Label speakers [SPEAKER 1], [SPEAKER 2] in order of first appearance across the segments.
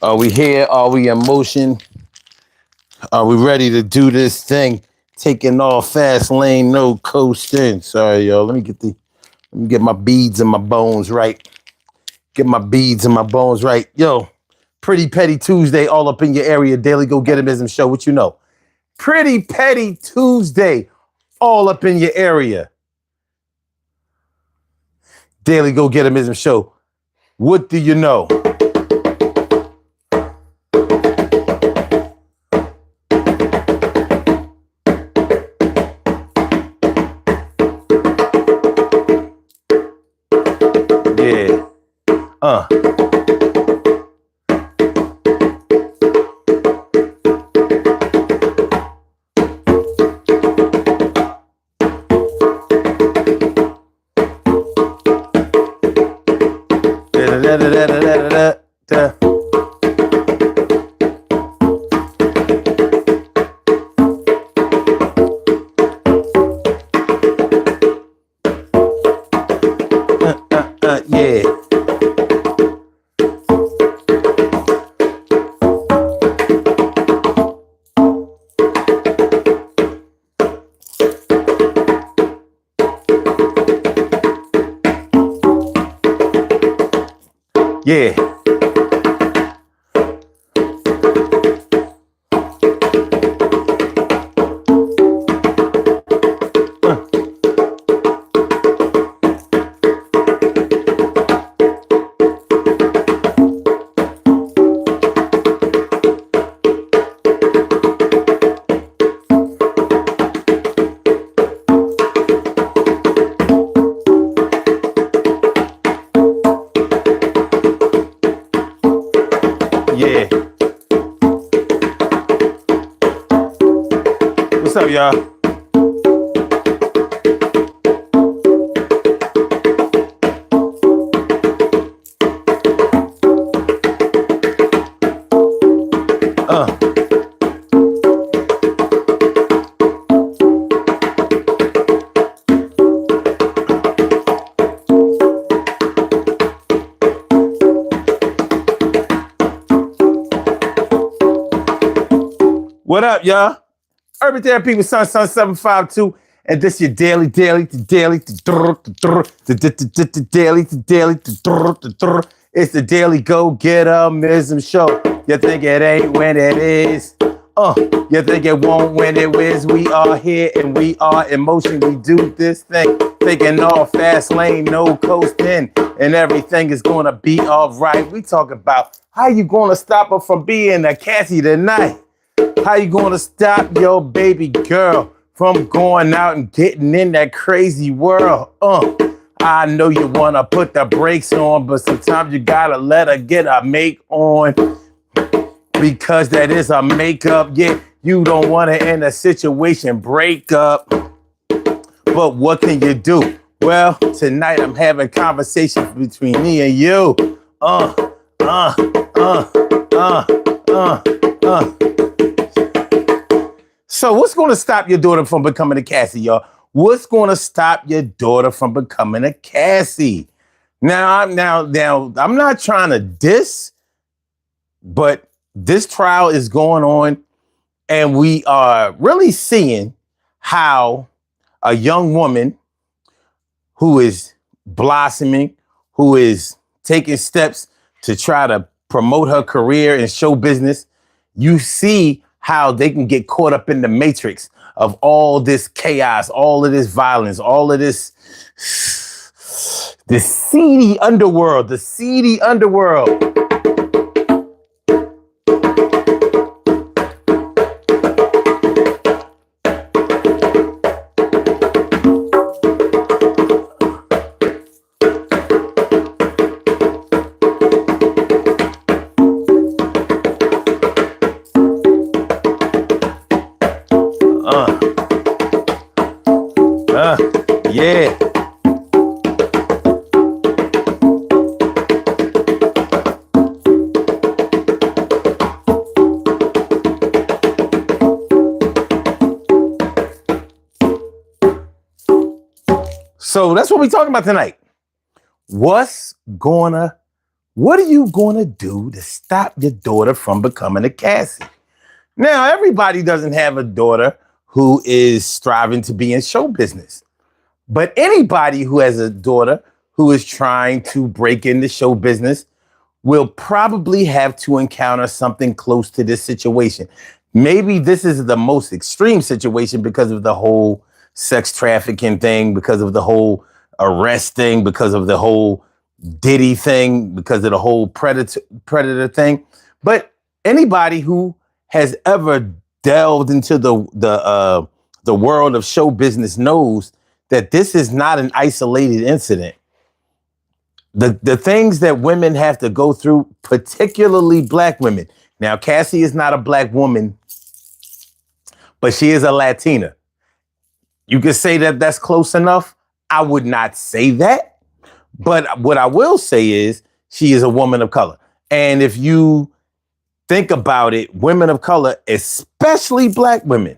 [SPEAKER 1] Are we here? Are we in motion? Are we ready to do this thing? Taking off fast lane, no coasting. Sorry, y'all. Let me get my beads and my bones right. Get my beads and my bones right. Yo, Pretty Petty Tuesday, all up in your area. Daily Go Getimism show. What you know? Pretty Petty Tuesday, all up in your area. Daily Go Getimism show. What do you know? Yeah. Yeah. Yeah. Yeah. What's up, y'all? What up, y'all? Urban Therapy with Sun 752, and this your daily. It's the Daily Go Getimism show. You think it ain't when it is? You think it won't when it is? We are here and we are in motion. We do this thing, taking off fast lane, no coasting, and everything is gonna be all right. We talk about how you gonna stop her from being a Cassie tonight. How you gonna stop your baby girl from going out and getting in that crazy world? I know you wanna put the brakes on, but sometimes you gotta let her get a make on, because that is a makeup. Yeah, you don't wanna in a situation break up, but what can you do? Well, tonight I'm having conversations between me and you. So what's going to stop your daughter from becoming a Cassie, y'all? What's going to stop your daughter from becoming a Cassie? Now, I'm not trying to diss, but this trial is going on, and we are really seeing how a young woman who is blossoming, who is taking steps to try to promote her career in show business, you see how they can get caught up in the matrix of all this chaos, all of this violence, all of this seedy underworld, the seedy underworld. Yeah. So that's what we're talking about tonight. What's gonna What are you going to do to stop your daughter from becoming a Cassie? Now, everybody doesn't have a daughter who is striving to be in show business. But anybody who has a daughter who is trying to break into show business will probably have to encounter something close to this situation. Maybe this is the most extreme situation because of the whole sex trafficking thing, because of the whole arrest thing, because of the whole Diddy thing, because of the whole predator thing. But anybody who has ever delved into the world of show business knows that this is not an isolated incident. The things that women have to go through, particularly black women. Now, Cassie is not a black woman, but she is a Latina. You could say that that's close enough. I would not say that. But what I will say is she is a woman of color. And if you think about it, women of color, especially black women,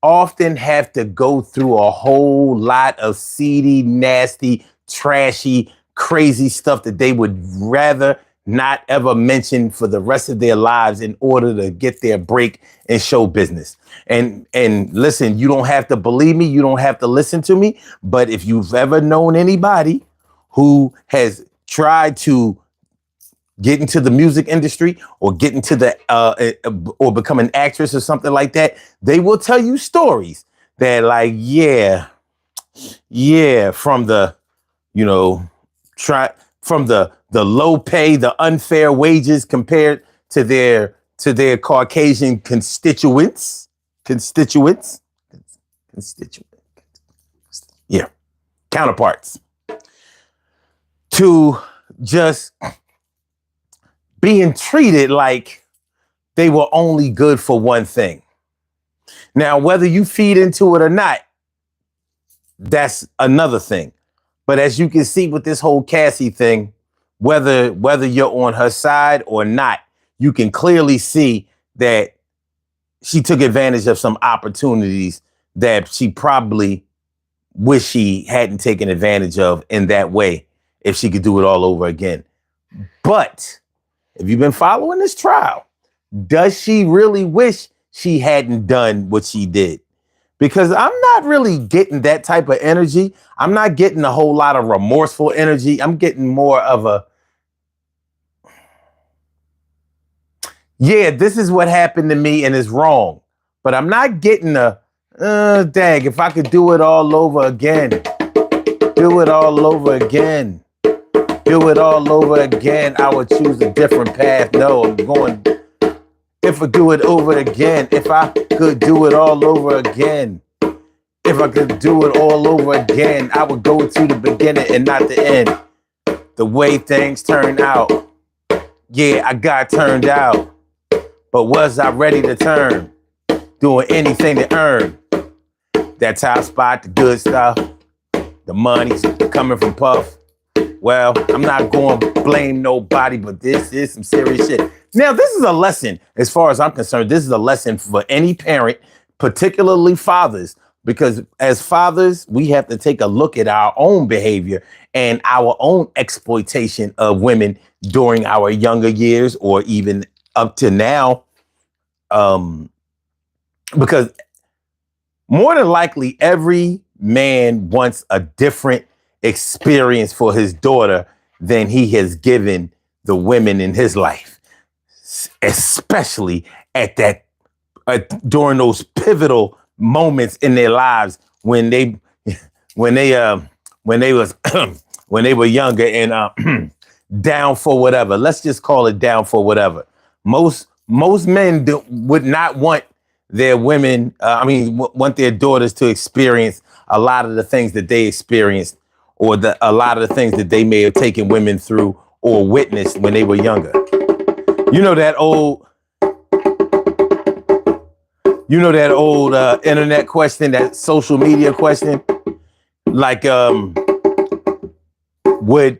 [SPEAKER 1] often have to go through a whole lot of seedy, nasty, trashy, crazy stuff that they would rather not ever mention for the rest of their lives in order to get their break in show business. And listen, you don't have to believe me. You don't have to listen to me. But if you've ever known anybody who has tried to get into the music industry or get into or become an actress or something like that, they will tell you stories that like, from the, from the low pay, the unfair wages compared to their Caucasian constituents, counterparts, to just being treated like they were only good for one thing. Now, whether you feed into it or not, that's another thing. But as you can see with this whole Cassie thing, whether you're on her side or not, you can clearly see that she took advantage of some opportunities that she probably wish she hadn't taken advantage of in that way if she could do it all over again. But if you've been following this trial, does she really wish she hadn't done what she did? Because I'm not really getting that type of energy. I'm not getting a whole lot of remorseful energy. I'm getting more of a, this is what happened to me and it's wrong. But I'm not getting a, dang, if I could do it all over again, do it all over again. Do it all over again, I would choose a different path. No, I'm going, if I do it over again, if I could do it all over again, if I could do it all over again, I would go to the beginning and not the end. The way things turned out. Yeah, I got turned out. But was I ready to turn? Doing anything to earn. That top spot, the good stuff. The money's coming from Puff. Well, I'm not going to blame nobody, but this is some serious shit. Now, this is a lesson, as far as I'm concerned. This is a lesson for any parent, particularly fathers, because as fathers, we have to take a look at our own behavior and our own exploitation of women during our younger years or even up to now. Because more than likely, every man wants a different experience for his daughter than he has given the women in his life, especially at that during those pivotal moments in their lives when they were younger and down for whatever. Let's just call it down for whatever. Most men would not want their women, want their daughters to experience a lot of the things that they experienced, or a lot of the things that they may have taken women through or witnessed when they were younger. You know that old internet question, that social media question? Like, would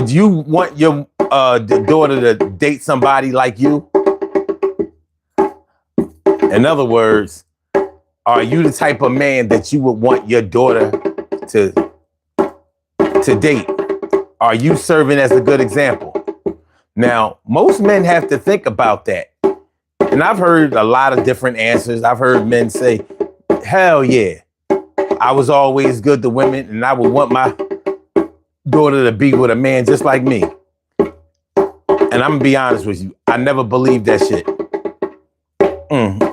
[SPEAKER 1] you want your daughter to date somebody like you? In other words, are you the type of man that you would want your daughter to date? Are you serving as a good example? Now, most men have to think about that. And I've heard a lot of different answers. I've heard men say, hell yeah, I was always good to women and I would want my daughter to be with a man just like me. And I'm gonna be honest with you, I never believed that shit.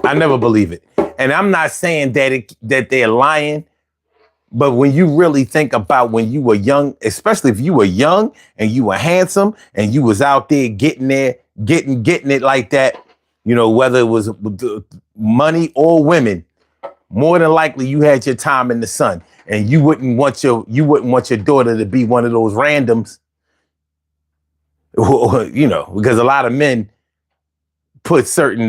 [SPEAKER 1] I never believe it. And I'm not saying that they're lying, but when you really think about when you were young, especially if you were young and you were handsome and you was out there getting it like that, you know, whether it was money or women, more than likely you had your time in the sun, and you wouldn't want your daughter to be one of those randoms, you know, because a lot of men put certain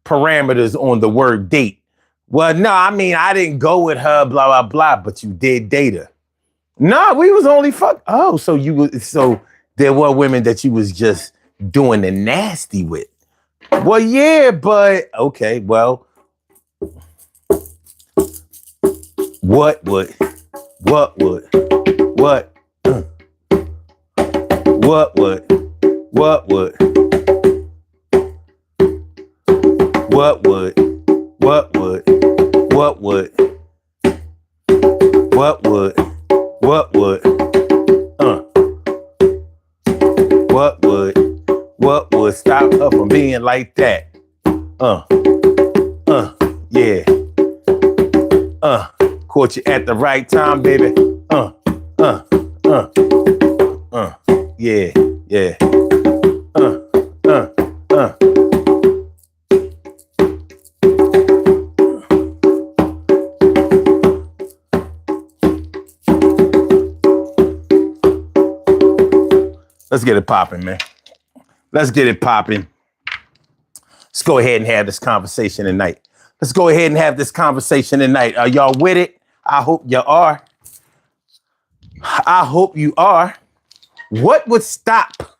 [SPEAKER 1] parameters on the word date. Well, no, I mean, I didn't go with her, blah, blah, blah, but you did date her. No, we was only fuck. Oh, so there were women that you was just doing the nasty with. Well, yeah, but okay, well, what would stop her from being like that? Yeah. Caught you at the right time, baby. Yeah. Let's get it popping, man. Let's get it popping. Let's go ahead and have this conversation tonight. Are y'all with it? I hope you are. What would stop?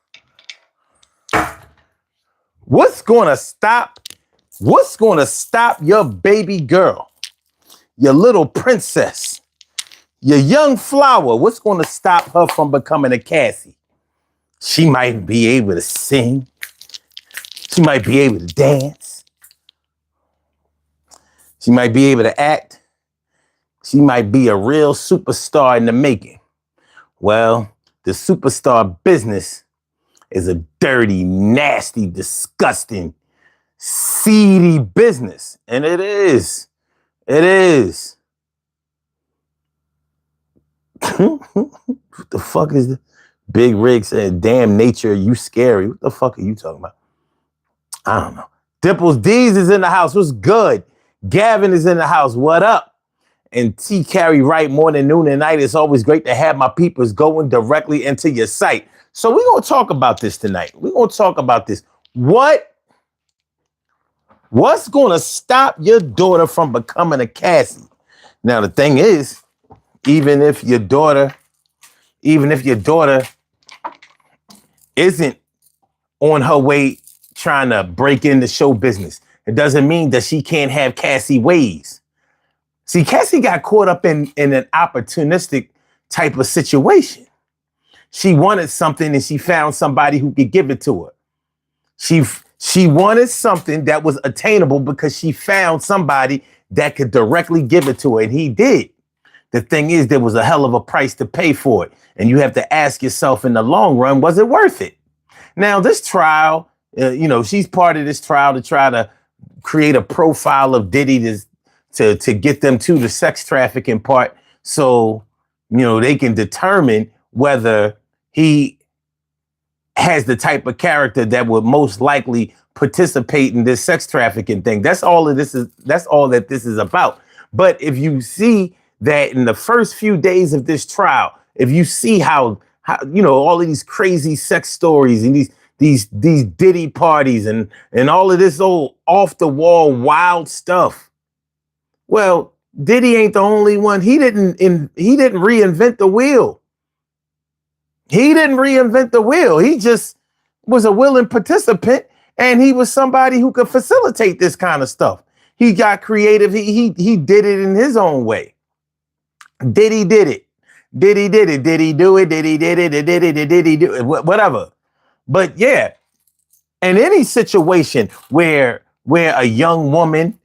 [SPEAKER 1] What's going to stop your baby girl, your little princess, your young flower? What's going to stop her from becoming a Cassie? She might be able to sing. She might be able to dance. She might be able to act. She might be a real superstar in the making. Well, the superstar business is a dirty, nasty, disgusting, seedy business. And it is. What the fuck is this? Big Rig said, damn nature, you scary. What the fuck are you talking about? I don't know. Dimples D's is in the house. What's good? Gavin is in the house. What up? And T carry right morning, noon, and night. It's always great to have my peoples going directly into your site. So we're going to talk about this tonight. We're going to talk about this. What's going to stop your daughter from becoming a Cassie? Now, the thing is, even if your daughter isn't on her way trying to break into show business, it doesn't mean that she can't have Cassie ways. See, Cassie got caught up in an opportunistic type of situation. She wanted something and she found somebody who could give it to her. She wanted something that was attainable because she found somebody that could directly give it to her, and he did. The thing is, there was a hell of a price to pay for it. And you have to ask yourself in the long run, was it worth it? Now, this trial, she's part of this trial to try to create a profile of Diddy to get them to the sex trafficking part. So, they can determine whether he has the type of character that would most likely participate in this sex trafficking thing. That's all that this is about. But if you see that in the first few days of this trial, if you see how all of these crazy sex stories and these Diddy parties and all of this old off the wall wild stuff, well, Diddy ain't the only one. He didn't reinvent the wheel. He just was a willing participant, and he was somebody who could facilitate this kind of stuff. He got creative. He did it in his own way. Diddy did it. Diddy did it, did he do it, did he did it, did he do it, whatever. But yeah, in any situation where a young woman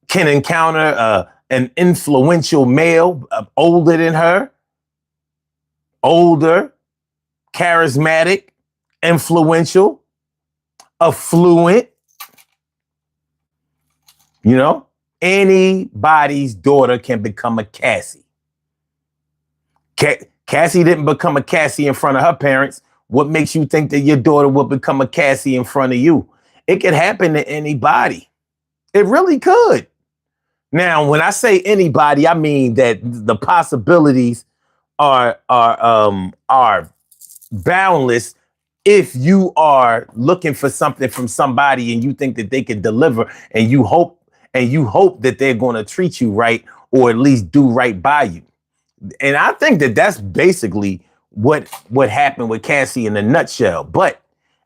[SPEAKER 1] can encounter an influential male older than her, older, charismatic, influential, affluent, you know, anybody's daughter can become a Cassie. Cassie didn't become a Cassie in front of her parents. What makes you think that your daughter will become a Cassie in front of you? It could happen to anybody. It really could. Now, when I say anybody, I mean that the possibilities are boundless if you are looking for something from somebody and you think that they can deliver, and you hope that they're going to treat you right, or at least do right by you. And I think that that's basically what happened with Cassie in a nutshell. But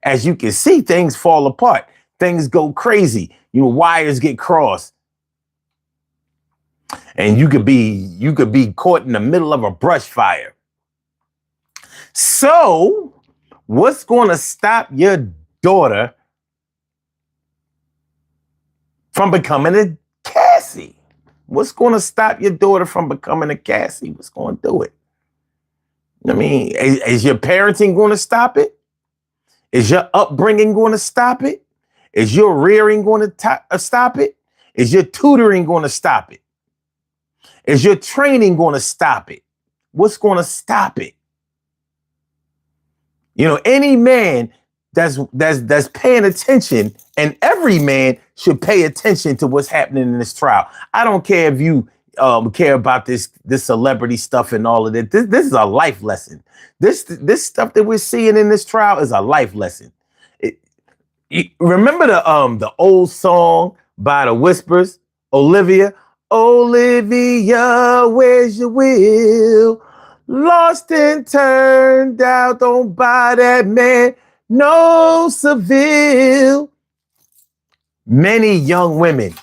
[SPEAKER 1] as you can see, things fall apart. Things go crazy. Wires get crossed. And you could be caught in the middle of a brush fire. So, what's going to stop your daughter from becoming a Cassie? What's going to stop your daughter from becoming a Cassie? What's going to do it? I mean, is your parenting going to stop it? Is your upbringing going to stop it? Is your rearing going to stop it? Is your tutoring going to stop it? Is your training going to stop it? What's going to stop it? Any man that's paying attention, and every man should pay attention to what's happening in this trial. I don't care if you care about this celebrity stuff and all of that. This is a life lesson. This stuff that we're seeing in this trial is a life lesson. Remember the old song by the Whispers, Olivia, where's your will? Lost and turned out, don't buy that man no Seville. Many young women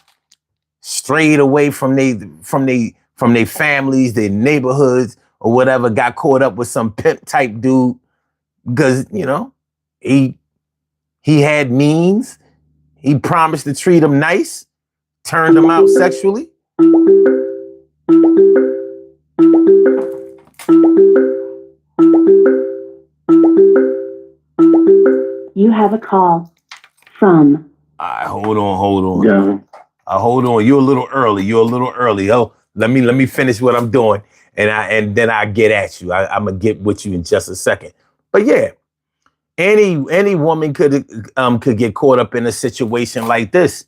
[SPEAKER 1] strayed away from their families, their neighborhoods, or whatever, got caught up with some pimp type dude because he had means. He promised to treat them nice, turned them out sexually.
[SPEAKER 2] You have a call from.
[SPEAKER 1] Hold on.
[SPEAKER 3] Yeah.
[SPEAKER 1] Hold on. You're a little early. Oh, let me finish what I'm doing, and then I get at you. I'm gonna get with you in just a second. But yeah, any woman could get caught up in a situation like this.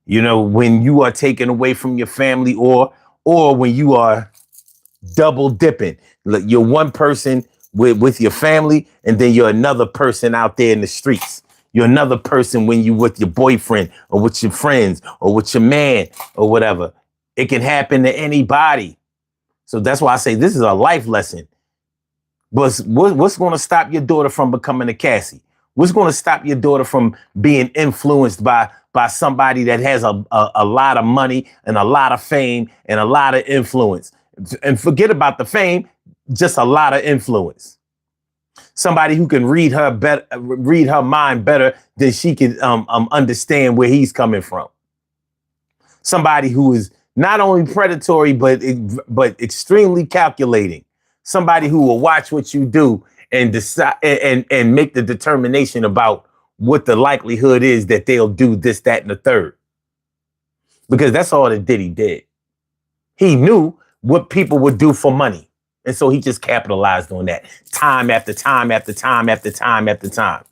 [SPEAKER 1] When you are taken away from your family, or when you are double dipping. You're one person with your family, and then you're another person out there in the streets. You're another person when you with your boyfriend, or with your friends, or with your man, or whatever. It can happen to anybody. So that's why I say this is a life lesson. But what's going to stop your daughter from becoming a Cassie? What's going to stop your daughter from being influenced by somebody that has a lot of money and a lot of fame and a lot of influence? And forget about the fame, just a lot of influence. Somebody who can read her mind better than she can understand where he's coming from. Somebody who is not only predatory but extremely calculating. Somebody who will watch what you do and decide and make the determination about what the likelihood is that they'll do this, that, and the third. Because that's all that Diddy did. He knew what people would do for money. And so he just capitalized on that time after time after time after time after time.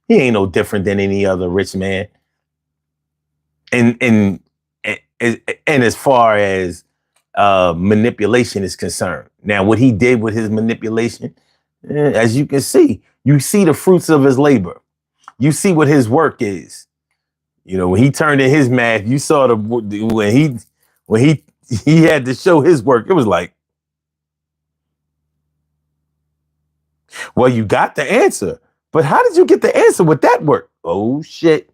[SPEAKER 1] He ain't no different than any other rich man. And as far as manipulation is concerned. Now, what he did with his manipulation, as you can see, you see the fruits of his labor. You see what his work is. When he turned in his math, you saw when he had to show his work. It was like, well, you got the answer, but how did you get the answer with that work? Oh shit,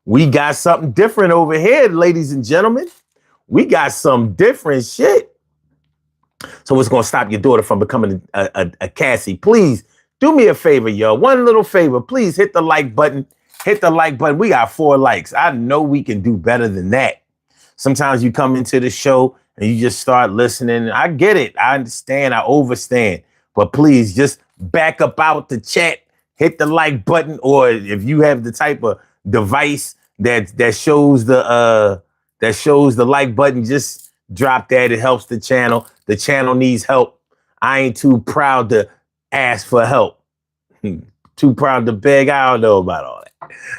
[SPEAKER 1] we got something different over here, ladies and gentlemen. We got some different shit. So what's going to stop your daughter from becoming a Cassie? Please do me a favor, yo. One little favor. Please hit the like button. Hit the like button. We got 4 likes. I know we can do better than that. Sometimes you come into the show and you just start listening. I get it. I understand. I overstand. But please just back up out the chat. Hit the like button. Or if you have the type of device that shows the like button, just drop that. It helps the channel. The channel needs help. I ain't too proud to ask for help. Too proud to beg. I don't know about all that.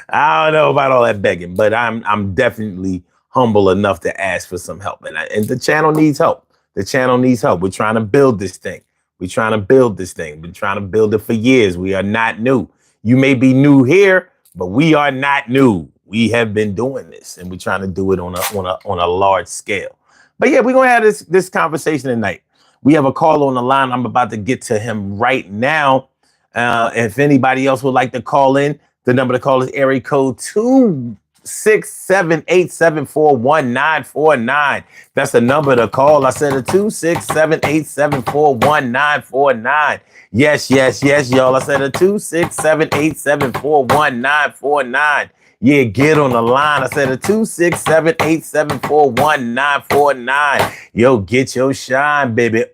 [SPEAKER 1] I don't know about all that begging, but I'm definitely humble enough to ask for some help. And the channel needs help. The channel needs help. We're trying to build this thing. We're trying to build this thing. We're trying to build it for years. We are not new. You may be new here, but we are not new. We have been doing this, and we're trying to do it on a large scale. But yeah, we're gonna have this conversation tonight. We have a call on the line. I'm about to get to him right now. If anybody else would like to call in, the number to call is area code 267-874-1949. That's the number to call. I said a 267-874-1949. Yes, y'all. I said a 267-874-1949. Yeah, get on the line. I said a 267-874-1949. Yo, get your shine, baby.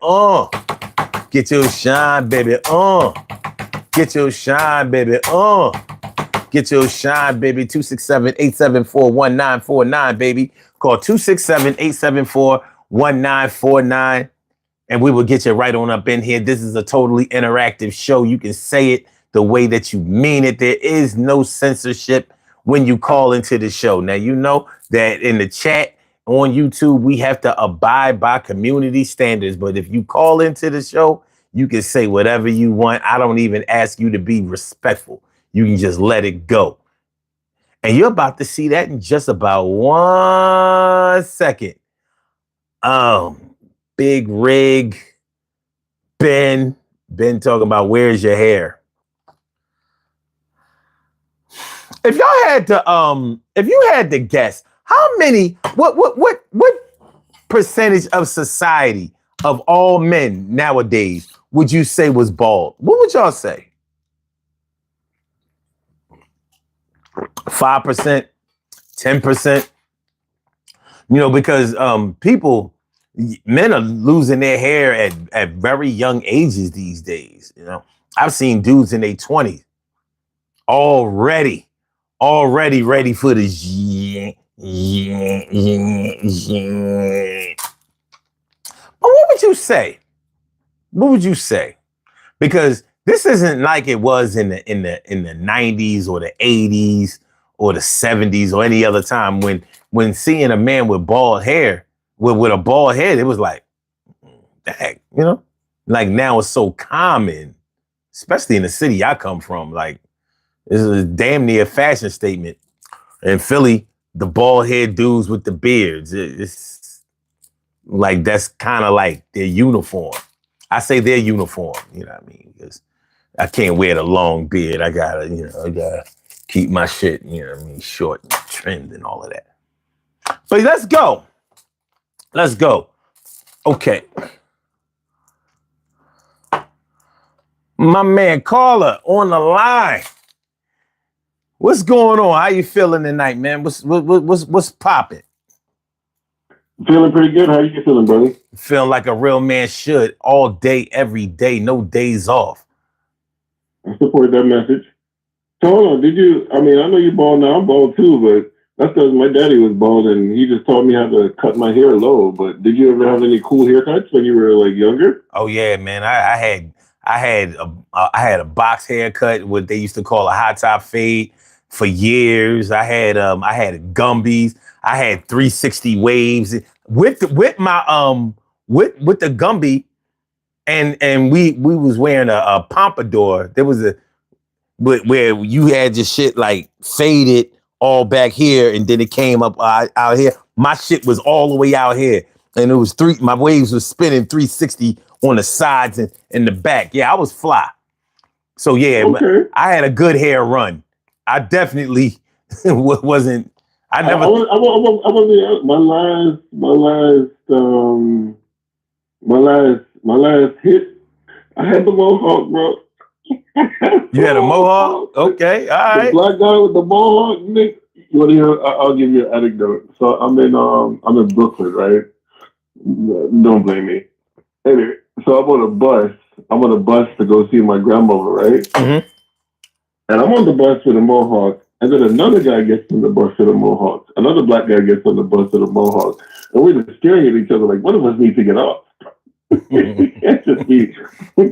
[SPEAKER 1] Get your shine, baby. Get your shine, baby. Get your shine, baby. 267-874-1949, baby. Call 267-874-1949, and we will get you right on up in here. This is a totally interactive show. You can say it the way that you mean it. There is no censorship when you call into the show. Now, you know that in the chat on YouTube, we have to abide by community standards. But if you call into the show, you can say whatever you want. I don't even ask you to be respectful. You can just let it go. And you're about to see that in just about 1 second. Big Rig, Ben talking about where's your hair? If you had to guess, how many, what percentage of society of all men nowadays would you say was bald? What would y'all say? 5%, 10%? You know, because men are losing their hair at very young ages these days. You know, I've seen dudes in their 20s already ready for the But what would you say? What would you say? Because this isn't like it was in the 90s or the 80s or the 70s or any other time when seeing a man with bald hair, with a bald head, it was like, the heck, you know? Like now it's so common, especially in the city I come from. Like, this is damn near a fashion statement. In Philly, the bald head dudes with the beards, it's like, that's kind of like their uniform. I say their uniform, you know what I mean? Because I can't wear the long beard. I gotta keep my shit, you know what I mean, short and trimmed and all of that. But let's go. Okay. My man Caller on the line. What's going on? How you feeling tonight, man? What's popping?
[SPEAKER 3] Feeling pretty good. How you feeling, brother?
[SPEAKER 1] Feeling like a real man should, all day, every day, no days off.
[SPEAKER 3] I support that message. So hold on, I know you're bald now, I'm bald too, but that's because my daddy was bald and he just taught me how to cut my hair low. But did you ever have any cool haircuts when you were like younger?
[SPEAKER 1] Oh yeah, man. I had a box haircut, what they used to call a high top fade, for years. I had Gumbies. I had 360 waves with my with the Gumby, and we was wearing a pompadour. There was where you had your shit like faded all back here, and then it came up out here. My shit was all the way out here, and it was my waves was spinning 360 on the sides and in the back. Yeah, I was fly. So yeah, okay. I had a good hair run. I definitely wasn't.
[SPEAKER 3] My last my last hit, I had the mohawk, bro.
[SPEAKER 1] You had a mohawk? Okay, all
[SPEAKER 3] The
[SPEAKER 1] right.
[SPEAKER 3] black guy with the mohawk, Nick. You want to hear? I'll give you an anecdote. So I'm in Brooklyn, right? Don't blame me. Anyway, so I'm on a bus. I'm on a bus to go see my grandmother, right?
[SPEAKER 1] Mm-hmm.
[SPEAKER 3] And I'm on the bus with a mohawk, and then another guy gets on the bus with a mohawk. Another black guy gets on the bus with a mohawk, and we're just staring at each other like, one of us needs to get off. It can't just be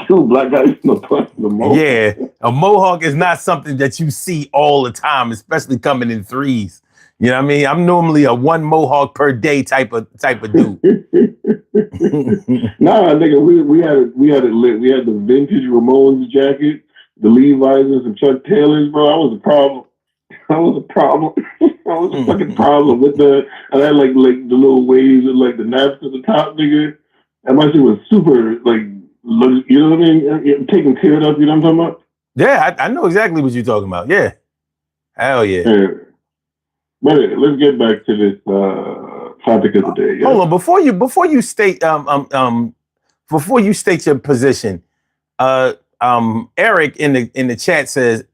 [SPEAKER 3] two black guys on the bus with a mohawk.
[SPEAKER 1] Yeah, a mohawk is not something that you see all the time, especially coming in threes. You know what I mean? I'm normally a one mohawk per day type of dude.
[SPEAKER 3] Nah, nigga, we had it lit. We had the vintage Ramones jacket, the Levi's and some Chuck Taylors, bro. I was a problem. I was a problem. I was a fucking problem with and I had like the little waves with like the naps at the top, nigga. And my shit was super like, you know what I mean? Taken care of, you know what I'm talking about?
[SPEAKER 1] Yeah, I know exactly what you're talking about. Yeah, hell yeah.
[SPEAKER 3] Yeah. But let's get back to this topic of the day. Yeah?
[SPEAKER 1] Hold on, before you state before you state your position, Eric in the chat says,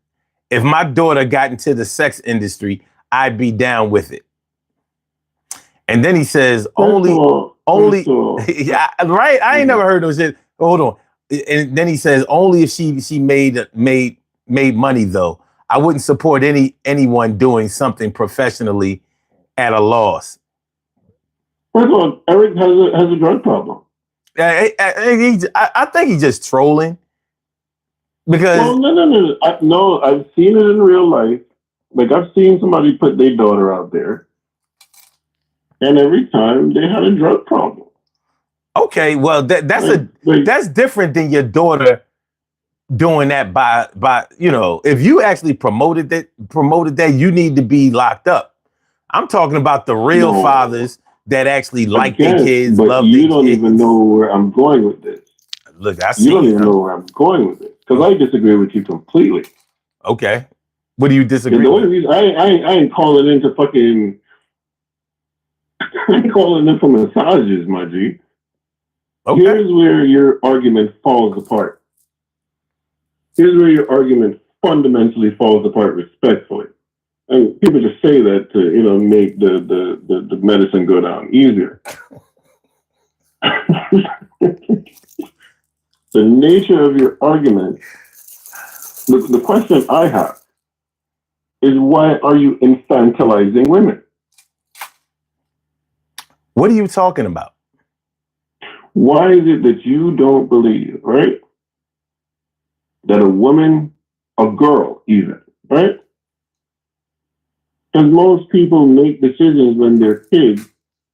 [SPEAKER 1] if my daughter got into the sex industry, I'd be down with it. And then he says, only, yeah, right? I ain't never heard those shit. Hold on. And then he says, only if she made money though. I wouldn't support anyone doing something professionally at a loss.
[SPEAKER 3] First of all, Eric has a drug problem.
[SPEAKER 1] I think he's just trolling. Because
[SPEAKER 3] no, I've seen it in real life. Like I've seen somebody put their daughter out there, and every time they had a drug problem.
[SPEAKER 1] Okay, well that's different than your daughter doing that by you know, if you actually promoted that, you need to be locked up. I'm talking about the real fathers that actually like their kids, love their kids.
[SPEAKER 3] You don't even know where I'm going with this.
[SPEAKER 1] Look,
[SPEAKER 3] you don't even know where I'm going with it because I disagree with you completely.
[SPEAKER 1] Okay, what do you disagree?
[SPEAKER 3] The only reason I ain't calling into fucking, I ain't calling in for massages, my G. Okay. Here's where your argument falls apart. Here's where your argument fundamentally falls apart respectfully. And people just say that to, you know, make the medicine go down easier. The nature of your argument, the question I have is, why are you infantilizing women?
[SPEAKER 1] What are you talking about?
[SPEAKER 3] Why is it that you don't believe, right, that a woman, a girl even, right? Because most people make decisions when they're kids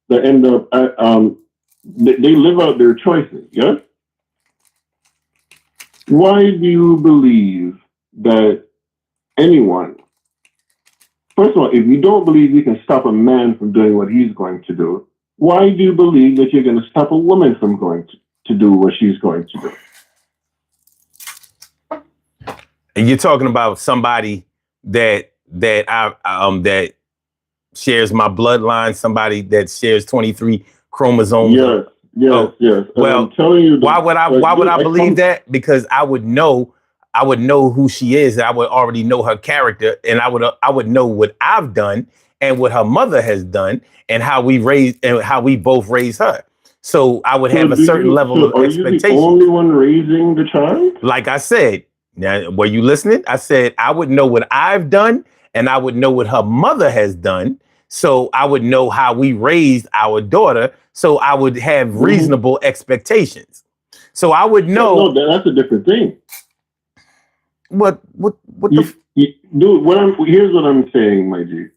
[SPEAKER 3] that end up, they live out their choices, yes? Why do you believe that anyone, first of all, if you don't believe you can stop a man from doing what he's going to do, why do you believe that you're going to stop a woman from going to do what she's going to do?
[SPEAKER 1] And you're talking about somebody that shares my bloodline, somebody that shares 23 chromosomes.
[SPEAKER 3] Yes. And
[SPEAKER 1] well,
[SPEAKER 3] I'm telling you,
[SPEAKER 1] why would I believe that? Because I would know who she is. I would already know her character, and I would know what I've done and what her mother has done, and how we both raised her. So I would have a certain level of expectation.
[SPEAKER 3] Are you the only one raising the child?
[SPEAKER 1] Like I said, now were you listening? I said I would know what I've done, and I would know what her mother has done. So I would know how we raised our daughter. So I would have reasonable expectations. So I would know.
[SPEAKER 3] No, that's a different thing.
[SPEAKER 1] What
[SPEAKER 3] dude? Here's what I'm saying, my G.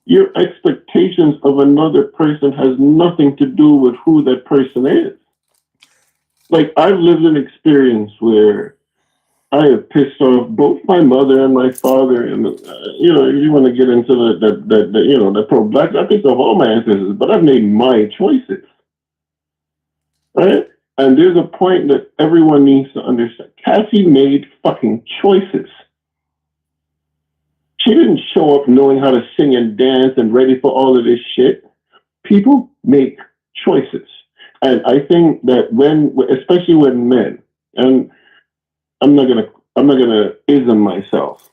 [SPEAKER 3] Your expectations of another person has nothing to do with who that person is. Like, I've lived an experience where I have pissed off both my mother and my father, and you know, if you want to get into the pro-black, I picked off all my ancestors, but I've made my choices, right? And there's a point that everyone needs to understand. Cassie made fucking choices. She didn't show up knowing how to sing and dance and ready for all of this shit. People make choices. And I think that especially when men, and I'm not gonna ism myself.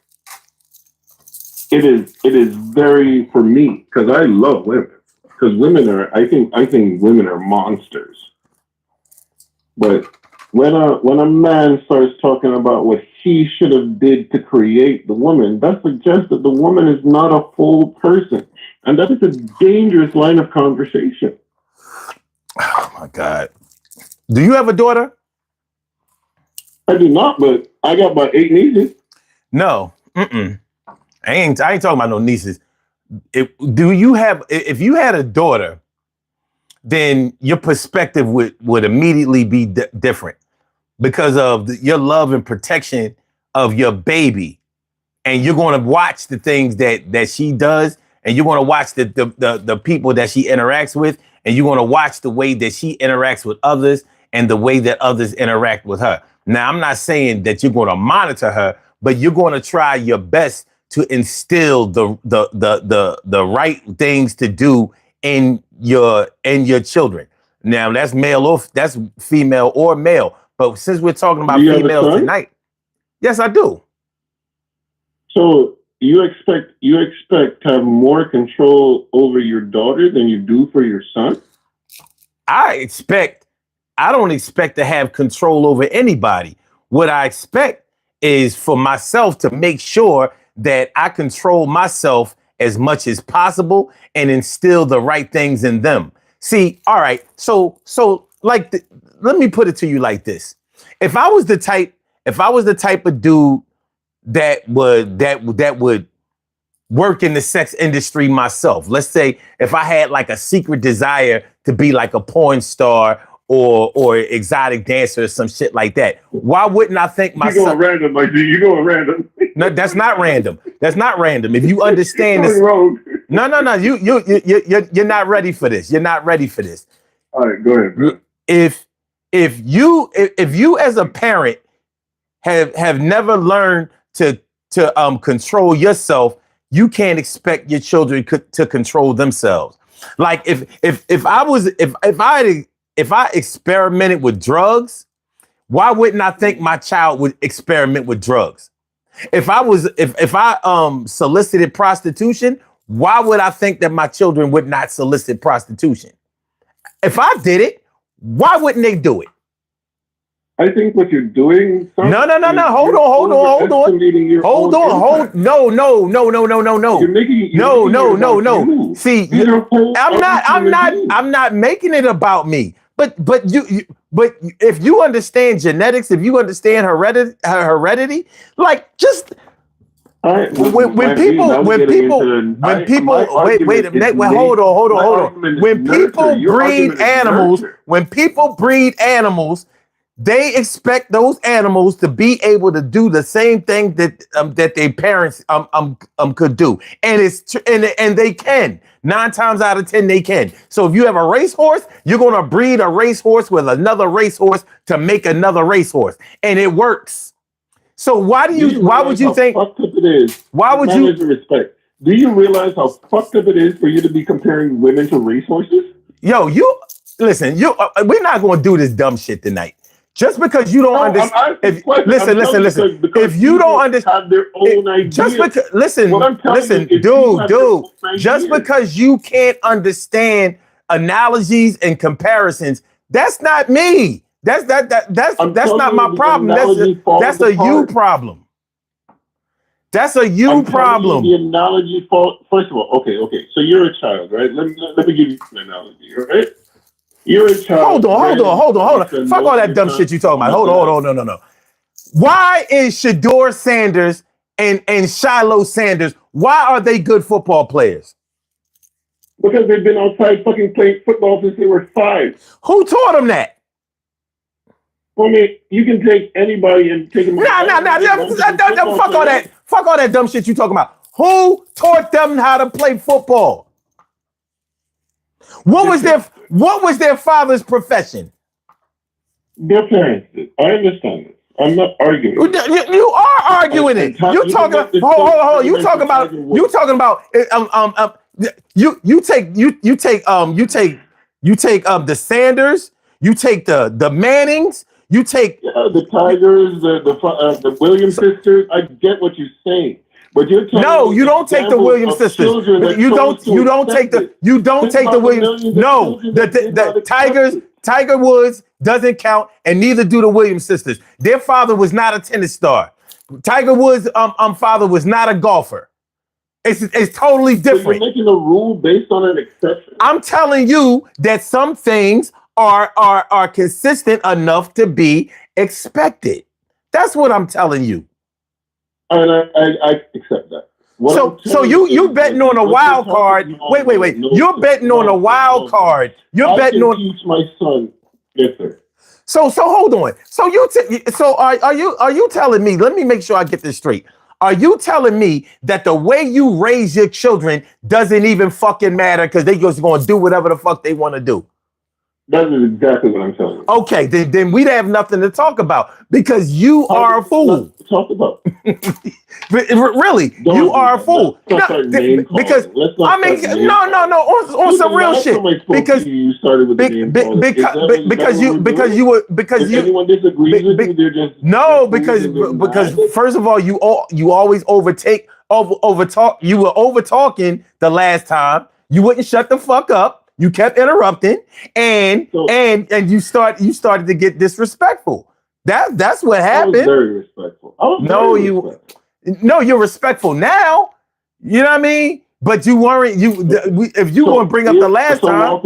[SPEAKER 3] It is very, for me, because I love women. Because I think women are monsters. But when a man starts talking about what he should have did to create the woman, that suggests that the woman is not a full person, and that is a dangerous line of conversation.
[SPEAKER 1] Oh my God! Do you have a daughter?
[SPEAKER 3] I do not, but I got about 8 nieces.
[SPEAKER 1] No. I ain't talking about no nieces. If you had a daughter, then your perspective would immediately be different because of your love and protection of your baby. And you're going to watch the things that she does, and you're going to watch the people that she interacts with, and you're going to watch the way that she interacts with others and the way that others interact with her. Now, I'm not saying that you're going to monitor her, but you're going to try your best to instill the right things to do in your children. Now, that's that's female or male. But since we're talking about females tonight, yes, I do.
[SPEAKER 3] So you expect to have more control over your daughter than you do for your son?
[SPEAKER 1] I don't expect to have control over anybody. What I expect is for myself to make sure that I control myself as much as possible and instill the right things in them. See, all right. So like, let me put it to you like this. If I was the type of dude that would work in the sex industry myself. Let's say if I had like a secret desire to be like a porn star or exotic dancer or some shit like that. Why wouldn't I think myself?
[SPEAKER 3] You're going random, like you're going random.
[SPEAKER 1] No, that's not random. That's not random. If you understand this, no. You're not ready for this. You're not ready for this.
[SPEAKER 3] All right, go ahead, bro.
[SPEAKER 1] If you as a parent have never learned to control yourself, you can't expect your children to control themselves. Like if I experimented with drugs, why wouldn't I think my child would experiment with drugs? If I solicited prostitution, why would I think that my children would not solicit prostitution? If I did it, why wouldn't they do it?
[SPEAKER 3] I think what you're doing.
[SPEAKER 1] No. Hold on.
[SPEAKER 3] You're making
[SPEAKER 1] no. See, I'm not making it about me. But if you understand genetics, if you understand heredity, like just when people hold on. When people breed animals, they expect those animals to be able to do the same thing that their parents could do, and they can. 9 times out of 10 they can. So if you have a racehorse, you're gonna breed a racehorse with another racehorse to make another racehorse, and it works. So why would you think?
[SPEAKER 3] Fucked up it is.
[SPEAKER 1] Why would you
[SPEAKER 3] respect? Do you realize how fucked up it is for you to be comparing women to racehorses?
[SPEAKER 1] Yo, listen. We're not gonna do this dumb shit tonight. Just because you don't understand, listen. If you don't understand, their own ideas. Just because, listen, dude. Just because you can't understand analogies and comparisons, that's not me. That's not my problem. That's a you problem. That's a you problem.
[SPEAKER 3] The analogy fault. First of all, okay. So you're a child, right? Let me give you an analogy, all right? You're a child.
[SPEAKER 1] Hold on. Fuck all that dumb shit you talking about. Hold on. No. Why is Shador Sanders and Shiloh Sanders, why are they good football players?
[SPEAKER 3] Because they've been outside fucking playing football since they were 5.
[SPEAKER 1] Who taught them that?
[SPEAKER 3] I mean, you can take anybody and take them.
[SPEAKER 1] Fuck all that. Fuck all that dumb shit you talking about. Who taught them how to play football? What was their father's profession?
[SPEAKER 3] Their parents did. I understand it. I'm not arguing.
[SPEAKER 1] You are arguing it. You talking about? Hold. You talking about? You take the Sanders You take the Mannings. You take
[SPEAKER 3] the Tigers, the Williams sisters. I get what you're saying, but you're telling
[SPEAKER 1] no.
[SPEAKER 3] me
[SPEAKER 1] You don't take the
[SPEAKER 3] examples
[SPEAKER 1] Williams
[SPEAKER 3] of
[SPEAKER 1] sisters.
[SPEAKER 3] children that
[SPEAKER 1] You
[SPEAKER 3] chose to
[SPEAKER 1] don't take
[SPEAKER 3] accept
[SPEAKER 1] the.
[SPEAKER 3] it.
[SPEAKER 1] You don't
[SPEAKER 3] Think
[SPEAKER 1] take the
[SPEAKER 3] about
[SPEAKER 1] Williams.
[SPEAKER 3] millions of
[SPEAKER 1] No,
[SPEAKER 3] children that did not
[SPEAKER 1] the
[SPEAKER 3] accept
[SPEAKER 1] Tigers.
[SPEAKER 3] it.
[SPEAKER 1] Tiger Woods doesn't count, and neither do the Williams sisters. Their father was not a tennis star. Tiger Woods' father was not a golfer. It's totally
[SPEAKER 3] So
[SPEAKER 1] different.
[SPEAKER 3] you're making a rule based on an exception.
[SPEAKER 1] I'm telling you that some things are consistent enough to be expected. That's what I'm telling you.
[SPEAKER 3] And I accept that.
[SPEAKER 1] So you betting on a wild card. Wait. You're betting on a wild card. You're betting on.
[SPEAKER 3] Teach my son. Yes, sir.
[SPEAKER 1] So hold on. So are you telling me? Let me make sure I get this straight. Are you telling me that the way you raise your children doesn't even fucking matter because they just gonna do whatever the fuck they want to do?
[SPEAKER 3] That is exactly what I'm telling you.
[SPEAKER 1] Okay, then we'd have nothing to talk about because you are a fool.
[SPEAKER 3] Talk about.
[SPEAKER 1] Really, you are a fool. Because I mean, no. On some real shit. Because
[SPEAKER 3] you started with the name calling.
[SPEAKER 1] Because you.
[SPEAKER 3] Anyone disagrees with you, they're just
[SPEAKER 1] no. Because first of all, you always overtalk. You were over talking the last time. You wouldn't shut the fuck up. You kept interrupting, and you started to get disrespectful. That's what happened.
[SPEAKER 3] I was very respectful.
[SPEAKER 1] No, you're respectful now. You know what I mean? But you weren't. If you want to bring up the last time,
[SPEAKER 3] walk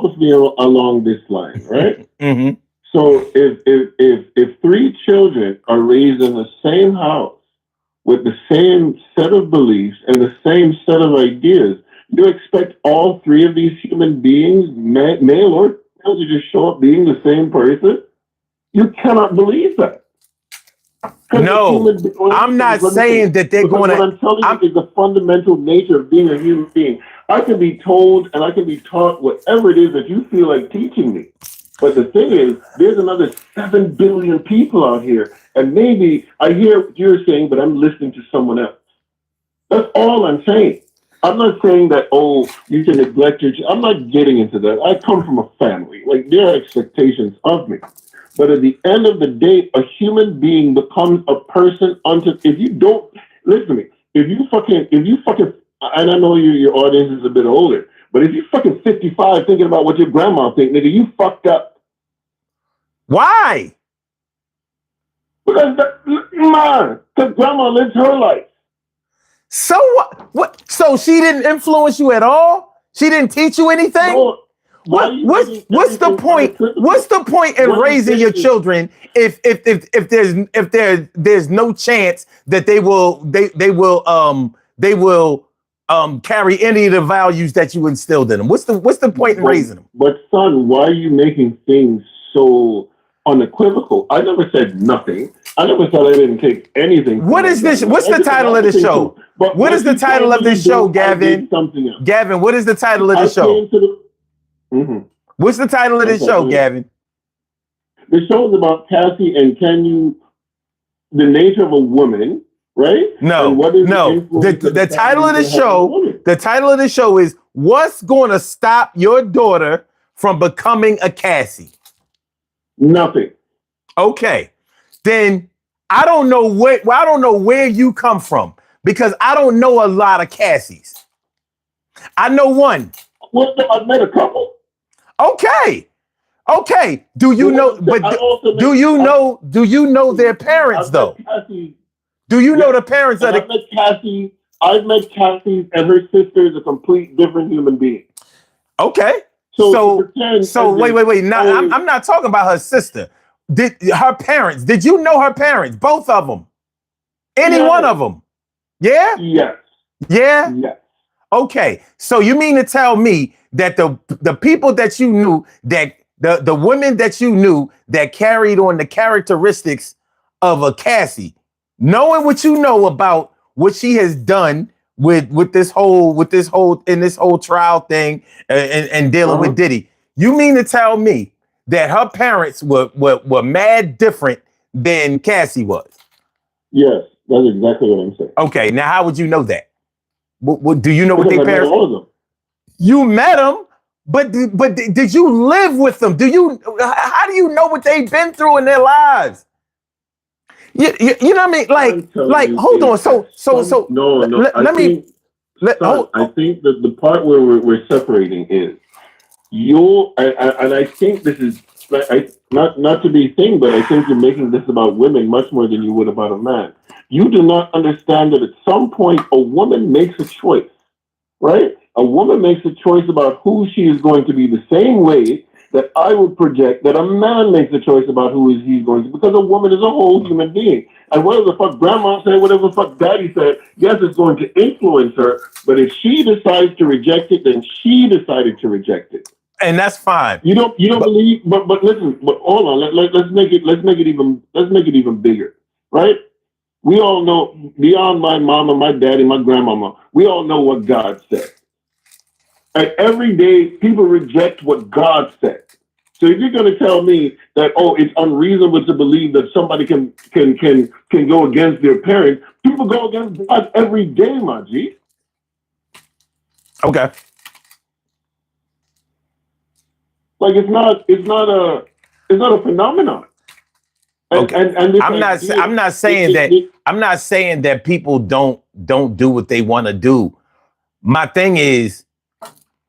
[SPEAKER 3] with me along this line, right?
[SPEAKER 1] Mm-hmm.
[SPEAKER 3] So if three children are raised in the same house with the same set of beliefs and the same set of ideas, you expect all three of these human beings, male or female, to just show up being the same person? You cannot believe that.
[SPEAKER 1] No, I'm not saying that they're going to.
[SPEAKER 3] What I'm telling you is the fundamental nature of being a human being. I can be told and I can be taught whatever it is that you feel like teaching me. But the thing is, there's another 7 billion people out here. And maybe I hear what you're saying, but I'm listening to someone else. That's all I'm saying. I'm not saying that, you can neglect your child. I'm not getting into that. I come from a family. Like, there are expectations of me. But at the end of the day, a human being becomes a person if you don't, listen to me, if you fucking, and I know your audience is a bit older, but if you fucking 55 thinking about what your grandma think, nigga, you fucked up.
[SPEAKER 1] Why?
[SPEAKER 3] Because grandma lives her life.
[SPEAKER 1] So what? So she didn't influence you at all? She didn't teach you anything?
[SPEAKER 3] No.
[SPEAKER 1] What's the point? What's the point in raising your children if there's no chance that they will carry any of the values that you instilled in them? What's the point in raising them?
[SPEAKER 3] But son, why are you making things so unequivocal? I never said nothing. I never said I didn't take anything.
[SPEAKER 1] What is this? What's the title of this show? What is the title of this show, Gavin? Gavin, what is the title of this show? What's the title of this show, Gavin?
[SPEAKER 3] The show is about Cassie and the nature of a woman, right?
[SPEAKER 1] No. The title of the show. The title of the show is "What's Going to Stop Your Daughter from Becoming a Cassie?"
[SPEAKER 3] Nothing.
[SPEAKER 1] Okay, then I don't know where you come from because I don't know a lot of Cassies. I know one.
[SPEAKER 3] I've met a couple.
[SPEAKER 1] Okay. Do you know? But do you know their parents though? Do you know the parents of the?
[SPEAKER 3] I've met Cassie, and her sister is a complete different human being.
[SPEAKER 1] Okay. So wait. Now I'm not talking about her sister. Her parents? Did you know her parents? Both of them? Any one of them? Yeah.
[SPEAKER 3] Yes.
[SPEAKER 1] Yeah.
[SPEAKER 3] Yes.
[SPEAKER 1] Okay, so you mean to tell me that the people that you knew, that the women that you knew that carried on the characteristics of a Cassie, knowing what you know about what she has done with this whole trial thing and dealing with Diddy, you mean to tell me that her parents were mad different than Cassie was?
[SPEAKER 3] Yes, that's exactly what I'm saying.
[SPEAKER 1] Okay, now how would you know that? What do you know what their parents?
[SPEAKER 3] All of them.
[SPEAKER 1] You met them, did you live with them? How do you know what they've been through in their lives? You know what I mean? Like hold on. So
[SPEAKER 3] no.
[SPEAKER 1] let me
[SPEAKER 3] I think that the part where we're separating is and I think this is not to be thing, but I think you're making this about women much more than you would about a man. You do not understand that at some point a woman makes a choice, right? A woman makes a choice about who she is going to be, the same way that I would project that a man makes a choice about who he's going to be, because a woman is a whole human being. And whatever the fuck grandma said, whatever the fuck daddy said, yes, it's going to influence her, but if she decides to reject it, then she decided to reject it.
[SPEAKER 1] And that's fine.
[SPEAKER 3] You don't believe, but listen, but hold on, let's make it even bigger, right? We all know, beyond my mama, my daddy, my grandmama, we all know what God said. And every day, people reject what God said. So if you're going to tell me that, oh, it's unreasonable to believe that somebody can go against their parents, people go against God every day, my G.
[SPEAKER 1] Okay.
[SPEAKER 3] Like it's not a phenomenon.
[SPEAKER 1] Okay. I'm not saying that people don't do what they want to do. My thing is,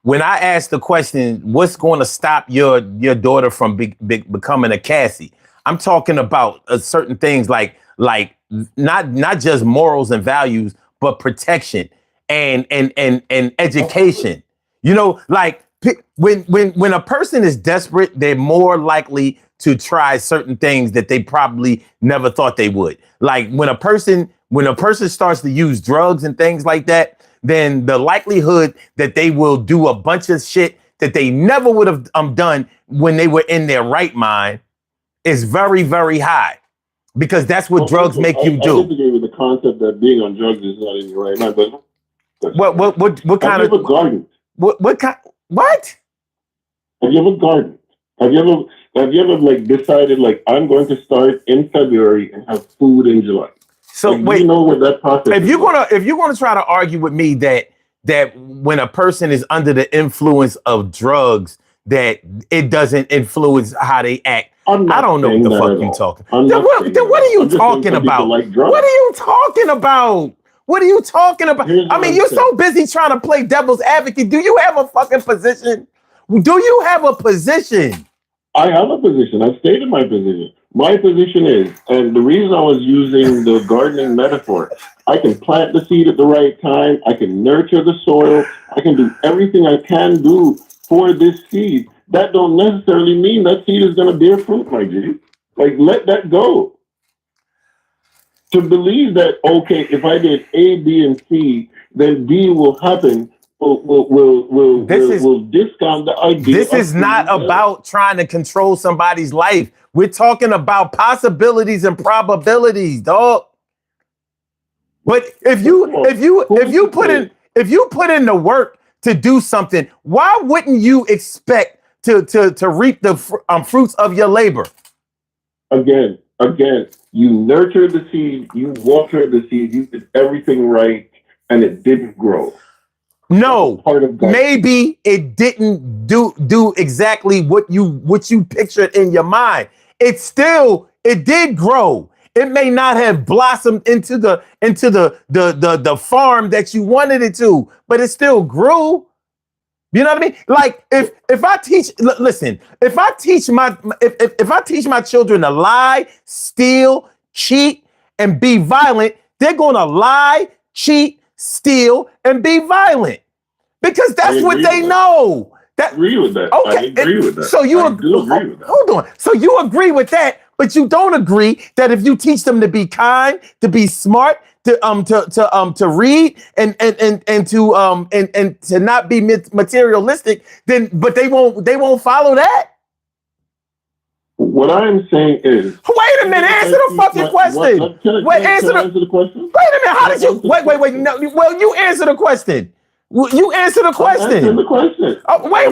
[SPEAKER 1] when I ask the question, what's going to stop your daughter from becoming a Cassie? I'm talking about certain things like not just morals and values, but protection and education. You know, like when a person is desperate, they're more likely to try certain things that they probably never thought they would. Like when a person starts to use drugs and things like that, then the likelihood that they will do a bunch of shit that they never would have done when they were in their right mind is very, very high, because that's what drugs make you do.
[SPEAKER 3] I disagree with the concept that being on drugs is not in your right mind, but
[SPEAKER 1] what kind of
[SPEAKER 3] garden?
[SPEAKER 1] What kind? What?
[SPEAKER 3] Have you ever gardened? Have you ever like decided like I'm going to start in February and have food in July?
[SPEAKER 1] So
[SPEAKER 3] like,
[SPEAKER 1] wait,
[SPEAKER 3] you know what that process
[SPEAKER 1] if you're gonna try to argue with me that when a person is under the influence of drugs, that it doesn't influence how they act, I don't know what the fuck you're talking. Then what are you talking about? What are you talking about? What are you talking about? I mean, you're so busy trying to play devil's advocate. Do you have a fucking position? Do you have a position?
[SPEAKER 3] I have a position. I've stated my position. My position is, and the reason I was using the gardening metaphor, I can plant the seed at the right time. I can nurture the soil. I can do everything I can do for this seed. That don't necessarily mean that seed is going to bear fruit, my G. Like, let that go. To believe that, okay, if I did A, B, and C, then D will happen, will discount the idea.
[SPEAKER 1] This is not about trying to control somebody's life. We're talking about possibilities and probabilities, dog. But if you put in the work to do something, why wouldn't you expect to reap the fruits of your labor?
[SPEAKER 3] Again, you nurtured the seed, you watered the seed, you did everything right, and it didn't grow.
[SPEAKER 1] No, maybe it didn't do exactly what you pictured in your mind. It did grow. It may not have blossomed into the farm that you wanted it to, but it still grew. You know what I mean? Like if I teach my children to lie, steal, cheat, and be violent, they're gonna lie, cheat, steal, and be violent, because that's what they know.
[SPEAKER 3] I agree with that.
[SPEAKER 1] Okay.
[SPEAKER 3] I agree with that.
[SPEAKER 1] So you agree with that. Hold on. So you agree with that, but you don't agree that if you teach them to be kind, to be smart, to read and to not be materialistic, then but they won't follow that.
[SPEAKER 3] What I'm saying is,
[SPEAKER 1] wait a minute, answer the fucking question. Answer the question. Wait a minute, how did you wait? No, well, you answer the question. You answer the question. Oh, wait.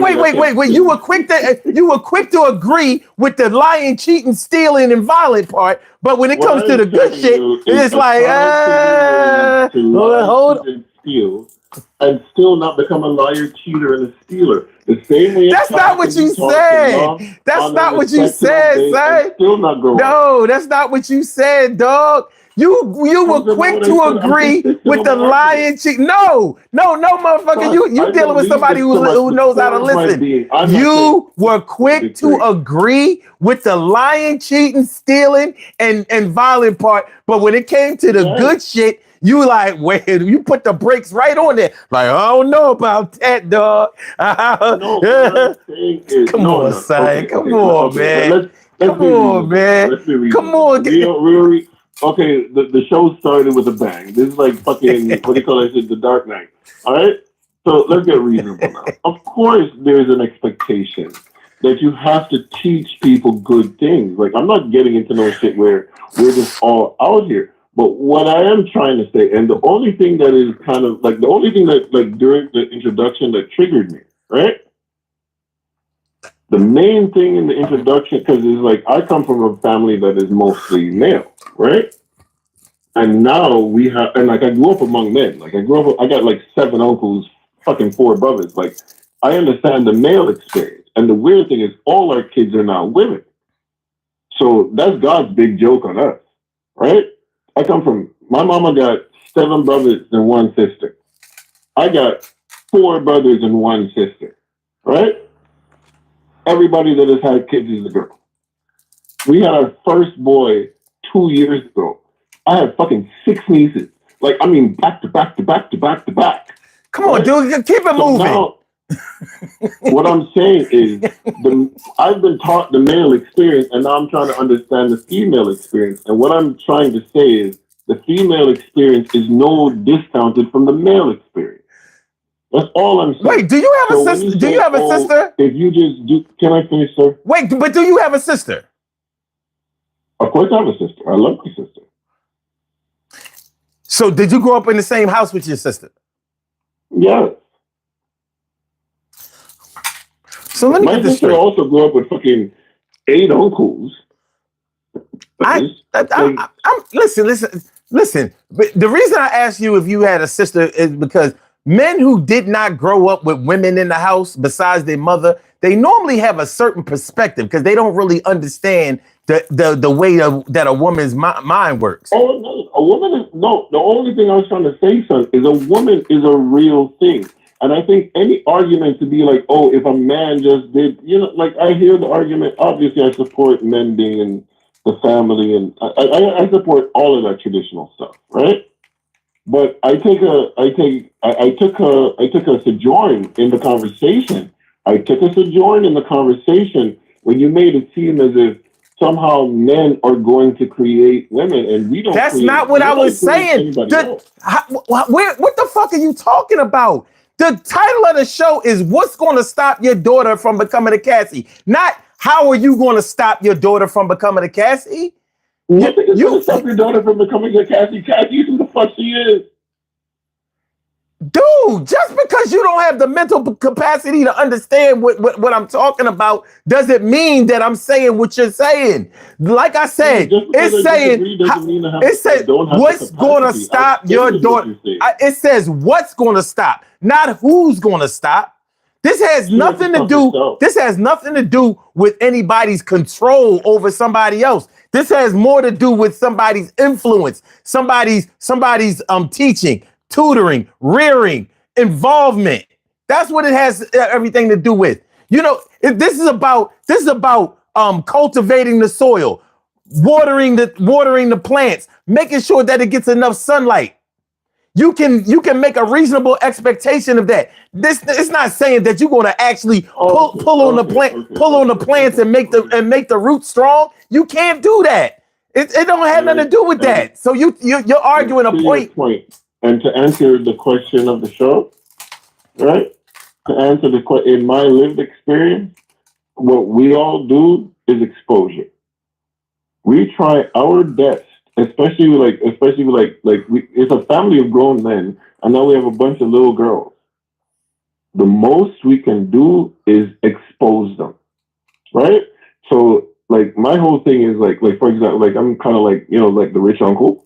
[SPEAKER 1] You were quick to agree with the lying, cheating, stealing, and violent part, but when it comes to the good shit, it's like hold on.
[SPEAKER 3] steal and still not become a liar, cheater, and a stealer. The same way.
[SPEAKER 1] That's not what you said. That's not what you said, son.
[SPEAKER 3] Still not growing.
[SPEAKER 1] No, that's not what you said, dog. You were quick to agree with the lying cheat. No, motherfucker. You dealing with somebody who knows how to listen. You were quick to agree with the lying, cheating, stealing, and violent part. But when it came to the good shit, you like, wait, you put the brakes right on there. Like, I don't know about that, dog.
[SPEAKER 3] No, what I'm saying is,
[SPEAKER 1] Come on, son. Come on, man. Come on, man. Come on.
[SPEAKER 3] Real. Okay, the show started with a bang. This is like fucking, what do you call that shit? The Dark Knight. All right? So let's get reasonable now. Of course, there's an expectation that you have to teach people good things. Like, I'm not getting into no shit where we're just all out here. But what I am trying to say, and the only thing that is kind of, like, the only thing that, like, during the introduction that triggered me, right? The main thing in the introduction, because it's like, I come from a family that is mostly male, right? And now we have, and like I grew up among men. Like I got like 7 uncles, fucking 4 brothers. Like I understand the male experience. And the weird thing is all our kids are now women. So that's God's big joke on us, right? My mama got 7 brothers and 1 sister. I got 4 brothers and 1 sister, right? Everybody that has had kids is a girl. We had our first boy 2 years ago. I had fucking 6 nieces. Like, I mean, back to back to back to back to back.
[SPEAKER 1] Come on, dude, keep it moving.
[SPEAKER 3] Now, what I'm saying is, I've been taught the male experience, and now I'm trying to understand the female experience. And what I'm trying to say is, the female experience is no discounted from the male experience. That's all I'm saying.
[SPEAKER 1] Wait, do you have a sister? Do you have a sister?
[SPEAKER 3] If you just do, can I finish, sir?
[SPEAKER 1] Wait, but do you have a sister?
[SPEAKER 3] Of course, I have a sister. I love my sister.
[SPEAKER 1] So, did you grow up in the same house with your sister?
[SPEAKER 3] Yes.
[SPEAKER 1] So let me get this straight.
[SPEAKER 3] My sister also grew up with fucking 8 uncles.
[SPEAKER 1] I'm listen. But the reason I asked you if you had a sister is because men who did not grow up with women in the house besides their mother, they normally have a certain perspective because they don't really understand the way that a woman's mind works.
[SPEAKER 3] Oh, no. A woman is, no, the only thing I was trying to say, son, is a woman is a real thing. And I think any argument to be like, oh, if a man just did, you know, like I hear the argument. Obviously, I support men being in the family, and I support all of that traditional stuff, right? But I took a sojourn in the conversation. I took a sojourn in the conversation when you made it seem as if somehow men are going to create women, and we don't.
[SPEAKER 1] That's not what I was saying. What the fuck are you talking about? The title of the show is "What's going to stop your daughter from becoming a Cassie?" Not how are you going to stop your daughter from becoming a Cassie?
[SPEAKER 3] Nothing is going to stop your daughter from becoming a Cassie. Cassie is who the fuck she is.
[SPEAKER 1] Dude, just because you don't have the mental capacity to understand what I'm talking about doesn't mean that I'm saying what you're saying. Like I said, it says what's going to stop your daughter. It says what's going to stop, not who's going to stop. This has nothing to do. This has nothing to do with anybody's control over somebody else. This has more to do with somebody's influence, somebody's teaching, tutoring, rearing, involvement. That's what it has everything to do with. You know, this is about cultivating the soil, watering the plants, making sure that it gets enough sunlight. You can make a reasonable expectation of that. It's not saying that you're going to actually pull on the plants and make the roots strong. You can't do that. It don't have nothing to do with that. So you're arguing a point.
[SPEAKER 3] And to answer the question of the show, right? To answer the question, in my lived experience, what we all do is exposure. We try our best, especially it's a family of grown men, and now we have a bunch of little girls. The most we can do is expose them, right? So, like, my whole thing is like for example, like I'm kind of like, you know, like the rich uncle,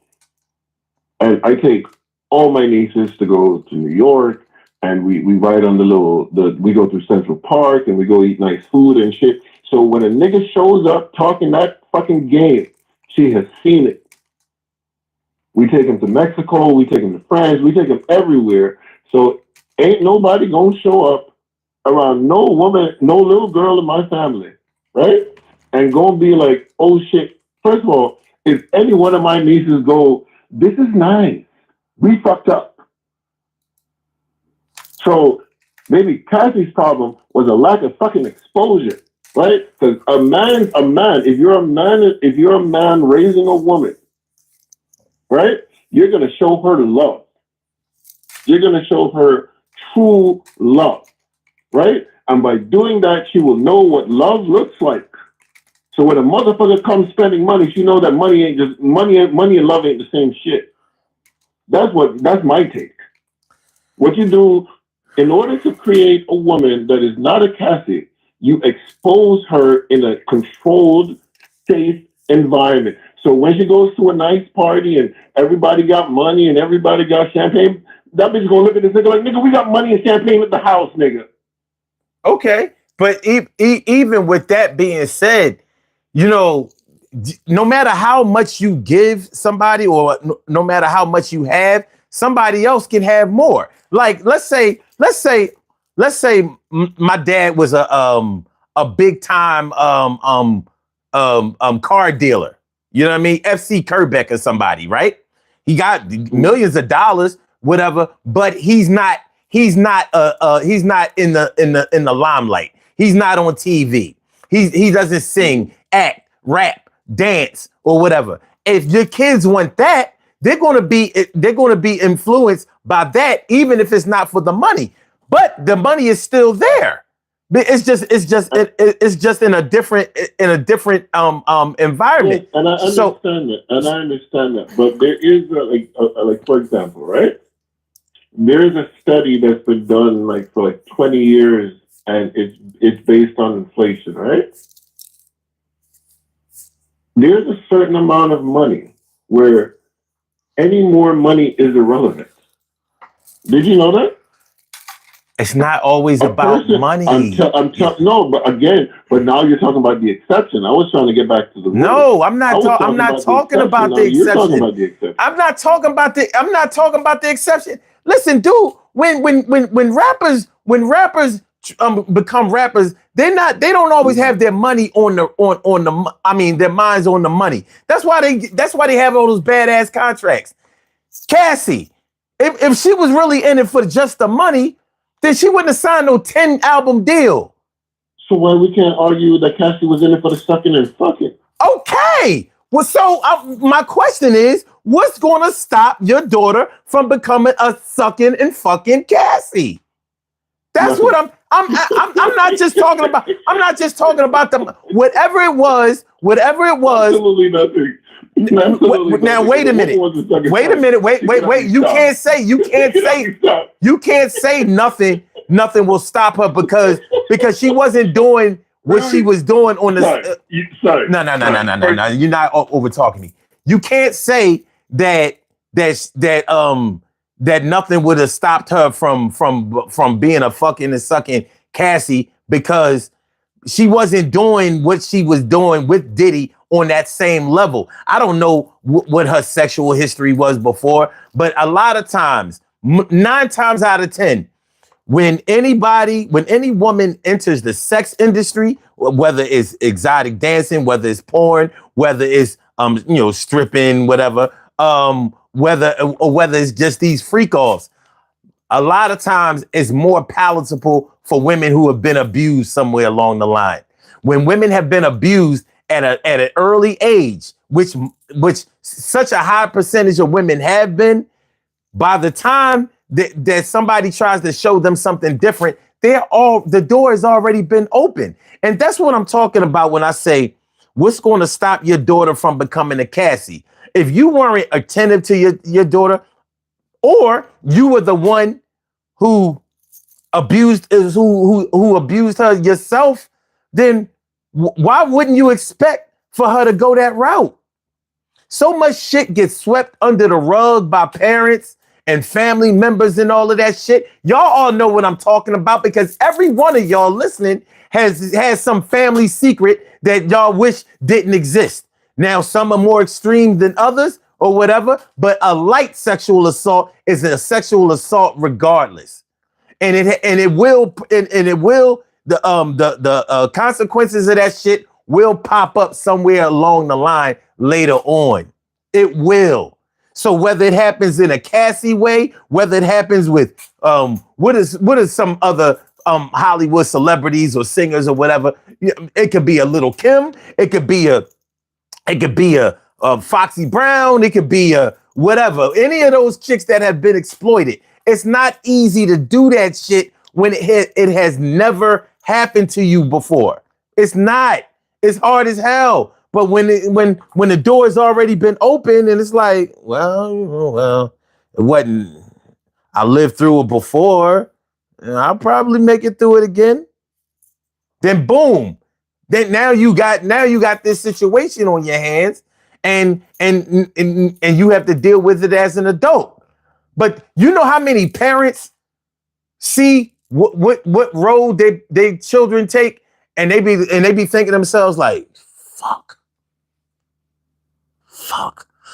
[SPEAKER 3] and I take all my nieces to go to New York, and we ride on we go through Central Park and we go eat nice food and shit. So when a nigga shows up talking that fucking game, she has seen it. We take him to Mexico, we take him to France, we take him everywhere. So ain't nobody gonna show up around no woman, no little girl in my family, right? And gonna be like, oh shit. First of all, if any one of my nieces go, this is nice, we fucked up. So maybe Cassie's problem was a lack of fucking exposure, right? Because a man, if you're a man raising a woman, right? You're gonna show her love. You're gonna show her true love, right? And by doing that, she will know what love looks like. So when a motherfucker comes spending money, she know that money and love ain't the same shit. That's my take. What you do in order to create a woman that is not a Cassie, you expose her in a controlled, safe environment. So when she goes to a nice party and everybody got money and everybody got champagne, that bitch gonna look at this nigga like, nigga, we got money and champagne at the house, nigga.
[SPEAKER 1] Okay, but even with that being said, you know, no matter how much you give somebody or no matter how much you have, somebody else can have more. Like let's say my dad was a big time car dealer. You know what I mean? FC Kerbeck or somebody, right? He got millions of dollars, whatever, but he's not in the limelight. He's not on TV. He doesn't sing, act, rap, dance, or whatever. If your kids want that, they're going to be influenced by that, even if it's not for the money. But the money is still there. It's just in a different environment.
[SPEAKER 3] Yes, and I understand that. But there is like for example, right? There is a study that's been done for 20 years, and it's based on inflation, right? There's a certain amount of money where any more money is irrelevant. Did you know that?
[SPEAKER 1] It's not always about money.
[SPEAKER 3] No, but now you're talking about the exception. I was trying to get back to the rule.
[SPEAKER 1] No, I'm not talking about the exception. You're talking about the exception. I'm not talking about the exception. Listen, dude, when rappers become rappers, they don't always have their money their minds on the money. That's why they have all those badass contracts. Cassie, if she was really in it for just the money, then she wouldn't have signed no 10 album deal.
[SPEAKER 3] So why we can't argue that Cassie was in it for the sucking and fucking?
[SPEAKER 1] Okay. Well, so my question is, what's going to stop your daughter from becoming a sucking and fucking Cassie? That's what I'm not just talking about. I'm not just talking about the whatever it was.
[SPEAKER 3] Absolutely nothing.
[SPEAKER 1] Now wait a minute. Wait. You can't say nothing. Nothing will stop her because she wasn't doing what she was doing on the.
[SPEAKER 3] Sorry.
[SPEAKER 1] No. You're not over talking me. You can't say that nothing would have stopped her from being a fucking and sucking Cassie because she wasn't doing what she was doing with Diddy on that same level. I don't know what her sexual history was before, but a lot of times, 9 times out of 10, when any woman enters the sex industry, whether it's exotic dancing, whether it's porn, whether it's stripping, whatever, whether it's just these freak offs, a lot of times it's more palatable for women who have been abused somewhere along the line. When women have been abused at an early age, which such a high percentage of women have been, by the time that somebody tries to show them something different, the door has already been open. And that's what I'm talking about when I say, what's going to stop your daughter from becoming a Cassie? If you weren't attentive to your daughter, or you were the one who abused her yourself, then why wouldn't you expect for her to go that route? So much shit gets swept under the rug by parents and family members and all of that shit. Y'all all know what I'm talking about because every one of y'all listening has some family secret that y'all wish didn't exist. Now, some are more extreme than others or whatever, but a light sexual assault is a sexual assault regardless. And it will the consequences of that shit will pop up somewhere along the line later on. It will. So whether it happens in a Cassie way, whether it happens with what is some other Hollywood celebrities or singers or whatever, it could be a Little Kim, it could be a Foxy Brown, it could be a whatever. Any of those chicks that have been exploited. It's not easy to do that shit when it has never happened to you before. It's not. It's hard as hell. But when the door has already been open and it's like, well, it wasn't. I lived through it before, and I'll probably make it through it again. Then boom. Then now you got this situation on your hands, and you have to deal with it as an adult. But you know how many parents see what road they children take, and they be thinking to themselves like, fuck,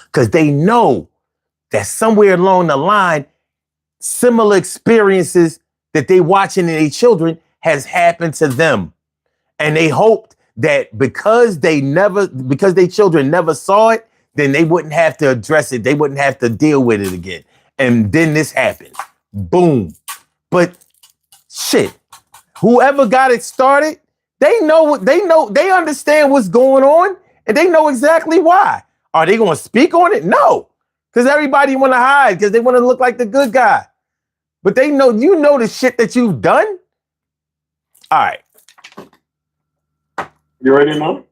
[SPEAKER 1] because they know that somewhere along the line, similar experiences that they watching in their children has happened to them, and they hoped that because their children never saw it, then they wouldn't have to address it, they wouldn't have to deal with it again. And then this happens. Boom. But shit, whoever got it started, they understand what's going on, and they know exactly why. Are they going to speak on it? No. Because everybody want to hide because they want to look like the good guy. But they know, the shit that you've done. All right.
[SPEAKER 3] You ready now?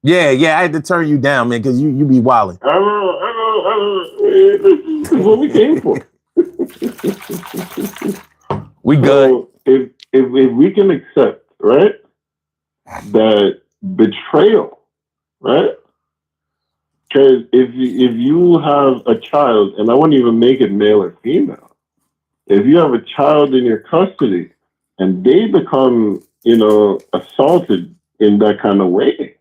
[SPEAKER 1] Yeah, I had to turn you down, man, because you be wilding.
[SPEAKER 3] I know. This is what we came for.
[SPEAKER 1] We good.
[SPEAKER 3] So if we can accept, right, that betrayal, right? Because if you have a child, and I wouldn't even make it male or female, if you have a child in your custody and they become, assaulted in that kind of way,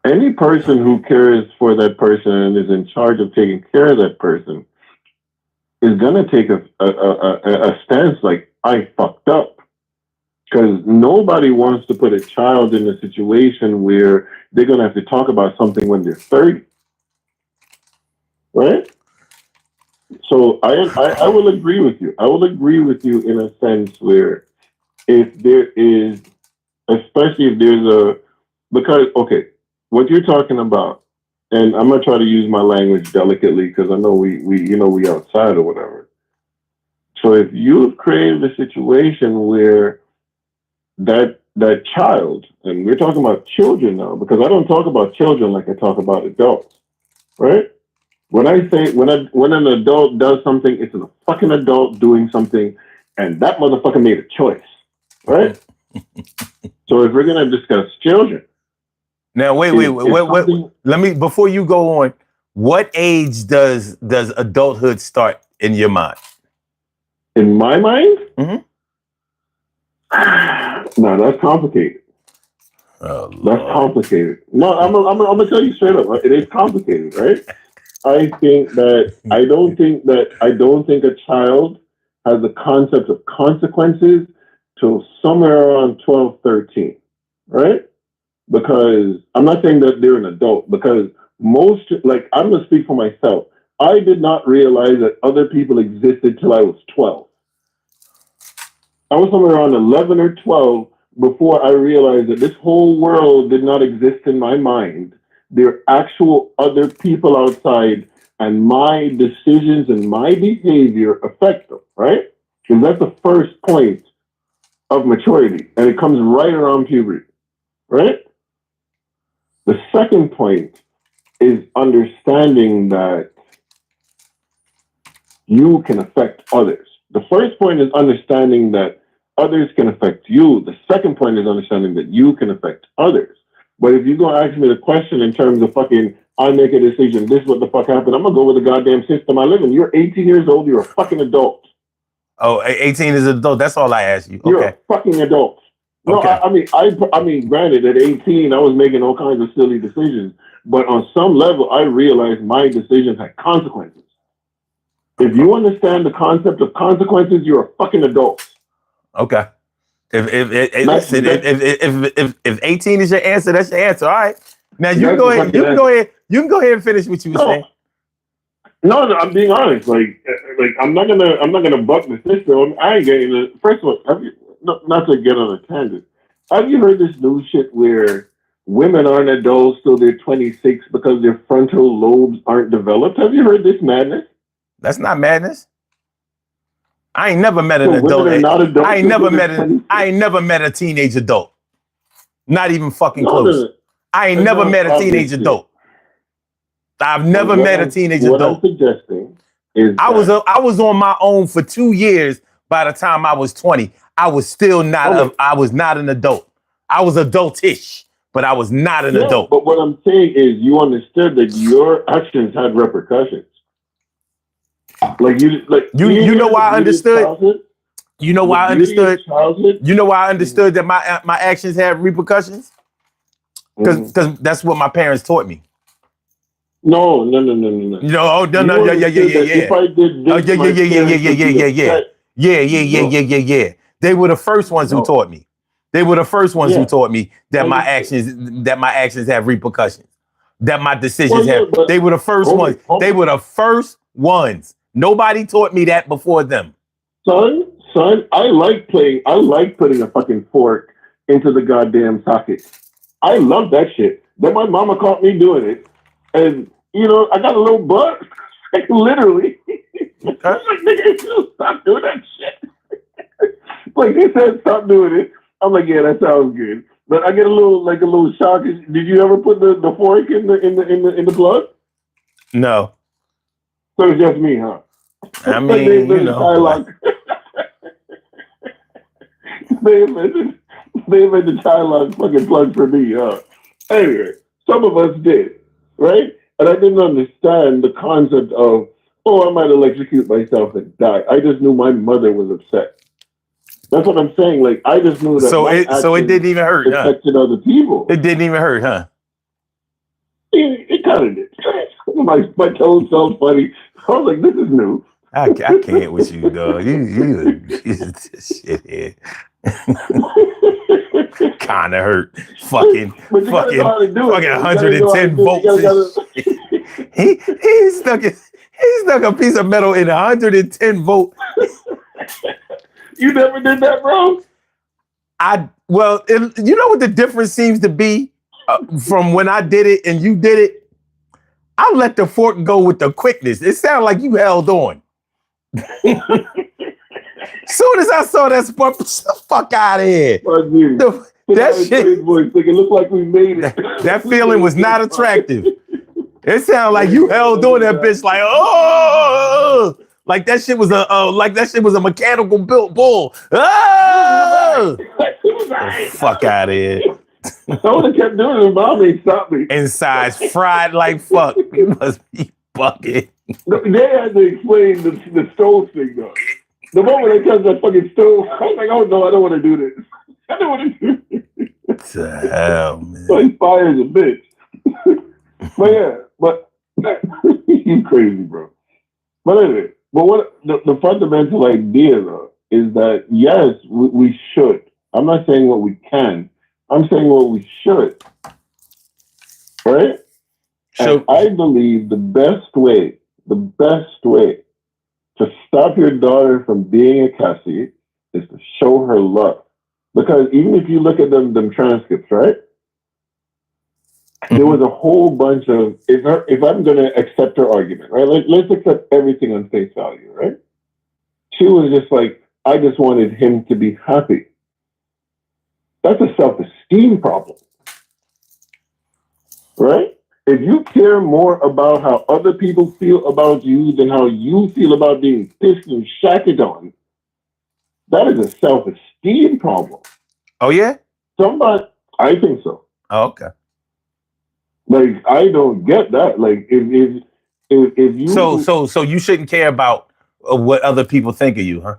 [SPEAKER 3] any person who cares for that person and is in charge of taking care of that person is going to take a stance like, I fucked up. Because nobody wants to put a child in a situation where they're going to have to talk about something when they're 30. Right? So I will agree with you. I will agree with you in a sense where if there is, especially if there's because, okay, what you're talking about, and I'm gonna try to use my language delicately because I know we outside or whatever. So if you've created a situation where that child, and we're talking about children now, because I don't talk about children like I talk about adults, right? When I say when an adult does something, it's a fucking adult doing something, and that motherfucker made a choice, right? So if we're gonna discuss children.
[SPEAKER 1] Now, wait. Let me, before you go on, what age does adulthood start in your mind?
[SPEAKER 3] In my mind?
[SPEAKER 1] Mm-hmm.
[SPEAKER 3] No, that's complicated.
[SPEAKER 1] Oh,
[SPEAKER 3] that's complicated. No, I'm gonna tell you straight up. Right? It is complicated, right? I don't think a child has the concept of consequences till somewhere around 12, 13, right? Because I'm not saying that they're an adult, because I'm going to speak for myself. I did not realize that other people existed till I was 12. I was somewhere around 11 or 12 before I realized that this whole world did not exist in my mind. There are actual other people outside, and my decisions and my behavior affect them, right? Because that's the first point of maturity, and it comes right around puberty, right? The second point is understanding that you can affect others. The first point is understanding that others can affect you. The second point is understanding that you can affect others. But if you're going to ask me the question in terms of fucking I make a decision. This is what the fuck happened. I'm gonna go with the goddamn system I live in. You're 18 years old. You're a fucking adult.
[SPEAKER 1] Oh, 18 is an adult. That's all I asked you.
[SPEAKER 3] You're
[SPEAKER 1] Okay.
[SPEAKER 3] a fucking adult. No,
[SPEAKER 1] Okay.
[SPEAKER 3] I mean, granted, at 18, I was making all kinds of silly decisions, but on some level, I realized my decisions had consequences. If you understand the concept of consequences, you're a fucking adult.
[SPEAKER 1] Okay. If 18 is your answer, that's your answer. All right. Now you can go ahead. You can go ahead. You can go ahead and finish what you were saying.
[SPEAKER 3] No, I'm being honest. Like I'm not gonna buck the system. I ain't getting it. First of all, not to get on a tangent. Have you heard this new shit where women aren't adults till they're 26 because their frontal lobes aren't developed? Have you heard this madness?
[SPEAKER 1] That's not madness. I ain't never met an adult. I ain't never met a teenage adult. Not even fucking close.
[SPEAKER 3] No.
[SPEAKER 1] I ain't never met a teenage adult. I've never met a teenage adult.
[SPEAKER 3] What I'm suggesting is
[SPEAKER 1] I was on my own for 2 years by the time I was 20. I was still not I was not an adult. I was adultish, but I was not an adult.
[SPEAKER 3] But what I'm saying is you understood that your actions had repercussions. You
[SPEAKER 1] know why I understood? You know why I understood? You know why I understood that my actions had repercussions? Because that's what my parents taught me.
[SPEAKER 3] No.
[SPEAKER 1] Yeah.
[SPEAKER 3] If I did this,
[SPEAKER 1] yeah. They were the first ones who taught me. They were the first ones who taught me that my actions have repercussions. That my decisions have. They were the first ones. They were the first ones. Nobody taught me that before them.
[SPEAKER 3] Son, I like putting a fucking fork into the goddamn socket. I love that shit. Then my mama caught me doing it. And, I got a little butt. Literally. I'm like, nigga, stop doing that shit. Like, he said, stop doing it. I'm like, yeah, that sounds good. But I get a little shock. Did you ever put the fork in the plug?
[SPEAKER 1] No.
[SPEAKER 3] So it's just me, huh?
[SPEAKER 1] I mean,
[SPEAKER 3] they invented the child lock fucking plug for me, huh? Anyway, some of us did, right? And I didn't understand the concept of, I might electrocute myself and die. I just knew my mother was upset. That's what I'm saying. Like, I just knew that. So
[SPEAKER 1] it didn't even hurt, huh?
[SPEAKER 3] Affected other people.
[SPEAKER 1] It didn't even hurt, huh?
[SPEAKER 3] It kind of did. My toes felt funny. I was like, this is new.
[SPEAKER 1] I can't with you, dog. You shithead. Kind of hurt. Fucking 110 volts. He stuck a piece of metal in 110 volt.
[SPEAKER 3] You never did that, bro?
[SPEAKER 1] You know what the difference seems to be from when I did it and you did it? I let the fork go with the quickness. It sounded like you held on. Soon as I saw that spark, fuck out of here. That shit.
[SPEAKER 3] Voice, like, it looked like we made it.
[SPEAKER 1] That feeling was not attractive. It sounded like you held on that bitch like, oh, like that shit was a mechanical built bull. Oh, fuck out of here.
[SPEAKER 3] Someone kept doing it, Mom ain't stopped me.
[SPEAKER 1] Inside's fried like fuck. You must be bucket.
[SPEAKER 3] They had to explain the stove thing though. The moment they touched that fucking stove, I was like, oh no, I don't want to do this. I don't want to do this.
[SPEAKER 1] What the hell, man?
[SPEAKER 3] So he fires a bitch. but you crazy, bro. But anyway, what the fundamental idea though is that yes, we should. I'm not saying what we can. I'm saying what we should. Right? So I believe the best way to stop your daughter from being a Cassie is to show her love. Because even if you look at them transcripts, right? Mm-hmm. There was a whole bunch of, if I'm going to accept her argument, right? Let's accept everything on face value, right? She was just like, I just wanted him to be happy. That's a self-esteem problem, right? If you care more about how other people feel about you than how you feel about being pissed and shackled on, that is a self-esteem problem.
[SPEAKER 1] Oh, yeah?
[SPEAKER 3] I think so.
[SPEAKER 1] Oh, okay.
[SPEAKER 3] Like, I don't get that. Like, if you,
[SPEAKER 1] So you shouldn't care about what other people think of you, huh?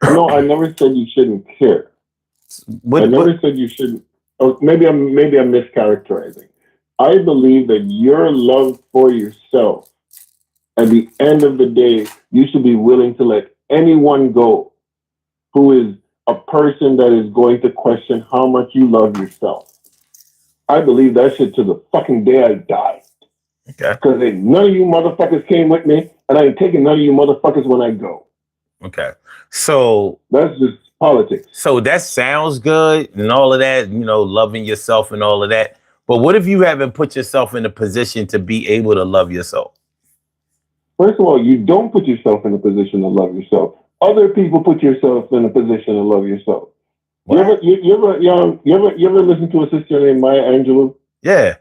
[SPEAKER 3] no, I never said you shouldn't care. I
[SPEAKER 1] What
[SPEAKER 3] never said you shouldn't. Oh, maybe I'm mischaracterizing. I believe that your love for yourself, at the end of the day, you should be willing to let anyone go who is a person that is going to question how much you love yourself. I believe that shit to the fucking day I die.
[SPEAKER 1] Okay.
[SPEAKER 3] Because none of you motherfuckers came with me, and I ain't taking none of you motherfuckers when I go.
[SPEAKER 1] Okay. So
[SPEAKER 3] That's just politics.
[SPEAKER 1] so that sounds good and all of that, loving yourself and all of that. But what if you haven't put yourself in a position to be able to love yourself?
[SPEAKER 3] First of all, you don't put yourself in a position to love yourself. Other people put yourself in a position to love yourself.
[SPEAKER 1] What?
[SPEAKER 3] You ever listen to a sister named Maya Angelou?
[SPEAKER 1] Yeah,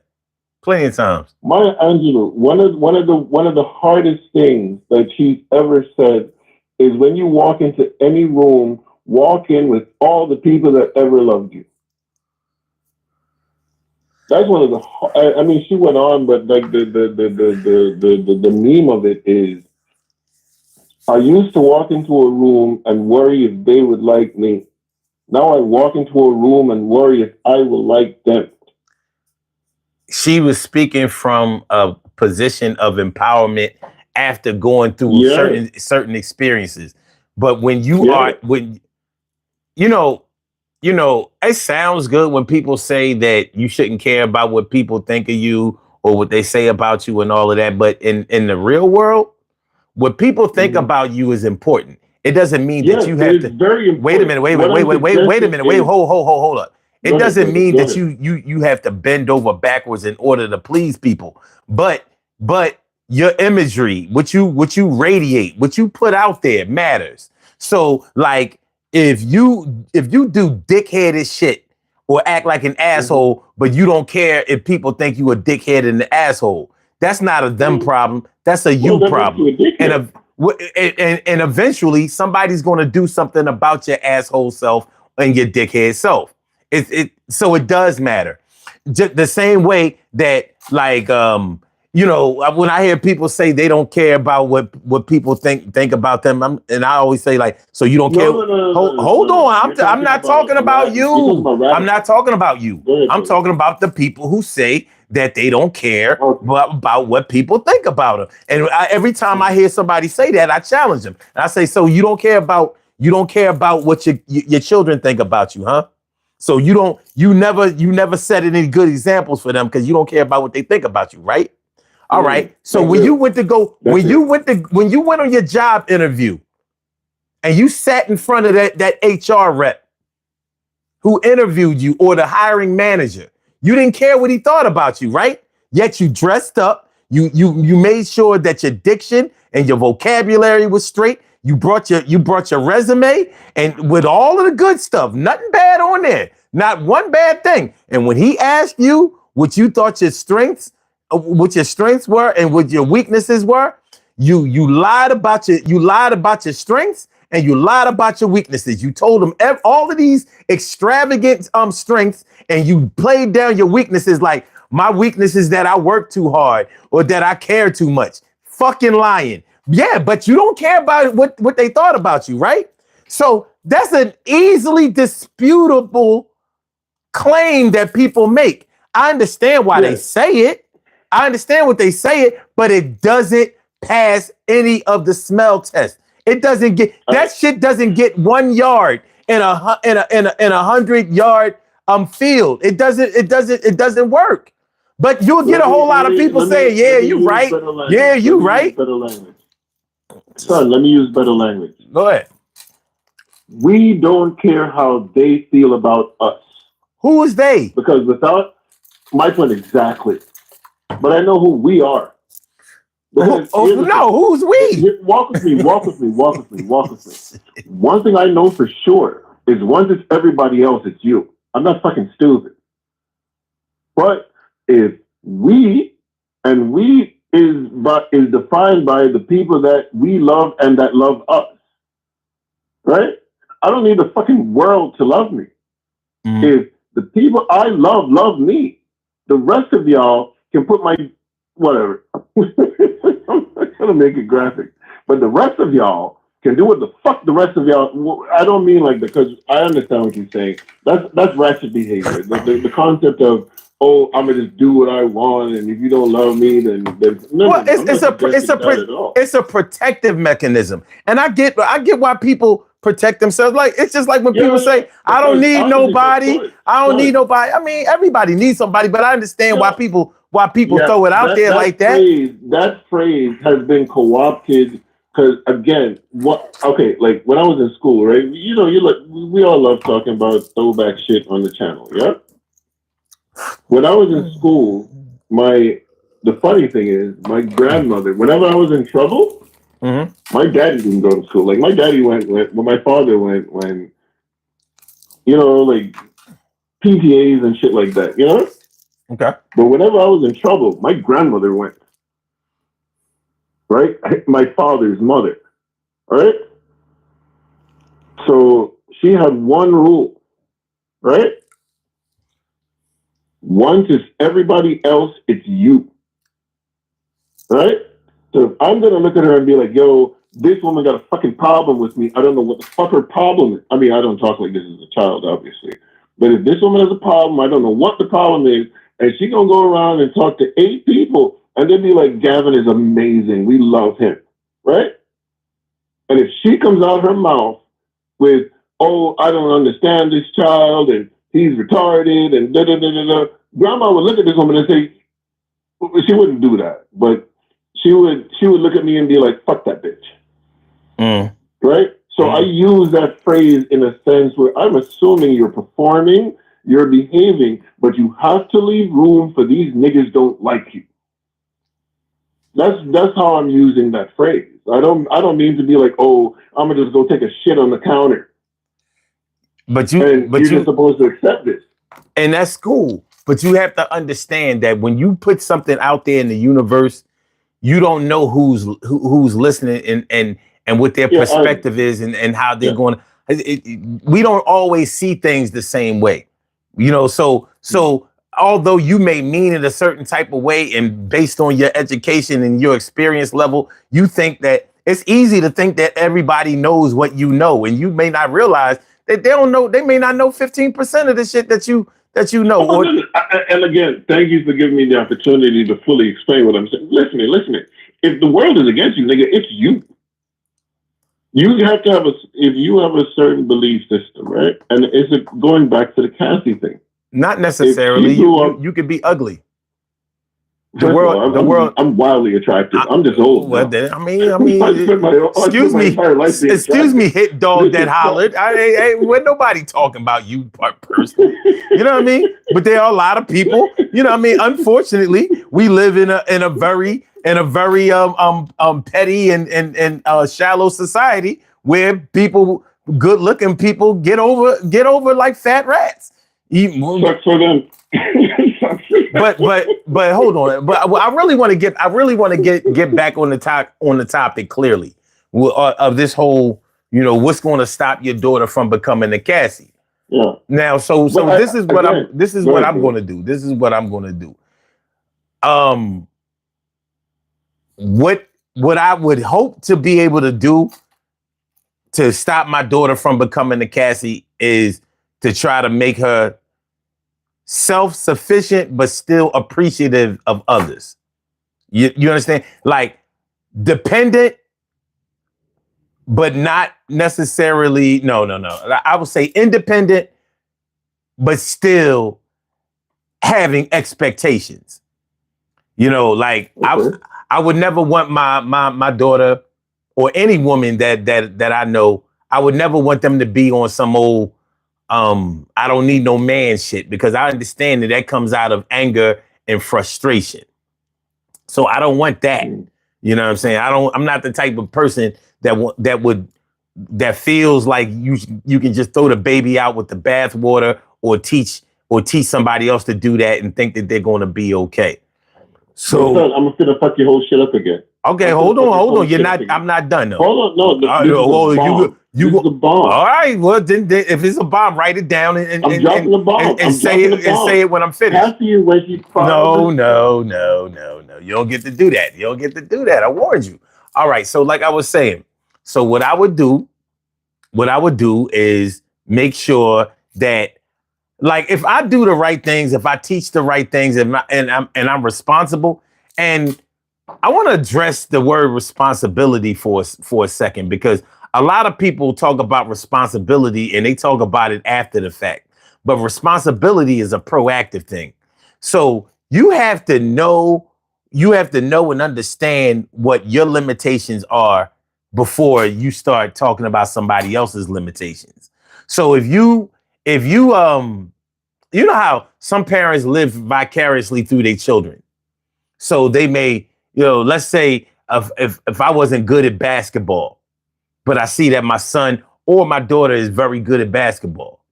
[SPEAKER 1] plenty of times.
[SPEAKER 3] Maya Angelou, one of the hardest things that she's ever said is when you walk into any room, walk in with all the people that ever loved you. That's one of the. I mean, she went on, but like the meme of it is, I used to walk into a room and worry if they would like me. Now I walk into a room and worry if I will like them.
[SPEAKER 1] She was speaking from a position of empowerment after going through
[SPEAKER 3] Yes,
[SPEAKER 1] certain experiences. But when
[SPEAKER 3] yes.
[SPEAKER 1] you know, it sounds good when people say that you shouldn't care about what people think of you or what they say about you and all of that. But in the real world, what people think
[SPEAKER 3] Mhm.
[SPEAKER 1] about you is important. It doesn't mean that
[SPEAKER 3] Yes,
[SPEAKER 1] you
[SPEAKER 3] it
[SPEAKER 1] have
[SPEAKER 3] is
[SPEAKER 1] to
[SPEAKER 3] very
[SPEAKER 1] wait a minute,
[SPEAKER 3] important. What I'm
[SPEAKER 1] wait a
[SPEAKER 3] suggesting
[SPEAKER 1] minute,
[SPEAKER 3] is,
[SPEAKER 1] hold up.
[SPEAKER 3] go
[SPEAKER 1] It
[SPEAKER 3] ahead,
[SPEAKER 1] doesn't
[SPEAKER 3] brother.
[SPEAKER 1] mean
[SPEAKER 3] Go
[SPEAKER 1] that
[SPEAKER 3] ahead.
[SPEAKER 1] you have to bend over backwards in order to please people. But your imagery, what you radiate, what you put out there matters. So like if you do dickheaded shit or act like an
[SPEAKER 3] Mm-hmm.
[SPEAKER 1] asshole, but you don't care if people think you a dickhead and an asshole, that's not a them problem. That's a
[SPEAKER 3] Well,
[SPEAKER 1] you
[SPEAKER 3] that makes you
[SPEAKER 1] problem.
[SPEAKER 3] a dickhead.
[SPEAKER 1] And eventually somebody's going to do something about your asshole self and your dickhead self. So it does matter. Just the same way that like when I hear people say they don't care about what people think about them, and I always say like, so you don't care.
[SPEAKER 3] No, no, no, no, no, no,
[SPEAKER 1] Hold
[SPEAKER 3] no, no.
[SPEAKER 1] on, I'm not talking about
[SPEAKER 3] You're talking
[SPEAKER 1] you.
[SPEAKER 3] about
[SPEAKER 1] I'm
[SPEAKER 3] rabbit
[SPEAKER 1] not
[SPEAKER 3] hole.
[SPEAKER 1] talking about you.
[SPEAKER 3] Go ahead,
[SPEAKER 1] I'm
[SPEAKER 3] brother.
[SPEAKER 1] talking about the people who say that they don't care
[SPEAKER 3] Okay.
[SPEAKER 1] about what people think about them. And every time I hear somebody say that, I challenge them. And I say, so you don't care about what your children think about you, huh? So you never set any good examples for them because you don't care about what they think about you, right? All right. So
[SPEAKER 3] That's
[SPEAKER 1] when you
[SPEAKER 3] it.
[SPEAKER 1] went to go,
[SPEAKER 3] That's it.
[SPEAKER 1] when you went on your job interview and you sat in front of that HR rep who interviewed you or the hiring manager, you didn't care what he thought about you, right? Yet you dressed up, you made sure that your diction and your vocabulary was straight. You brought your resume and with all of the good stuff, nothing bad on there, not one bad thing. And when he asked you what you thought what your strengths were and what your weaknesses were, you lied about your strengths and you lied about your weaknesses. You told him all of these extravagant strengths and you played down your weaknesses like my weakness is that I work too hard or that I care too much. Fucking lying. Yeah, but you don't care about what they thought about you, right? So that's an easily disputable claim that people make. I understand why they
[SPEAKER 3] Yes.
[SPEAKER 1] say it. I understand what they say it, but it doesn't pass any of the smell tests. It doesn't get
[SPEAKER 3] I,
[SPEAKER 1] that shit doesn't get 1 yard in a 100 yard field. It doesn't work. But you'll get
[SPEAKER 3] let
[SPEAKER 1] a
[SPEAKER 3] me
[SPEAKER 1] whole
[SPEAKER 3] let
[SPEAKER 1] lot of
[SPEAKER 3] me
[SPEAKER 1] people
[SPEAKER 3] let me
[SPEAKER 1] saying,
[SPEAKER 3] let
[SPEAKER 1] "Yeah,
[SPEAKER 3] me
[SPEAKER 1] you
[SPEAKER 3] use
[SPEAKER 1] right.
[SPEAKER 3] better
[SPEAKER 1] Yeah,
[SPEAKER 3] language. Let
[SPEAKER 1] you
[SPEAKER 3] me use
[SPEAKER 1] right."
[SPEAKER 3] better language. Son, let me use better language.
[SPEAKER 1] Go ahead.
[SPEAKER 3] We don't care how they feel about us.
[SPEAKER 1] Who is they?
[SPEAKER 3] Because without my point exactly. But I know who we are. Because here's the
[SPEAKER 1] No,
[SPEAKER 3] thing.
[SPEAKER 1] who's we?
[SPEAKER 3] Walk with me, walk with me, walk with me, walk with me. One thing I know for sure is once it's everybody else, it's you. I'm not fucking stupid. But if we and we is defined by the people that we love and that love us, right? I don't need the fucking world to love me.
[SPEAKER 1] Mm.
[SPEAKER 3] If the people I love me, the rest of y'all can put my whatever. I'm not gonna make it graphic, but the rest of y'all can do what the fuck the rest of y'all. I don't mean like because I understand what you're saying. That's ratchet behavior. The concept of I'm gonna just do what I want, and if you don't love me, then no.
[SPEAKER 1] Well, it's a protective mechanism, and I get why people protect themselves. Like it's just like when people say, "I don't need nobody. I don't need nobody." I mean, everybody needs somebody, but I understand why people throw it out there like that.
[SPEAKER 3] That phrase has been co-opted because again, like when I was in school, right? You know, we all love talking about throwback shit on the channel, yeah. When I was in school, the funny thing is, my grandmother, whenever I was in trouble, my daddy didn't go to school. Like my daddy went when my father went when, you know, like PTAs and shit like that, you know?
[SPEAKER 1] Okay.
[SPEAKER 3] But whenever I was in trouble, my grandmother went. Right? My father's mother. Right? So she had one rule. Right? Once it's everybody else, it's you. Right? So if I'm going to look at her and be like, yo, this woman got a fucking problem with me. I don't know what the fuck her problem is. I mean, I don't talk like this as a child, obviously. But if this woman has a problem, I don't know what the problem is. And she going to go around and talk to 8 people. And they'd be like, Gavin is amazing. We love him. Right? And if she comes out her mouth with, I don't understand this child. And he's retarded. And da-da-da-da-da. Grandma would look at this woman and say, she wouldn't do that. But she would look at me and be like, fuck that bitch. Right? So I use that phrase in a sense where I'm assuming you're performing, you're behaving, but you have to leave room for these niggas don't like you. That's how I'm using that phrase. I don't mean to be like, I'm gonna just go take a shit on the counter.
[SPEAKER 1] But you're
[SPEAKER 3] just supposed to accept this.
[SPEAKER 1] And that's cool. But you have to understand that when you put something out there in the universe, you don't know who's listening and what their perspective is and how they're going. We don't always see things the same way, you know. So although you may mean it a certain type of way, and based on your education and your experience level, you think that it's easy to think that everybody knows what you know, and you may not realize that they don't know. They may not know 15% of the shit that you know.
[SPEAKER 3] And again, thank you for giving me the opportunity to fully explain what I'm saying. Listen. If the world is against you, nigga, it's you. You have to have if you have a certain belief system, right? And is it going back to the Cassie thing?
[SPEAKER 1] Not necessarily. You could be ugly. The world. I'm
[SPEAKER 3] wildly attractive. I'm just old.
[SPEAKER 1] Well, then, I mean. Excuse me, hit dog that hollered. We're nobody talking about you, person. You know what I mean? But there are a lot of people. You know what I mean? Unfortunately, we live in a very petty and shallow society where good looking people get over like fat rats.
[SPEAKER 3] Sucks for them.
[SPEAKER 1] but hold on. But I really want to get back on the topic clearly of this whole, you know, what's going to stop your daughter from becoming a Cassie.
[SPEAKER 3] Yeah.
[SPEAKER 1] Now, this is what I'm going to do. This is what I'm going to do. What I would hope to be able to do to stop my daughter from becoming a Cassie is to try to make her self-sufficient, but still appreciative of others. You understand? Like dependent, but not necessarily. No. I would say independent, but still having expectations. You know, like okay. I would never want my daughter or any woman that I know, I would never want them to be on some old I don't need no man shit, because I understand that comes out of anger and frustration. So I don't want that. You know what I'm saying? I'm not the type of person that feels like you can just throw the baby out with the bathwater or teach somebody else to do that and think that they're going to be okay. So
[SPEAKER 3] I'm gonna fuck your whole shit up again.
[SPEAKER 1] Okay, hold on. I'm not done though.
[SPEAKER 3] Hold on, no.
[SPEAKER 1] You
[SPEAKER 3] This is a bomb.
[SPEAKER 1] All right. Well, then if it's a bomb, write it down
[SPEAKER 3] I'm dropping the bomb.
[SPEAKER 1] and say it when I'm finished.
[SPEAKER 3] Cassie, when she filed
[SPEAKER 1] No. You don't get to do that. You don't get to do that. I warned you. All right. So like I was saying, so what I would do is make sure that, like, if I do the right things, if I teach the right things, and I'm responsible, and I want to address the word responsibility for a second, because a lot of people talk about responsibility and they talk about it after the fact, but responsibility is a proactive thing. So you have to know and understand what your limitations are before you start talking about somebody else's limitations. So if you you know how some parents live vicariously through their children. So they may, let's say if I wasn't good at basketball, but I see that my son or my daughter is very good at basketball.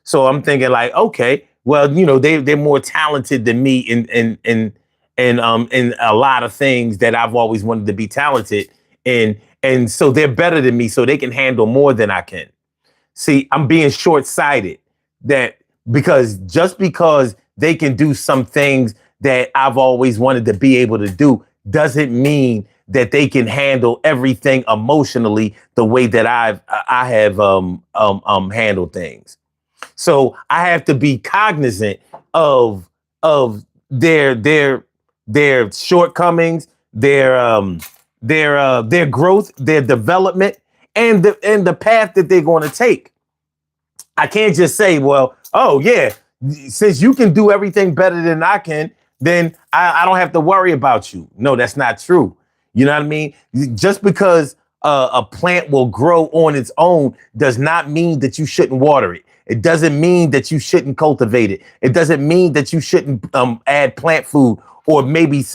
[SPEAKER 1] So I'm thinking like, okay, well, they're more talented than me in a lot of things that I've always wanted to be talented in. And so they're better than me, so they can handle more than I can. See, I'm being short-sighted because they can do some things that I've always wanted to be able to do doesn't mean that they can handle everything emotionally the way that I have handled things. So I have to be cognizant of their shortcomings, their growth, their development, and the path that they're going to take. I can't just say, well, oh yeah, since you can do everything better than I can, then I don't have to worry about you. No, that's not true. You know what I mean? Just because a plant will grow on its own does not mean that you shouldn't water it. It doesn't mean that you shouldn't cultivate it. It doesn't mean that you shouldn't add plant food or maybe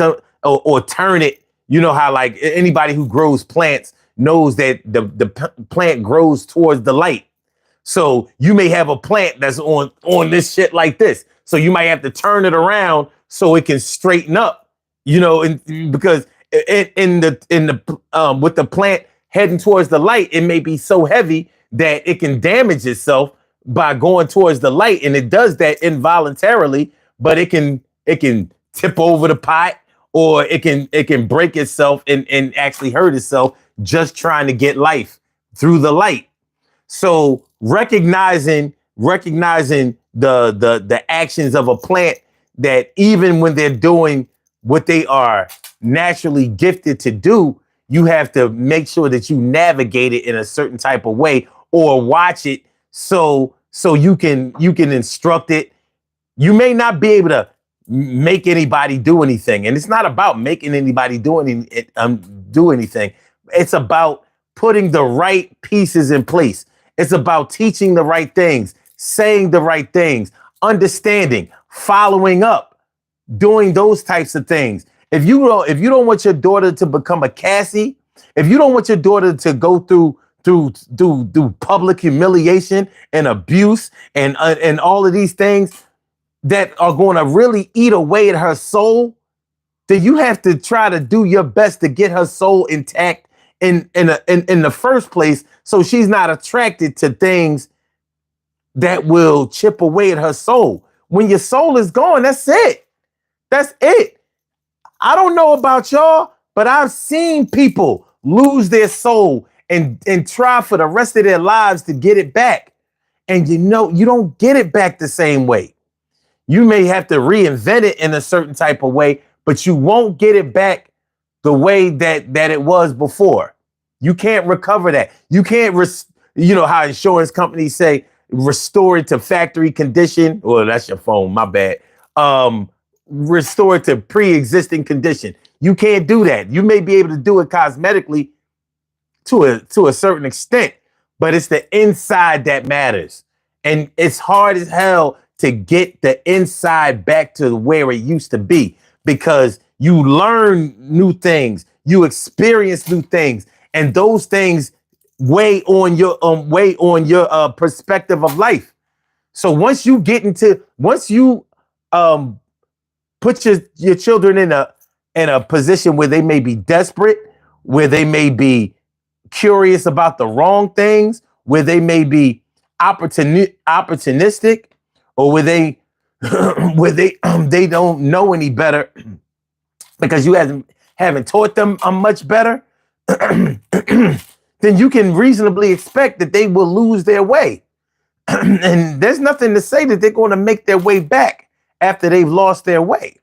[SPEAKER 1] or turn it. You know how like anybody who grows plants knows that the plant grows towards the light. So you may have a plant that's on this shit like this. So you might have to turn it around so it can straighten up, because with the plant heading towards the light, it may be so heavy that it can damage itself by going towards the light. And it does that involuntarily, but it can tip over the pot, or it can break itself and actually hurt itself just trying to get life through the light. So recognizing the actions of a plant, that even when they're doing what they are naturally gifted to do, you have to make sure that you navigate it in a certain type of way, or watch it so you can instruct it. You may not be able to make anybody do anything, and it's not about making anybody do anything. It's about putting the right pieces in place. It's about teaching the right things, saying the right things, understanding, following up, doing those types of things. If you don't want your daughter to become a Cassie, if you don't want your daughter to go through public humiliation and abuse and all of these things that are going to really eat away at her soul, then you have to try to do your best to get her soul intact in the first place, so she's not attracted to things that will chip away at her soul. When your soul is gone, that's it. That's it. I don't know about y'all, but I've seen people lose their soul and try for the rest of their lives to get it back. And you don't get it back the same way. You may have to reinvent it in a certain type of way, but you won't get it back the way that it was before. You can't recover that. You can't, how insurance companies say, restore it to factory condition. Well, that's your phone, my bad. Restore it to pre-existing condition. You can't do that. You may be able to do it cosmetically to a certain extent, but it's the inside that matters. And it's hard as hell to get the inside back to where it used to be, because you learn new things, you experience new things, and those things weigh on your perspective of life. So once you put your children in a position where they may be desperate, where they may be curious about the wrong things, where they may be opportunistic, or where they they don't know any better because you haven't taught them much better, then you can reasonably expect that they will lose their way. And there's nothing to say that they're going to make their way back after they've lost their way.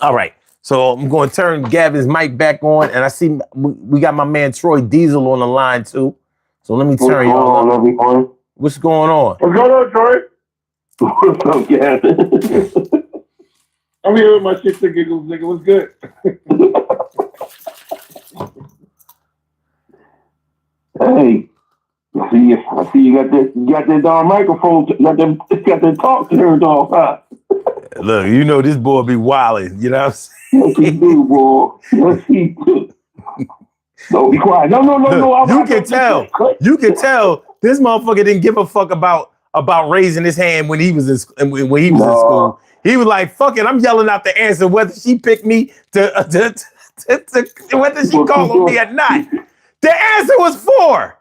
[SPEAKER 1] All right. So I'm going to turn Gavin's mic back on, and I see we got my man Troy Diesel on the line too. So let me turn y'all up.
[SPEAKER 3] Everyone?
[SPEAKER 1] What's going on?
[SPEAKER 3] What's going on, Troy? What's up, Gavin? I'm here with my shits and giggles, nigga. What's good? Hey, I see you got that microphone, got that talk turned off, huh?
[SPEAKER 1] Look, you know this boy be wilding, you know what I'm saying?
[SPEAKER 3] Yes, he do, boy. Yes, he do. No, be quiet. No.
[SPEAKER 1] Look, you can tell this motherfucker didn't give a fuck about raising his hand when he was in school. He was like, "Fuck it, I'm yelling out the answer whether she picked me to whether she called on me or not." The answer was 4.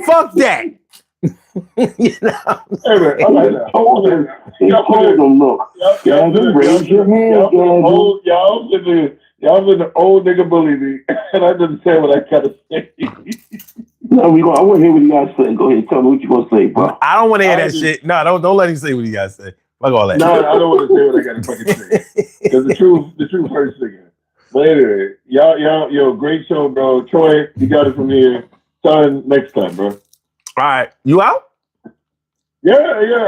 [SPEAKER 1] Fuck that. You know. Hey, man, I like that. Hold him. Y'all been the old nigga bully me, and I didn't say what I gotta say.
[SPEAKER 3] No, I want to hear what you guys say. Go ahead, tell me what you gonna say, bro.
[SPEAKER 1] I don't want to hear that shit. No, don't let him say what he gotta say. Fuck all that.
[SPEAKER 3] No, I don't want to say what I gotta fucking say. Because the truth hurts again. But anyway, y'all, great show, bro. Troy, you got it from here. Son, next time, bro.
[SPEAKER 1] All right, you out?
[SPEAKER 3] Yeah,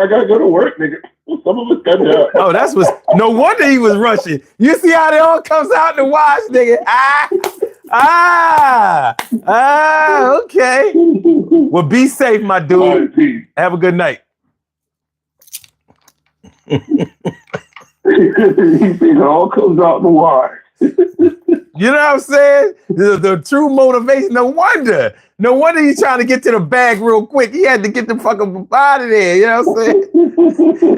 [SPEAKER 3] I gotta go to work, nigga. Some of us got out.
[SPEAKER 1] Oh, no wonder he was rushing. You see how it all comes out in the wash, nigga? Okay. Well, be safe, my dude.
[SPEAKER 3] Right,
[SPEAKER 1] have a good night.
[SPEAKER 3] He said it all comes out in the wash.
[SPEAKER 1] You know what I'm saying? The true motivation. No wonder he's trying to get to the bag real quick. He had to get the fuck out of there. You know what I'm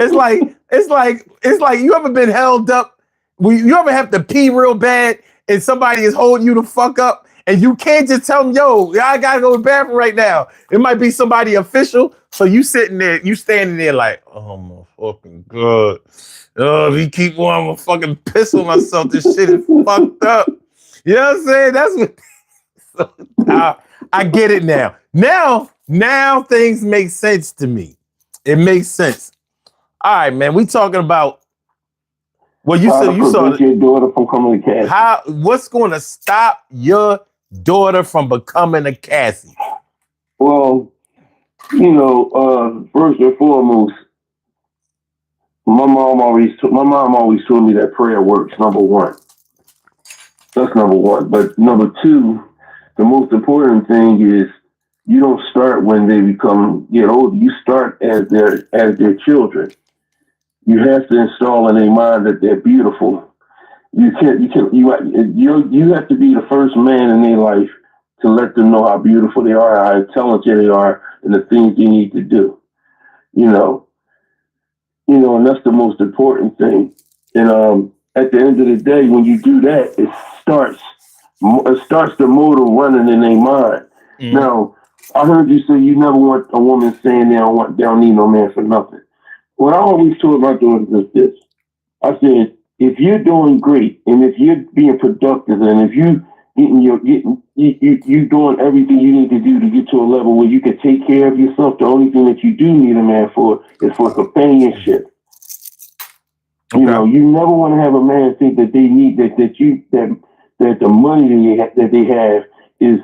[SPEAKER 1] saying? It's like you ever been held up? You ever have to pee real bad and somebody is holding you the fuck up and you can't just tell them, yo, I gotta go to the bathroom right now. It might be somebody official. So you standing there like, oh my fucking God. Oh, if he keep on, I'm gonna fucking piss on myself. This shit is fucked up. You know what I'm saying? That's what. So, I get it now. Now things make sense to me. It makes sense. All right, man. We talking about. Well, you saw
[SPEAKER 3] your daughter from coming to Cassie.
[SPEAKER 1] What's going to stop your daughter from becoming a Cassie?
[SPEAKER 3] Well, first and foremost. My mom always told me that prayer works, number one. That's number one. But number two, the most important thing is you don't start when they get older. You start as their children. You have to install in their mind that they're beautiful. You have to be the first man in their life to let them know how beautiful they are, how intelligent they are, and the things they need to do. And that's the most important thing. And at the end of the day, when you do that, it starts the motor running in their mind. Mm. Now, I heard you say you never want a woman saying they don't need no man for nothing. What I always told my daughters is this. I said, if you're doing great, and if you're being productive, and if you doing everything you need to do to get to a level where you can take care of yourself, the only thing that you do need a man for is for companionship. Okay. You never want to have a man think that they need that the money that they have is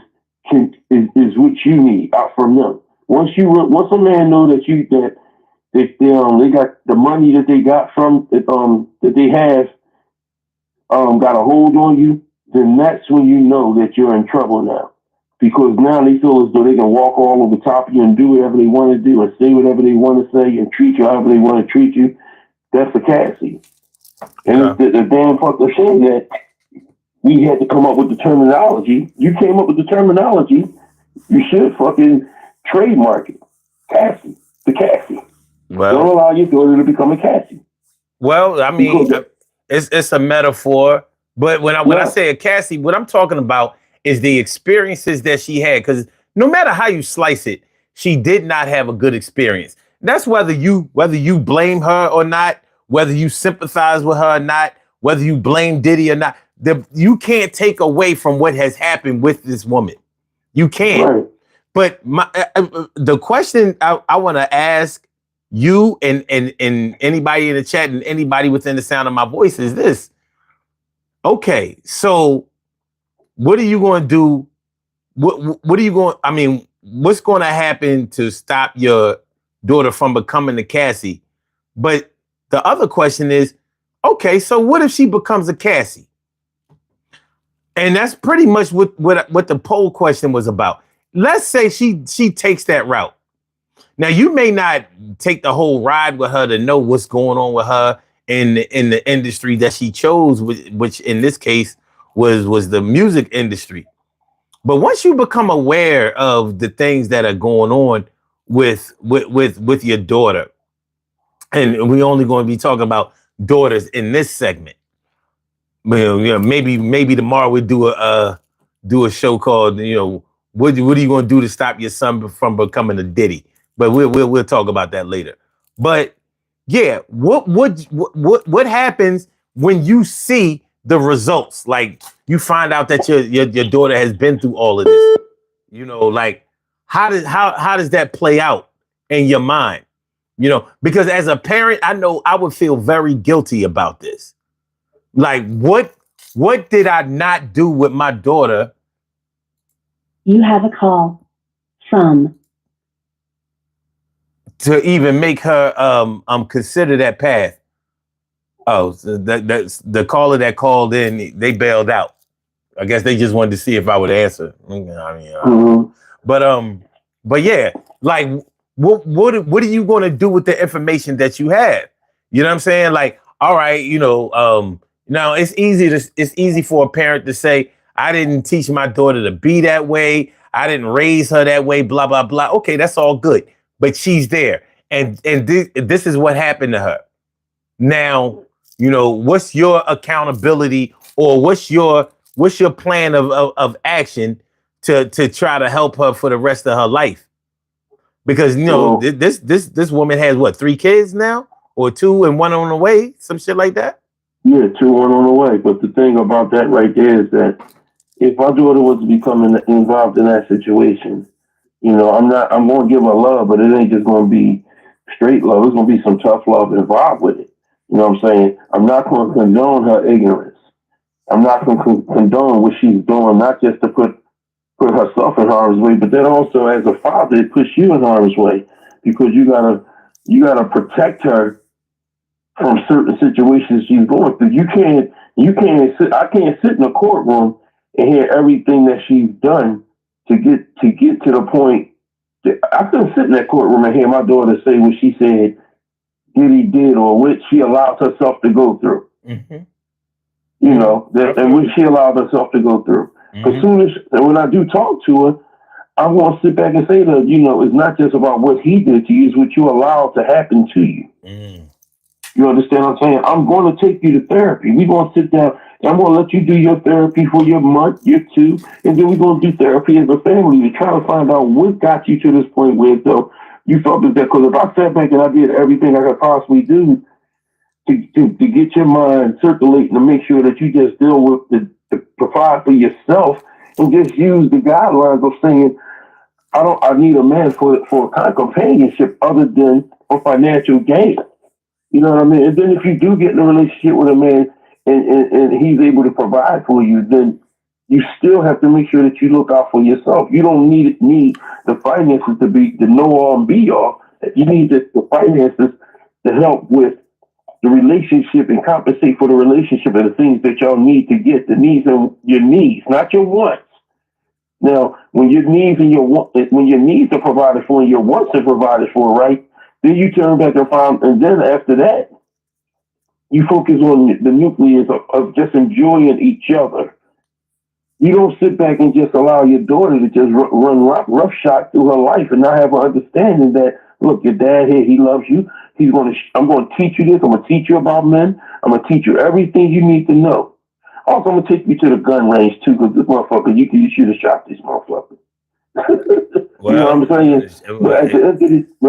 [SPEAKER 3] what you need out from them. Once a man know that they got the money that they got from that they have got a hold on you, then that's when you know that you're in trouble now. Because now they feel as though they can walk all over top of you and do whatever they want to do and say whatever they want to say and treat you however they want to treat you. That's a Cassie. And it's the damn fucking shame that we had to come up with the terminology. You came up with the terminology. You should fucking trademark it. Cassie. The Cassie.
[SPEAKER 1] Well,
[SPEAKER 3] don't allow your daughter to become a Cassie.
[SPEAKER 1] Well, I mean, it's a metaphor. But when I say a Cassie, what I'm talking about is the experiences that she had. Because no matter how you slice it, she did not have a good experience. That's whether you blame her or not, whether you sympathize with her or not, whether you blame Diddy or not. You can't take away from what has happened with this woman. You can't.
[SPEAKER 3] Right.
[SPEAKER 1] But the question I want to ask you and anybody in the chat and anybody within the sound of my voice is this. Okay, so what are you going to do? What are you going? I mean, what's going to happen to stop your daughter from becoming a Cassie? But the other question is, okay, so what if she becomes a Cassie? And that's pretty much what the poll question was about. Let's say she takes that route. Now, you may not take the whole ride with her to know what's going on with her in the industry that she chose, which in this case was the music industry. But once you become aware of the things that are going on with your daughter, and we're only going to be talking about daughters in this segment. Well, you know, maybe tomorrow we'll do a show called, you know, what are you going to do to stop your son from becoming a Diddy? But we'll talk about that later. But yeah, what happens when you see the results? Like you find out that your daughter has been through all of this. You know, like how does that play out in your mind? You know, because as a parent, I know I would feel very guilty about this. Like what did I not do with my daughter?
[SPEAKER 2] You have a call from
[SPEAKER 1] To even make her consider that path. Oh, so that's the caller that called in. They bailed out. I guess they just wanted to see if I would answer. I mean, but yeah, like what are you going to do with the information that you have? You know what I'm saying? Like, all right, you know, now it's easy for a parent to say, I didn't teach my daughter to be that way. I didn't raise her that way. Blah blah blah. Okay, that's all good. But she's there, and this is what happened to her. Now, you know, what's your accountability, or what's your plan of action to try to help her for the rest of her life? Because you know, this woman has what, 3 kids now, or 2 and 1 on the way, some shit like that.
[SPEAKER 3] Yeah, 2 on the way. But the thing about that right there is that if my daughter was to become involved in that situation, you know, I'm going to give her love, but it ain't just going to be straight love. There's going to be some tough love involved with it. You know what I'm saying? I'm not going to condone her ignorance. I'm not going to condone what she's doing, not just to put herself in harm's way, but then also as a father, it puts you in harm's way because you gotta protect her from certain situations she's going through. I can't sit in a courtroom and hear everything that she's done to get to the point. I couldn't sit in that courtroom and hear my daughter say what she said Diddy did or what she allowed herself to go through. Mm-hmm. You know, and what she allowed herself to go through. Mm-hmm. When I do talk to her, I'm going to sit back and say to her, you know, it's not just about what he did to you, it's what you allowed to happen to you. Mm. You understand what I'm saying? I'm going to take you to therapy. We're going to sit down and I'm going to let you do your therapy for your month, your 2, and then we're going to do therapy as a family to try to find out what got you to this point where so you felt that, because if I sat back and I did everything I could possibly do to get your mind circulating to make sure that you just deal with to provide for yourself and just use the guidelines of saying, I need a man for kind of companionship other than for financial gain. You know what I mean? And then if you do get in a relationship with a man and he's able to provide for you, then you still have to make sure that you look out for yourself. You don't need the finances to be the know all and be all. You need the finances to help with the relationship and compensate for the relationship and the things that y'all need to get, the needs and your needs, not your wants. Now, when your needs are provided for and your wants are provided for, right, then you turn back and find, and then after that, you focus on the nucleus of just enjoying each other. You don't sit back and just allow your daughter to just run roughshod through her life and not have an understanding that, look, your dad here, he loves you. I'm going to teach you this. I'm going to teach you about men. I'm going to teach you everything you need to know.
[SPEAKER 4] Also, I'm gonna take you to the gun range too, because this motherfucker, you should have shot this motherfucker. You know what I'm saying? But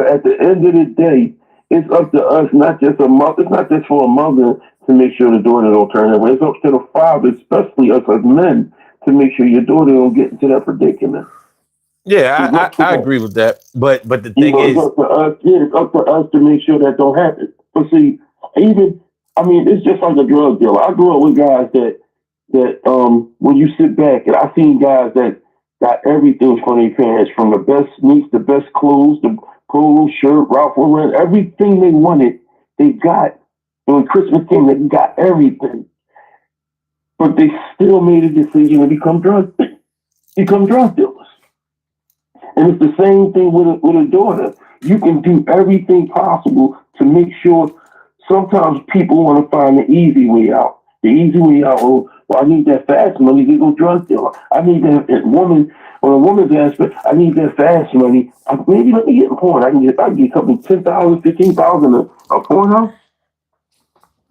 [SPEAKER 4] at the end of the day, it's up to us, not just a mother. It's not just for a mother to make sure the daughter don't turn away. It's up to the father, especially us as men, to make sure your daughter don't get into that predicament.
[SPEAKER 1] Yeah, I agree with that. But the
[SPEAKER 4] You
[SPEAKER 1] thing
[SPEAKER 4] know, it's
[SPEAKER 1] is,
[SPEAKER 4] up to us. Yeah, it's up to us to make sure that don't happen. But see, it's just like a drug dealer. I grew up with guys that when you sit back, and I've seen guys that got everything from their parents, from the best sneaks, the best clothes, the polo shirt, Ralph Lauren, everything they wanted, they got. And when Christmas came, they got everything. But they still made a decision to become drug dealers. And it's the same thing with a daughter. You can do everything possible to make sure. Sometimes people want to find the easy way out. The easy way out, well, I need that fast money to go drug dealer. I need that woman, on a woman's aspect, I need that fast money. Maybe let me get in porn. I can get a couple $10,000, $15,000 a porno.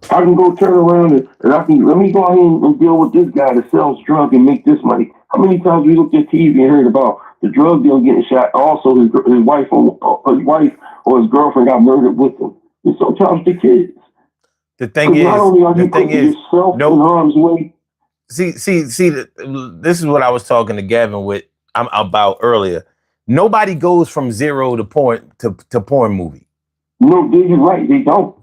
[SPEAKER 4] I can go turn around and let me go ahead and deal with this guy that sells drugs and make this money. How many times we looked at TV and heard about the drug dealer getting shot? Also, his wife or his girlfriend got murdered with him. And sometimes the kids.
[SPEAKER 1] the thing is,
[SPEAKER 4] not only are you putting yourself in harm's way.
[SPEAKER 1] See. This is what I was talking to Gavin about earlier. Nobody goes from zero to porn movie.
[SPEAKER 4] No, you're right. They don't.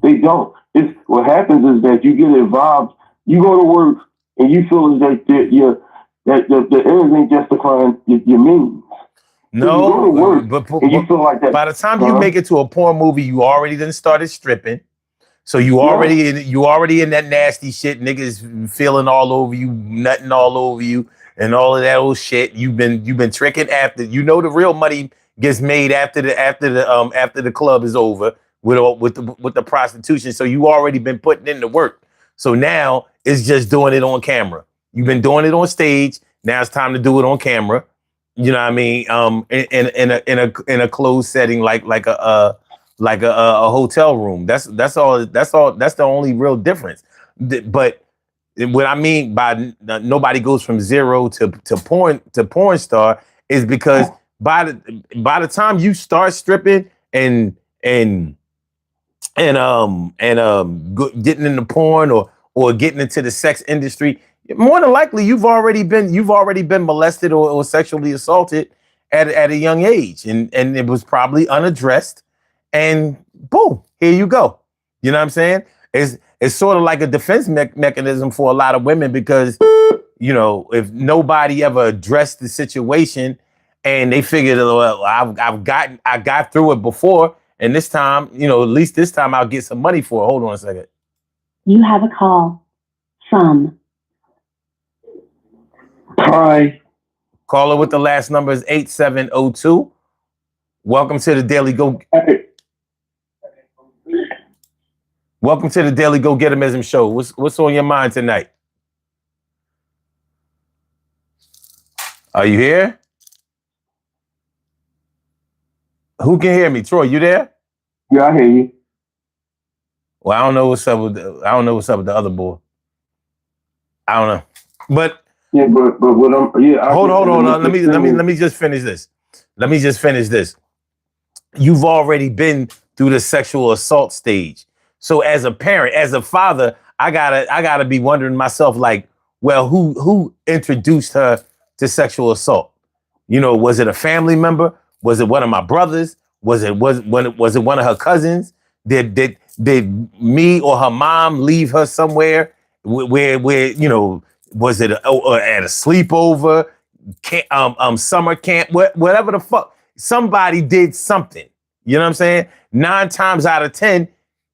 [SPEAKER 4] It's what happens is that you get involved. You go to work and you feel as that the ends ain't justifying your means.
[SPEAKER 1] No,
[SPEAKER 4] so you go to work and you feel like that.
[SPEAKER 1] By the time you make it to a porn movie, you already then started stripping. So you already in that nasty shit. Niggas feeling all over you, nutting all over you, and all of that old shit. You've been tricking after. You know the real money gets made after the club is over with the prostitution. So you already been putting in the work. So now it's just doing it on camera. You've been doing it on stage. Now it's time to do it on camera. You know what I mean? In a closed setting like a hotel room. That's all. That's the only real difference. But what I mean by nobody goes from zero to porn star is because by the time you start stripping and getting into porn or getting into the sex industry, more than likely you've already been molested or sexually assaulted at a young age, and it was probably unaddressed, and boom, here you go. You know what I'm saying? It's sort of like a defense mechanism for a lot of women because, you know, if nobody ever addressed the situation and they figured, well, I got through it before, and this time, you know, at least this time I'll get some money for it. Hold on a second.
[SPEAKER 2] You have a call from.
[SPEAKER 4] Hi.
[SPEAKER 1] Caller with the last number is 8702. Welcome to the Daily Go. Welcome to the Daily Go Getimism Show. What's on your mind tonight? Are you here? Who can hear me? Troy, you there?
[SPEAKER 4] Yeah, I hear you.
[SPEAKER 1] Well, I don't know what's up with the other boy. I don't know, but
[SPEAKER 4] yeah, but what
[SPEAKER 1] hold on. Let me just finish this. You've already been through the sexual assault stage. So as a parent, as a father, I gotta be wondering myself, like, well, who introduced her to sexual assault? You know, was it a family member? Was it one of my brothers? Was it one of her cousins? Did me or her mom leave her somewhere where you know, was it at a sleepover, summer camp, whatever the fuck? Somebody did something. You know what I'm saying? 9 times out of 10,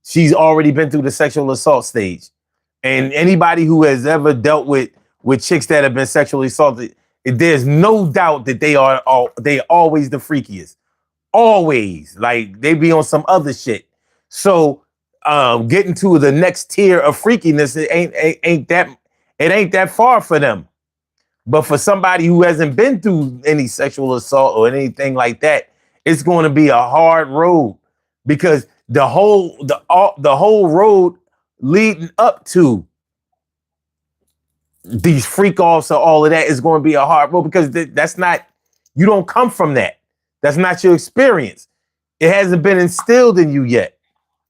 [SPEAKER 1] she's already been through the sexual assault stage. And anybody who has ever dealt with chicks that have been sexually assaulted, there's no doubt that they always the freakiest. Always. Like they be on some other shit. So getting to the next tier of freakiness, it ain't that far for them. But for somebody who hasn't been through any sexual assault or anything like that, it's going to be a hard road because the whole road leading up to these freak offs or all of that is going to be a hard road because that's not, you don't come from that. That's not your experience. It hasn't been instilled in you yet.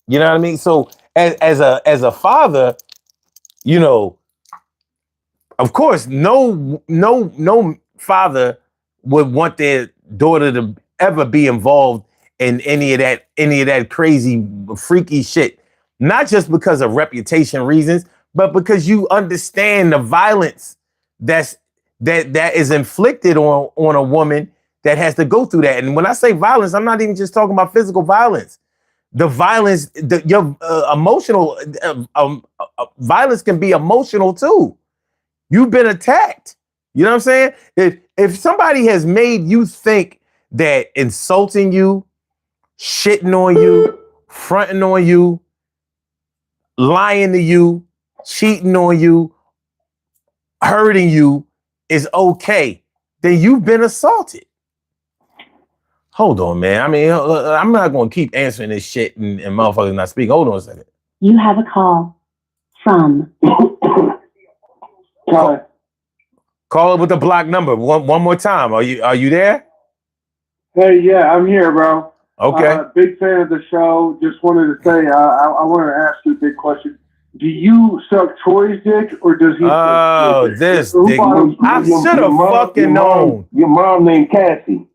[SPEAKER 1] You know what I mean? So as a father, you know, of course, no father would want their daughter to ever be involved in any of that crazy, freaky shit. Not just because of reputation reasons, but because you understand the violence that is inflicted on a woman that has to go through that. And when I say violence, I'm not even just talking about physical violence. The violence, your emotional violence can be emotional too. You've been attacked. You know what I'm saying? If somebody has made you think that insulting you, shitting on you, fronting on you, lying to you, cheating on you, hurting you is okay, then you've been assaulted. Hold on, man. I mean, I'm not going to keep answering this shit and motherfuckers not speaking. Hold on a second.
[SPEAKER 2] You have a call from.
[SPEAKER 1] Call it with the block number. One more time. Are you there?
[SPEAKER 5] Hey, yeah, I'm here, bro.
[SPEAKER 1] Okay.
[SPEAKER 5] Big fan of the show. Just wanted to say, I wanted to ask you a big question. Do you suck Troy's dick, or does he?
[SPEAKER 1] Oh, this dick. I should have fucking known.
[SPEAKER 4] Your mom named Cassie.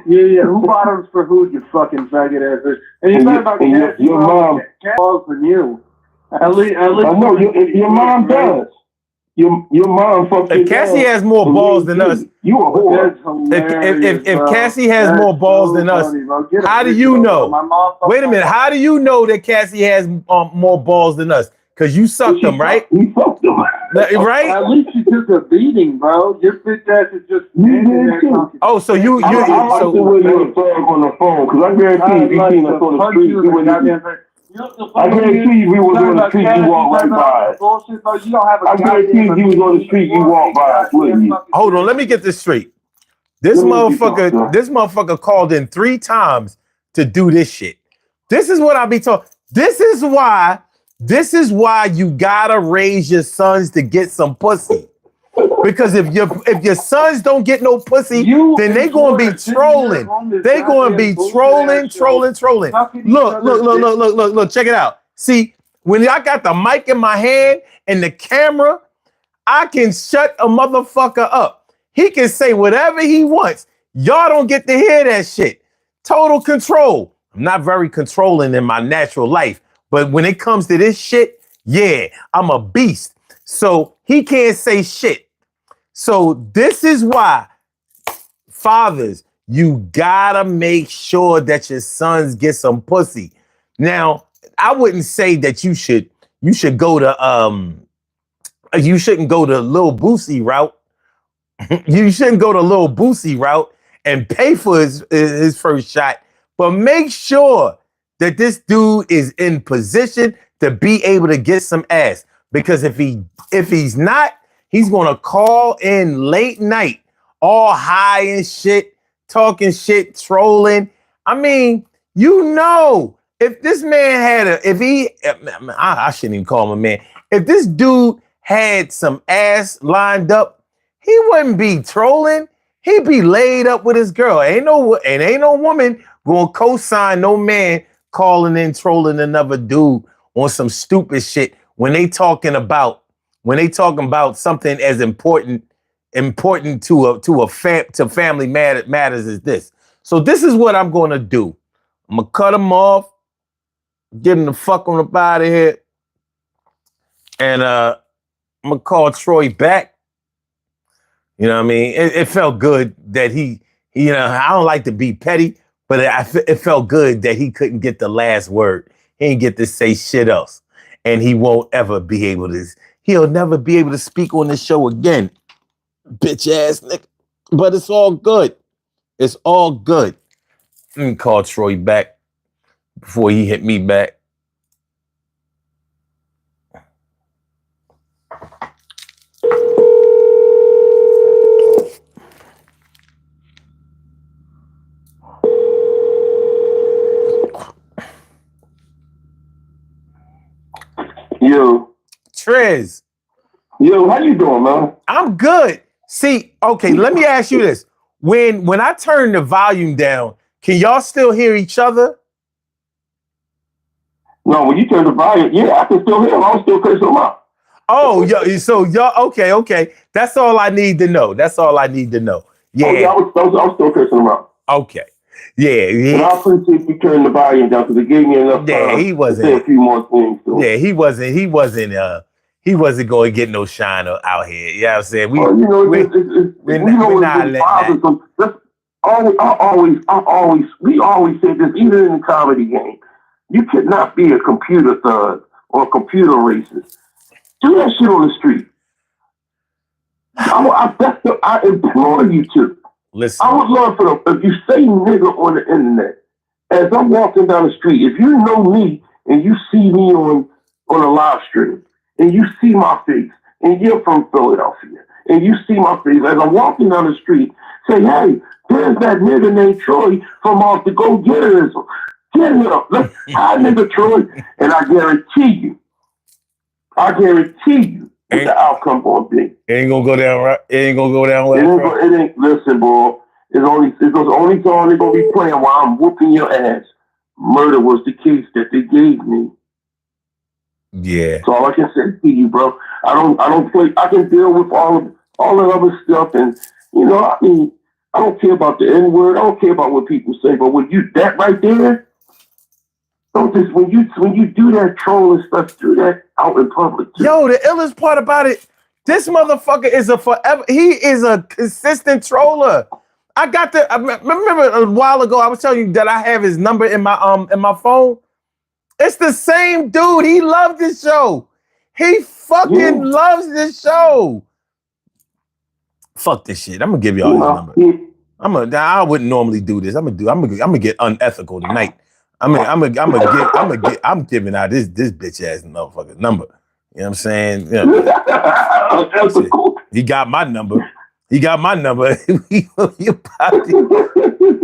[SPEAKER 5] Yeah. Who bottoms for who, you fucking faggot ass bitch? And you thought about Cassie,
[SPEAKER 4] your mom
[SPEAKER 5] balls than you. At least. I
[SPEAKER 4] know your mom does. Your mom fucks.
[SPEAKER 1] If Cassie has more balls than us,
[SPEAKER 4] you a whore.
[SPEAKER 1] If Cassie has more balls than us, how do you know? Wait a minute. How do you know that Cassie has more balls than us? Because you sucked them, right?
[SPEAKER 4] We fucked them.
[SPEAKER 1] Right?
[SPEAKER 5] At least you took a beating, bro. Your bitch ass is just standing there talking.
[SPEAKER 1] Oh, so you
[SPEAKER 4] I like the way you talk on the phone, because I guarantee if you seen us on the street, you wouldn't. I guarantee if we was on the street, you walk right by us. I guarantee if you was on the street, you walk by us, wouldn't you?
[SPEAKER 1] Hold on, let me get this straight. This motherfucker called in 3 times to do this shit. This is what I be talking. This is why you gotta raise your sons to get some pussy. Because if your sons don't get no pussy, then they gonna be trolling. They gonna be trolling. Look, check it out. See, when I got the mic in my hand and the camera, I can shut a motherfucker up. He can say whatever he wants. Y'all don't get to hear that shit. Total control. I'm not very controlling in my natural life, but when it comes to this shit, yeah, I'm a beast. So he can't say shit. So this is why, fathers, you gotta make sure that your sons get some pussy. Now, I wouldn't say that you should go to you shouldn't go the Lil Boosie route. You shouldn't go the Lil Boosie route and pay for his first shot, but make sure that this dude is in position to be able to get some ass. Because if he's not, he's gonna call in late night, all high and shit, talking shit, trolling. I mean, you know, if this man had I shouldn't even call him a man. If this dude had some ass lined up, he wouldn't be trolling. He'd be laid up with his girl. Ain't no woman gonna co-sign no man calling in trolling another dude on some stupid shit when they talking about something as important to family matters as this. So this is what I'm gonna do. I'm gonna cut him off, get him the fuck on up out of here, and I'm gonna call Troy back. You know what I mean? It felt good that he, you know, I don't like to be petty, but it felt good that he couldn't get the last word. He didn't get to say shit else. And he won't ever be able to, he'll never be able to speak on this show again. Bitch ass nigga. But it's all good. It's all good. Let me call Troy back before he hit me back.
[SPEAKER 4] Yo.
[SPEAKER 1] Trez.
[SPEAKER 4] Yo, how you doing, man?
[SPEAKER 1] I'm good. See, okay, let me ask you this. When I turn the volume down, can y'all still hear each other?
[SPEAKER 4] No, when you turn the volume, yeah, I can still hear him. I'm still cursing him out.
[SPEAKER 1] Oh, so y'all, okay. That's all I need to know. That's all I need to know. Yeah.
[SPEAKER 4] Oh, yeah, I was still cursing him out.
[SPEAKER 1] Okay. Yeah.
[SPEAKER 4] And I appreciate you turning the volume down because it gave me enough time to say a few more things. So.
[SPEAKER 1] Yeah, he wasn't going to get no shine out here. You know what I'm saying?
[SPEAKER 4] We not letting that. We always say this, even in the comedy game. You cannot be a computer thug or a computer racist. Do that shit on the street. I implore you to.
[SPEAKER 1] Listen.
[SPEAKER 4] I would love if you say nigga on the internet, as I'm walking down the street, if you know me and you see me on a live stream and you see my face and you're from Philadelphia and you see my face as I'm walking down the street, say, hey, there's that nigga named Troy from off the Go Getterism. Get him. Hi, nigga Troy. And I guarantee you, what the outcome gonna be.
[SPEAKER 1] It ain't gonna go down right. It ain't gonna go down well.
[SPEAKER 4] It ain't. Listen, bro. It's the only song they're gonna be playing while I'm whooping your ass. Murder was the case that they gave me.
[SPEAKER 1] Yeah.
[SPEAKER 4] So all I can say to you, bro. I don't play. I can deal with all the other stuff, and I mean, I don't care about the N word. I don't care about what people say, but when you that right there. Don't just when you do that trolling stuff, do that out in public too.
[SPEAKER 1] Yo, the illest part about it, this motherfucker is he is a consistent troller. I remember a while ago I was telling you that I have his number in my phone. It's the same dude. He loved this show. He fucking loves this show. Fuck this shit. I'm gonna give y'all his number. I wouldn't normally do this. I'm gonna get unethical tonight. I'm giving out this bitch ass motherfucker's number. You know what I'm saying? He got my number.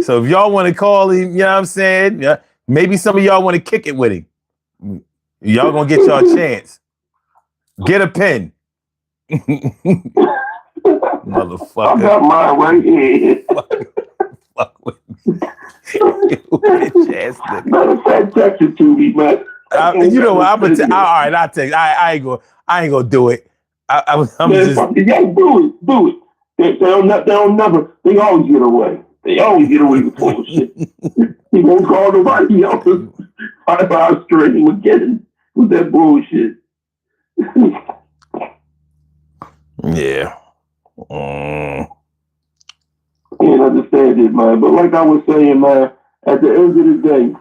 [SPEAKER 1] So if y'all want to call him, you know what I'm saying? Yeah, maybe some of y'all want to kick it with him. Y'all gonna get y'all chance. Get a pen. Motherfucker.
[SPEAKER 4] I got mine right here.
[SPEAKER 1] Fuck with me. Bitch ass nigga.
[SPEAKER 4] Matter of fact, text it to me, man.
[SPEAKER 1] You know what? All right, I'll take it. I ain't gonna do it. I'm just.
[SPEAKER 4] Yeah, do it. They always get away. They always get away with bullshit. He won't call nobody else. 5 hours straight, he would get it with that bullshit.
[SPEAKER 1] Yeah.
[SPEAKER 4] Can't understand it, man. But like I was saying, man, at the end of the day,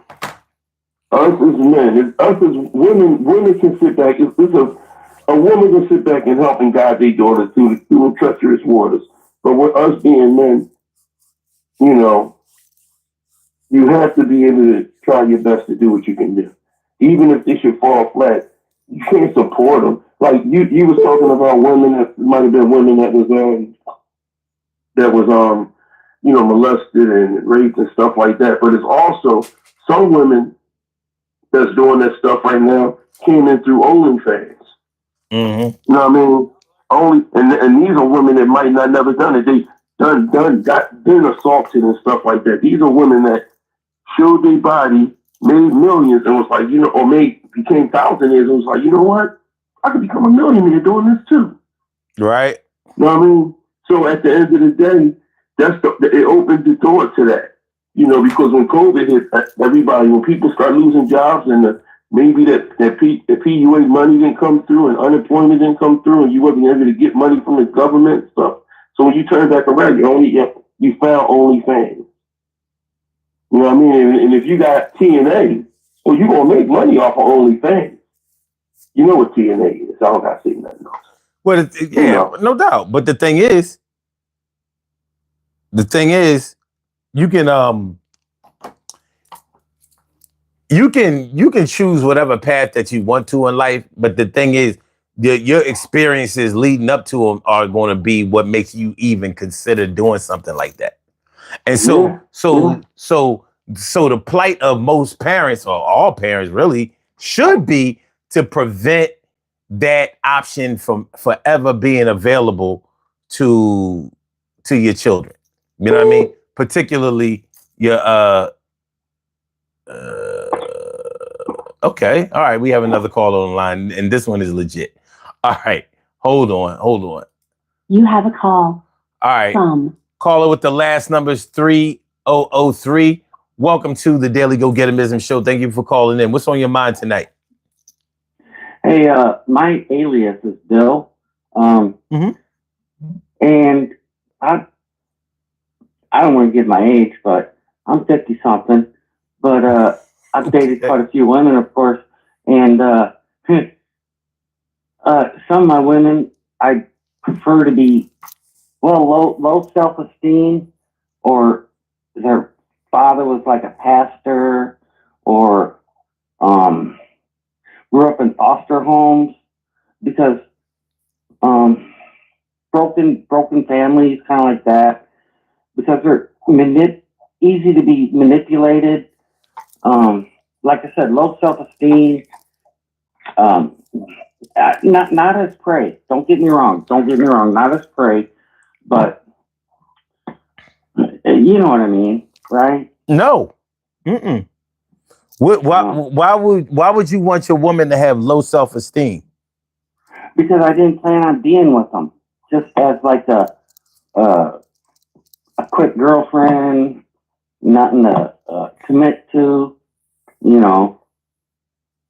[SPEAKER 4] us as men, us as women can sit back. A woman can sit back and help and guide their daughters through the treacherous waters. But with us being men, you have to be able to try your best to do what you can do. Even if they should fall flat, you can't support them. Like you was talking about women that might have been women that was molested and raped and stuff like that. But it's also some women that's doing that stuff right now came in through OnlyFans.
[SPEAKER 1] Mm-hmm.
[SPEAKER 4] You know what I mean? And these are women that might not never done it. They been assaulted and stuff like that. These are women that showed their body, made millions, and was like, became thousandaires and was like, you know what? I could become a millionaire doing this too.
[SPEAKER 1] Right.
[SPEAKER 4] You know what I mean? So at the end of the day, it opened the door to that. Because when COVID hit everybody, when people start losing jobs and maybe the PUA money didn't come through and unemployment didn't come through and you wasn't able to get money from the government and stuff. So when you turn back around, you found OnlyFans. You know what I mean? And if you got TNA, well, you're going to make money off of OnlyFans. You know what TNA is. I don't got to say nothing else.
[SPEAKER 1] Well, no doubt. But the thing is, you can choose whatever path that you want to in life. But the thing is, your experiences leading up to them are going to be what makes you even consider doing something like that. And so the plight of most parents, or all parents really, should be to prevent that option from forever being available to your children. You know what I mean? Particularly your okay. All right, we have another call on the line, and this one is legit. All right, hold on.
[SPEAKER 2] You have a call
[SPEAKER 1] All right,
[SPEAKER 2] from
[SPEAKER 1] caller with the last numbers 3003. Welcome to the Daily Go Getimism Show. Thank you for calling in. What's on your mind tonight?
[SPEAKER 6] Hey, my alias is Bill, and I don't want to give my age, but I'm 50 something. But I've dated quite a few women, of course, and some of my women I prefer to be low self esteem, or their father was like a pastor, or grew up in foster homes, because broken families, kind of like that, because they're easy to be manipulated. Like I said, low self-esteem. Not as prey. Don't get me wrong. Not as prey, but you know what I mean, right?
[SPEAKER 1] No. Mm-mm. Why would you want your woman to have low self-esteem?
[SPEAKER 6] Because I didn't plan on being with them, just as like a quick girlfriend, nothing to commit to, you know.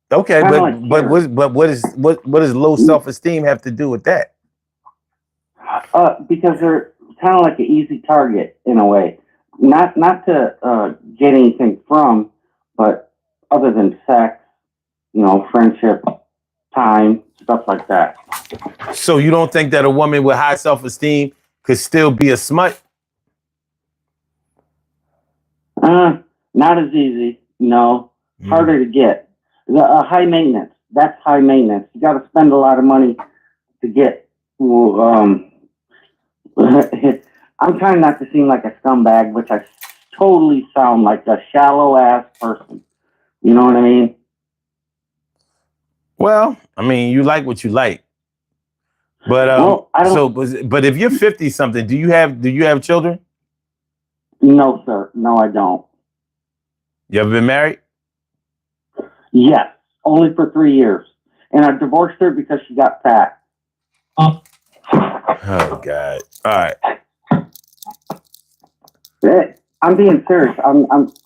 [SPEAKER 1] Okay,
[SPEAKER 6] Kinda
[SPEAKER 1] but what does low self-esteem have to do with that?
[SPEAKER 6] Because they're kind of like an easy target in a way, not to get anything from, but other than sex, you know, friendship, time, stuff like that.
[SPEAKER 1] So you don't think that a woman with high self-esteem could still be a smut?
[SPEAKER 6] Not as easy. No, harder to get. High maintenance. That's high maintenance. You got to spend a lot of money to get. I'm trying not to seem like a scumbag, which I totally sound like a shallow ass person. You know what I mean?
[SPEAKER 1] Well, I mean, you like what you like, but
[SPEAKER 6] I don't.
[SPEAKER 1] but if you're 50 something, do you have children?
[SPEAKER 6] No, sir. No, I don't.
[SPEAKER 1] You ever been married?
[SPEAKER 6] Yes, only for 3 years, and I divorced her because she got fat.
[SPEAKER 1] Oh God! All right.
[SPEAKER 6] I'm being serious.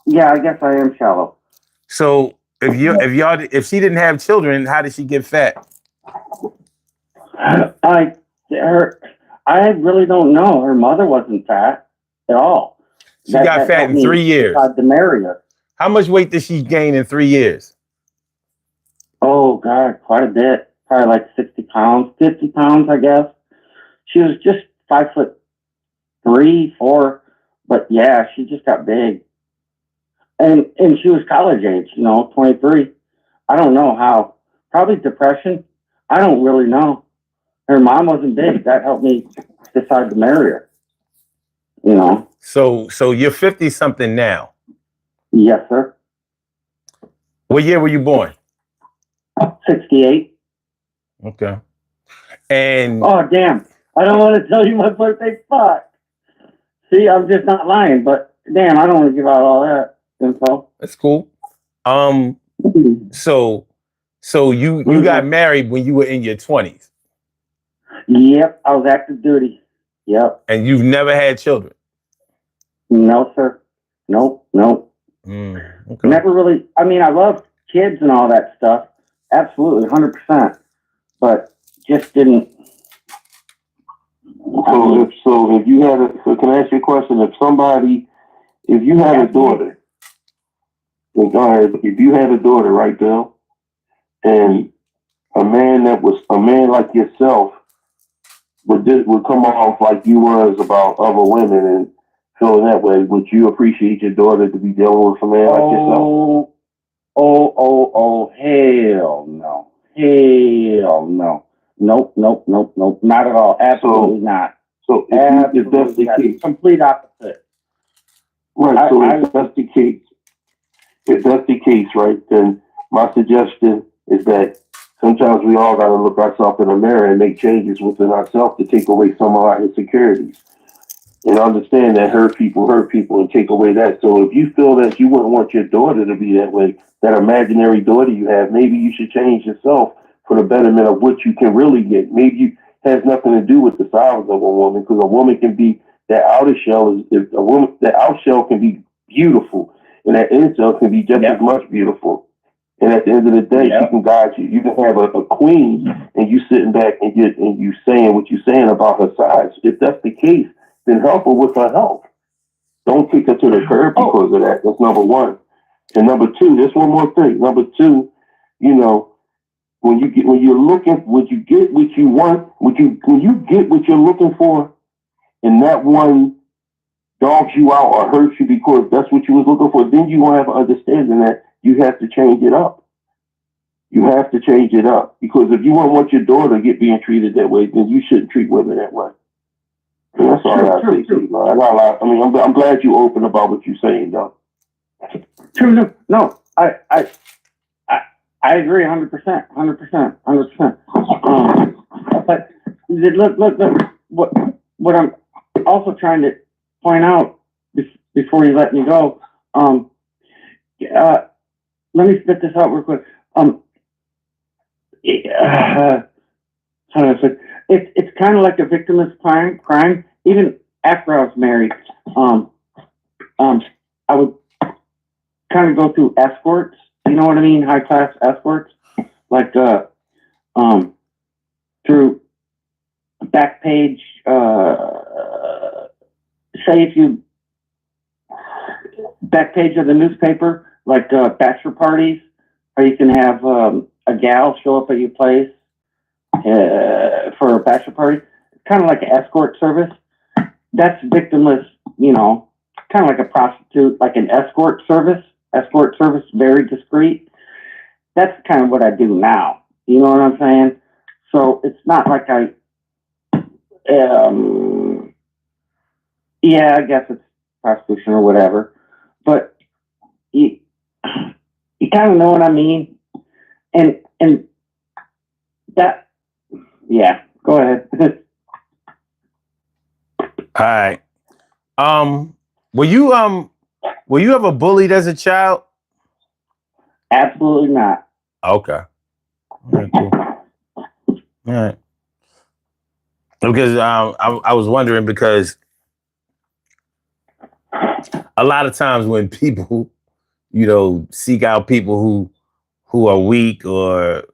[SPEAKER 6] Yeah, I guess I am shallow.
[SPEAKER 1] So if she didn't have children, how did she get fat?
[SPEAKER 6] I really don't know. Her mother wasn't fat at all.
[SPEAKER 1] She got fat in 3 years.
[SPEAKER 6] To marry her.
[SPEAKER 1] How much weight did she gain in 3 years?
[SPEAKER 6] Oh God, quite a bit. Probably like 60 pounds, 50 pounds, I guess. She was just 5'3", 4", but yeah, she just got big. And she was college age, you know, 23. I don't know how. Probably depression. I don't really know. Her mom wasn't big. That helped me decide to marry her. You know.
[SPEAKER 1] So you're 50 something now.
[SPEAKER 6] Yes, sir.
[SPEAKER 1] What year were you born?
[SPEAKER 6] 68.
[SPEAKER 1] Okay. And
[SPEAKER 6] oh damn, I don't want to tell you my birthday. Fuck. See, I'm just not lying, but damn, I don't want to give out all that info.
[SPEAKER 1] That's cool. So you got married when you were in your 20s.
[SPEAKER 6] Yep, I was active duty. Yep.
[SPEAKER 1] And you've never had children?
[SPEAKER 6] No, sir. Nope.
[SPEAKER 1] Okay.
[SPEAKER 6] Never really. I mean, I love kids and all that stuff. Absolutely, 100%. But just didn't.
[SPEAKER 4] So if you had can I ask you a question? If you had a daughter, if you had a daughter, right, Bill, and a man like yourself would come off like you was about other women and feel that way, would you appreciate your daughter to be dealing with a man like yourself?
[SPEAKER 6] Hell no. Nope. Not at all. Absolutely not.
[SPEAKER 4] So if that's the case,
[SPEAKER 6] complete opposite.
[SPEAKER 4] Right. If that's the case, right, then my suggestion is that sometimes we all got to look ourselves in the mirror and make changes within ourselves to take away some of our insecurities. And understand that hurt people, and take away that. So if you feel that you wouldn't want your daughter to be that way, that imaginary daughter you have, maybe you should change yourself for the betterment of what you can really get. Maybe it has nothing to do with the size of a woman, because a woman can be, that outer shell that outer shell can be beautiful, and that inner shell can be just as much beautiful. And at the end of the day, she can guide you. You can have a queen, and you sitting back and you saying what you're saying about her size. If that's the case, then help her with her health. Don't kick her to the curb because of that. That's number one. And number two, there's one more thing. Number two, you know, when you get what you're looking for, and that one dogs you out or hurts you because that's what you was looking for, then you won't have an understanding that you have to change it up. You have to change it up, because if you don't want your daughter to get being treated that way, then you shouldn't treat women that way. And that's all I say. I got a lot. I mean, I'm glad you open about what you're saying, though.
[SPEAKER 6] True. No, I agree 100%. But look. What I'm also trying to point out before you let me go. Let me spit this out real quick. How do I say? It's kind of like a victimless crime. Even after I was married, I would kind of go through escorts. You know what I mean? High class escorts, like through back page. Say if you back page of the newspaper, like bachelor parties, or you can have a gal show up at your place for a bachelor party. It's kind of like an escort service. That's victimless, you know, kind of like a prostitute, like an escort service. Escort service, very discreet. That's kind of what I do now. You know what I'm saying? So it's not like I guess it's prostitution or whatever, but you kind of know what I mean, and that, go ahead.
[SPEAKER 1] All right. Were you ever bullied as a child?
[SPEAKER 6] Absolutely not.
[SPEAKER 1] Okay. All right, cool. All right. Because I was wondering, because a lot of times when people, you know, seek out people who are weak or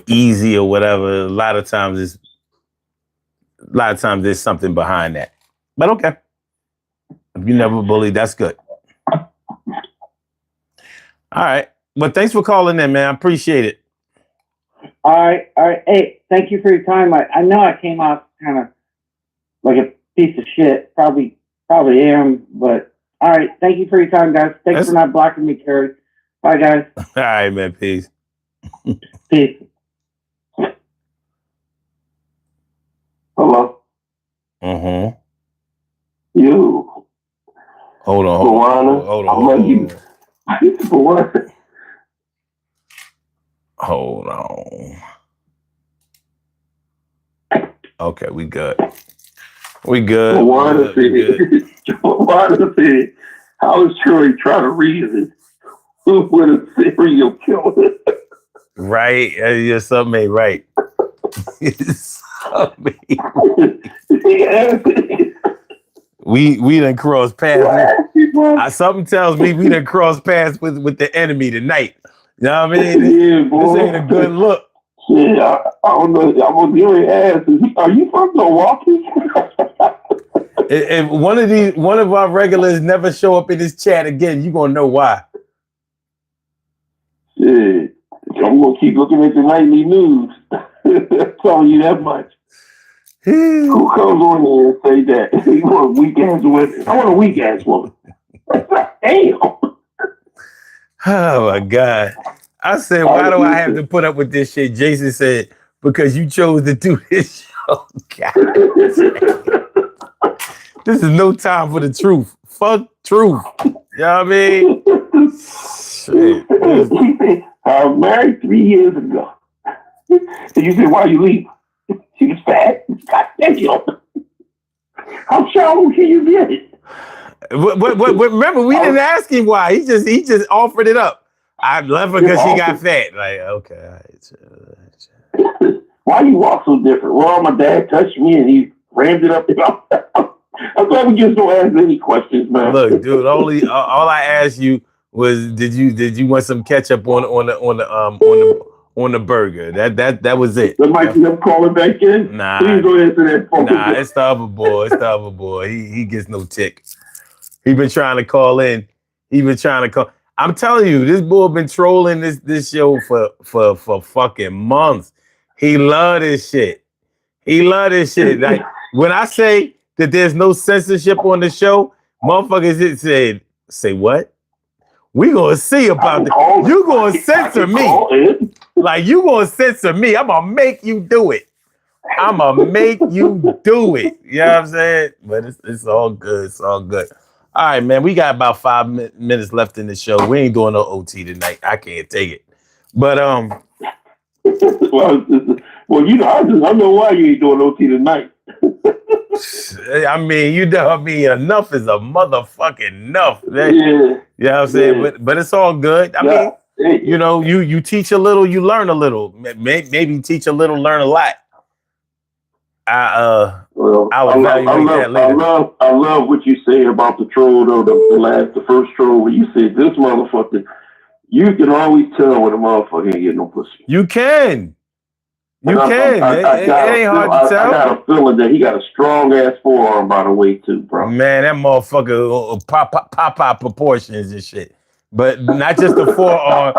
[SPEAKER 1] easy or whatever, a lot of times there's something behind that. But okay. If you never bullied, that's good. All right. Well, thanks for calling in, man. I appreciate it.
[SPEAKER 6] All right. Hey, thank you for your time. I know I came off kind of like a piece of shit. Probably am, but all right. Thank you for your time, guys. Thanks for not blocking me, Kerry. Bye, guys.
[SPEAKER 1] All right, man. Peace.
[SPEAKER 6] Peace.
[SPEAKER 4] Hello.
[SPEAKER 1] Mm-hmm.
[SPEAKER 4] You.
[SPEAKER 1] Hold on. Hold on. Okay, we good. We good.
[SPEAKER 4] Juana said, how is Troy trying to reason with a serial killer?
[SPEAKER 1] Right. You're something ain't right. We done crossed paths. Something tells me we done crossed paths with the enemy tonight. You know what I mean? This ain't a good look.
[SPEAKER 4] Yeah, I don't know. I was going to ask, are you from Milwaukee?
[SPEAKER 1] If one of our regulars never show up in this chat again, you're gonna know why.
[SPEAKER 4] Shit. I'm gonna keep looking at the nightly news. Telling you that much. Who comes on here and say that? You want a weak ass woman? I want a weak ass woman. Damn.
[SPEAKER 1] Oh my God. I said, why do I have to put up with this shit? Jason said, because you chose to do this show. God. This is no time for the truth. Fuck truth. You know what I mean? Shit.
[SPEAKER 4] I was married 3 years ago. And you said, why you leave? She was fat. God damn you. How shallow can you get it?
[SPEAKER 1] Remember, we didn't ask him why. He just offered it up. I left her because she got fat. Like, okay. All right.
[SPEAKER 4] Why you walk so different? Well, my dad touched me and he rammed it up. I'm glad we just don't ask any questions, man.
[SPEAKER 1] Look, dude, all I asked you was, did you want some ketchup on the burger? That was it.
[SPEAKER 4] That might be them calling back in.
[SPEAKER 1] Nah,
[SPEAKER 4] please don't answer that phone.
[SPEAKER 1] Nah, it's the other boy. It's the other boy. He gets no tick. He been trying to call in. I'm telling you, this boy been trolling this show for fucking months. He love this shit. Like, when I say that there's no censorship on the show, motherfuckers said, say what? We gonna see about that. You gonna censor me. Like, you gonna censor me. I'm gonna make you do it. You know what I'm saying? But it's all good. It's all good. All right, man. We got about 5 minutes left in the show. We ain't doing no OT tonight. I can't take it. But
[SPEAKER 4] well, you know, I know why you ain't doing OT tonight.
[SPEAKER 1] I mean, you know what I mean? Enough is a motherfucking enough. Man.
[SPEAKER 4] Yeah.
[SPEAKER 1] You know what I'm saying? But it's all good. I mean, you know, you teach a little, you learn a little. Maybe teach a little, learn a lot. I'll evaluate that later.
[SPEAKER 4] I love what you say about the troll though. The first troll where you said this motherfucker. You can always tell when a motherfucker ain't getting no pussy.
[SPEAKER 1] You can. It ain't hard to tell.
[SPEAKER 4] I got a feeling that he got a strong ass forearm by the way too, bro.
[SPEAKER 1] Man, that motherfucker pop out proportions and shit. But not just the forearm.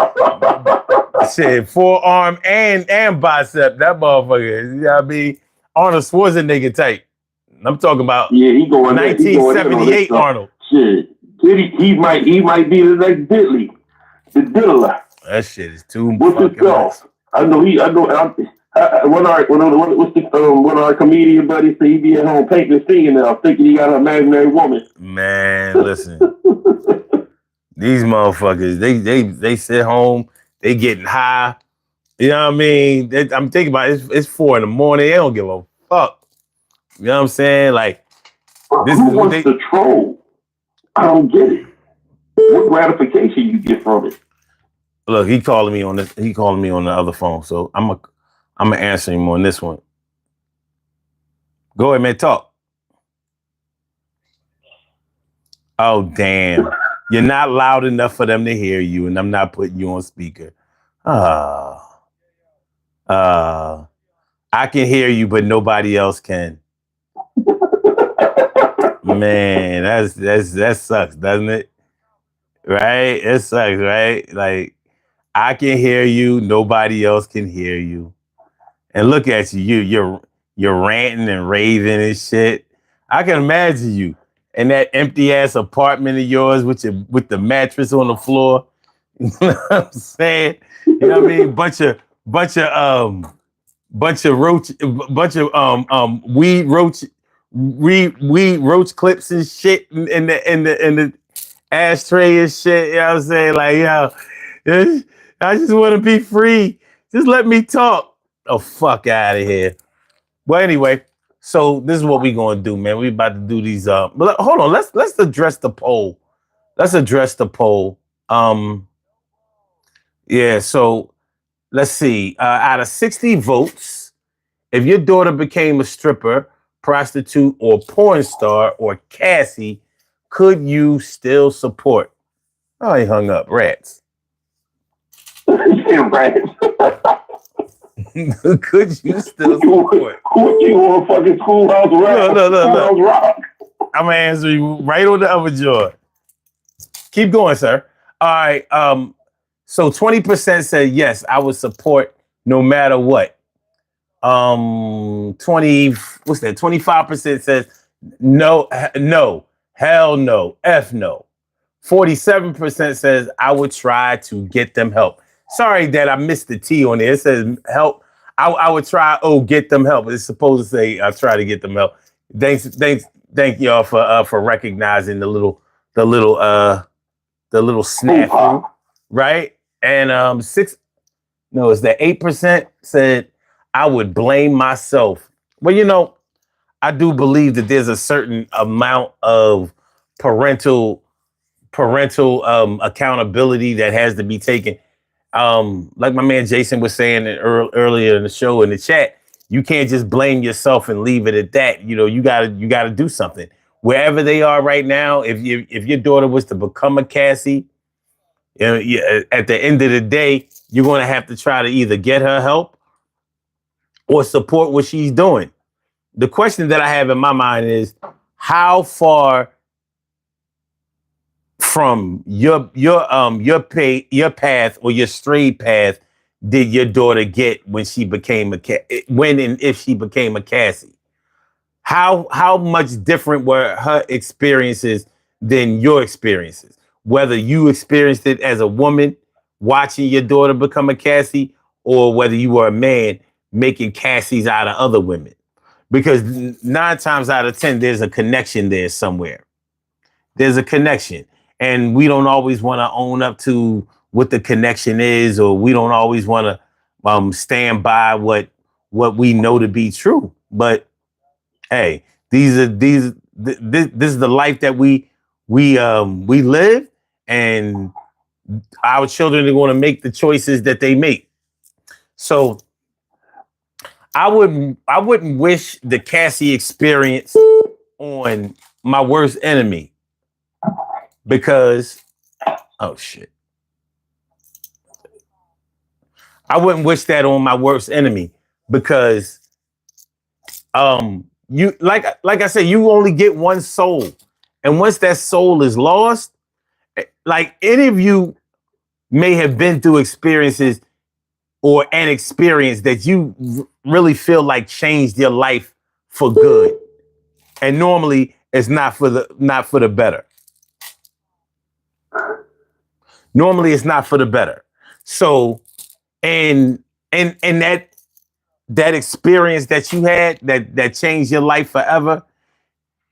[SPEAKER 1] Shit, forearm and bicep. That motherfucker, you know what I mean? Arnold Schwarzenegger type. I'm talking about
[SPEAKER 4] he going
[SPEAKER 1] 1978 Arnold.
[SPEAKER 4] Shit. He might be the next Diddy. The Diddler.
[SPEAKER 1] That shit is too
[SPEAKER 4] what's
[SPEAKER 1] fucking
[SPEAKER 4] much. One of our comedian buddies say he be at home painting his fingernails, thinking he got an imaginary woman.
[SPEAKER 1] Man, listen. These motherfuckers, they sit home, they getting high. You know what I mean? I'm thinking about it, it's 4 a.m. They don't give a fuck. You know what I'm saying? Like,
[SPEAKER 4] who wants to troll? I don't get it. What gratification you get from it?
[SPEAKER 1] Look, he calling me on the other phone, so I'm gonna answer him on this one. Go ahead, man, talk. Oh, damn. You're not loud enough for them to hear you, and I'm not putting you on speaker. I can hear you, but nobody else can. Man, that sucks, doesn't it? Right? It sucks, right? Like, I can hear you, nobody else can hear you. And look at you, you're ranting and raving and shit. I can imagine you in that empty ass apartment of yours with the mattress on the floor. You know what I'm saying? You know what I mean? Bunch of weed roach clips and shit in the ashtray and shit. You know what I'm saying? Like, yo, I just want to be free. Just let me talk. Oh, fuck out of here. Well, anyway, so this is what we're gonna do, man. We about to do these. But hold on. Let's address the poll. Yeah. So let's see. Out of 60 votes, if your daughter became a stripper, prostitute, or porn star, or Cassie, could you still support? Oh, he hung up. Rats.
[SPEAKER 4] Rats.
[SPEAKER 1] Could you still support?
[SPEAKER 4] What you want, fucking Schoolhouse Rock?
[SPEAKER 1] Look. I'm gonna answer you right on the other jaw. Keep going, sir. All right. So 20% said yes, I would support no matter what. 25% says no, hell no, F no. 47% says I would try to get them help. Sorry that I missed the T on there. It says help. I would try. get them help. It's supposed to say I try to get them help. Thank y'all for recognizing the little snafu, right? And it's the 8% said I would blame myself. Well, I do believe that there's a certain amount of parental accountability that has to be taken. Like my man Jason was saying earlier in the show in the chat, you can't just blame yourself and leave it at that. You gotta do something. Wherever they are right now, if your daughter was to become a Cassie, at the end of the day, you're going to have to try to either get her help or support what she's doing. The question that I have in my mind is, how far from your path or your straight path did your daughter get when she became when and if she became a Cassie? How much different were her experiences than your experiences? Whether you experienced it as a woman watching your daughter become a Cassie, or whether you were a man making Cassies out of other women. Because 9 times out of 10, there's a connection there somewhere. There's a connection. And we don't always want to own up to what the connection is, or we don't always want to stand by what we know to be true. But hey, this is the life that we live, and our children are going to make the choices that they make. So I wouldn't wish the Cassie experience on my worst enemy, because oh shit. I wouldn't wish that on my worst enemy, because you like I said, you only get one soul. And once that soul is lost, like any of you may have been through experiences or an experience that you really feel like changed your life for good. And normally it's not for the better. Normally it's not for the better. So, and that experience that you had that changed your life forever,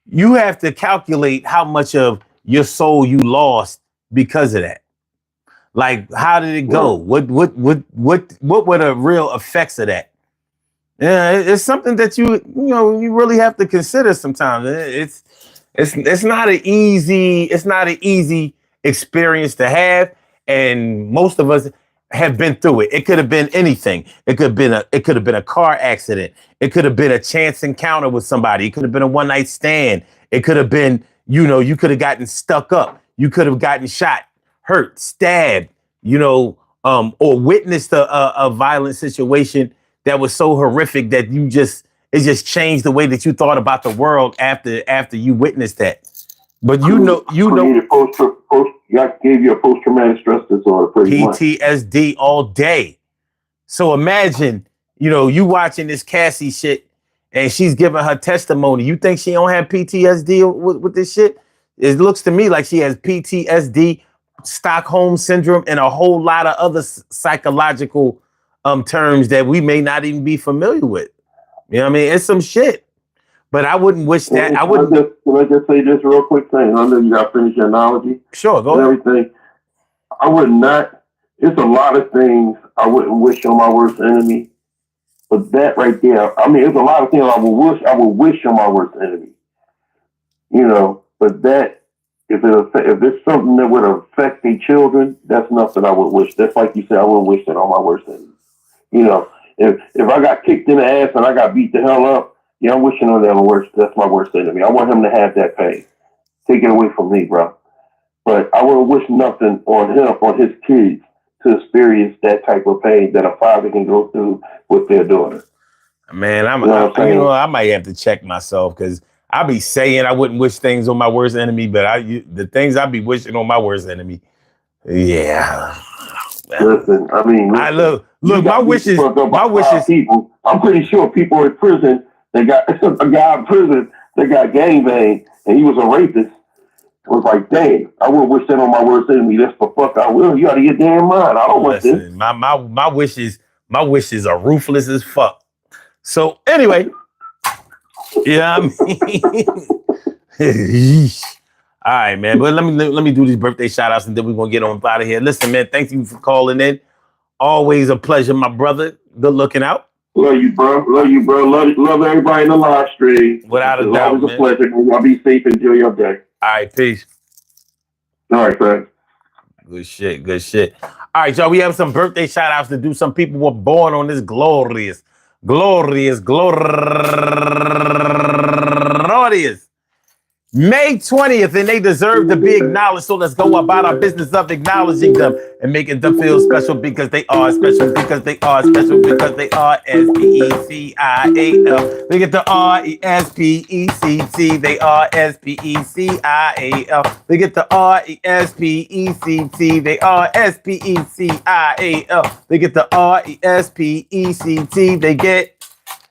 [SPEAKER 1] you have to calculate how much of your soul you lost because of that. Like, how did it go? What were the real effects of that? Yeah, it's something that you really have to consider sometimes. It's not an easy experience to have, and most of us have been through it. It could have been anything. It could have been a car accident. It could have been a chance encounter with somebody. It could have been a one-night stand. It could have been, you could have gotten stuck up. You could have gotten shot, hurt, stabbed, or witnessed a violent situation that was so horrific that it just changed the way that you thought about the world after you witnessed that. But
[SPEAKER 4] gave you a post-traumatic stress disorder, pretty much.
[SPEAKER 1] PTSD all day. So imagine, you watching this Cassie shit and she's giving her testimony. You think she don't have PTSD with this shit? It looks to me like she has PTSD, Stockholm syndrome, and a whole lot of other psychological terms that we may not even be familiar with. You know what I mean? It's some shit. But I wouldn't wish that.
[SPEAKER 4] Can I just say this real quick thing? I know you got to finish your analogy.
[SPEAKER 1] Sure, go ahead.
[SPEAKER 4] Everything. I would not. There's a lot of things I wouldn't wish on my worst enemy. But that right there, there's a lot of things I would wish on my worst enemy. But that, if it's something that would affect their children, that's nothing I would wish. That's like you said, I wouldn't wish that on my worst enemy. If I got kicked in the ass and I got beat the hell up, yeah, I'm wishing on that that's my worst enemy. I want him to have that pain. Take it away from me, bro. But I wouldn't wish nothing on him, on his kids, to experience that type of pain that a father can go through with their daughter.
[SPEAKER 1] Man, I might have to check myself, because I be saying I wouldn't wish things on my worst enemy, but the things I be wishing on my worst enemy, yeah.
[SPEAKER 4] Listen,
[SPEAKER 1] look, my wishes.
[SPEAKER 4] People, I'm pretty sure people in prison. They got a guy in prison that got gangbanged, and he was a rapist. It was like, dang, I wouldn't wish that on my worst enemy. That's the fuck I will. You out of your damn mind. I don't want this.
[SPEAKER 1] My wishes are ruthless as fuck. So anyway, yeah, All right, man. But let me do these birthday shout outs and then we're gonna get on out of here. Listen, man, thank you for calling in. Always a pleasure, my brother. Good looking out.
[SPEAKER 4] Love you, bro. Love you, bro. Love everybody in the live stream.
[SPEAKER 1] Without a
[SPEAKER 4] It's
[SPEAKER 1] doubt,
[SPEAKER 4] always a
[SPEAKER 1] man.
[SPEAKER 4] pleasure. Y'all be safe. Enjoy your day.
[SPEAKER 1] All right, peace.
[SPEAKER 4] All right, man.
[SPEAKER 1] Good shit, good shit. All right, y'all, we have some birthday shout outs to do. Some people were born on this glorious May 20th, and they deserve to be acknowledged. So let's go about our business of acknowledging them and making them feel special because they are special, because they are special, because they are SPECIAL. Look at the RESPECT. They are SPECIAL. Look at the RESPECT. They are SPECIAL. Look at the RESPECT. They get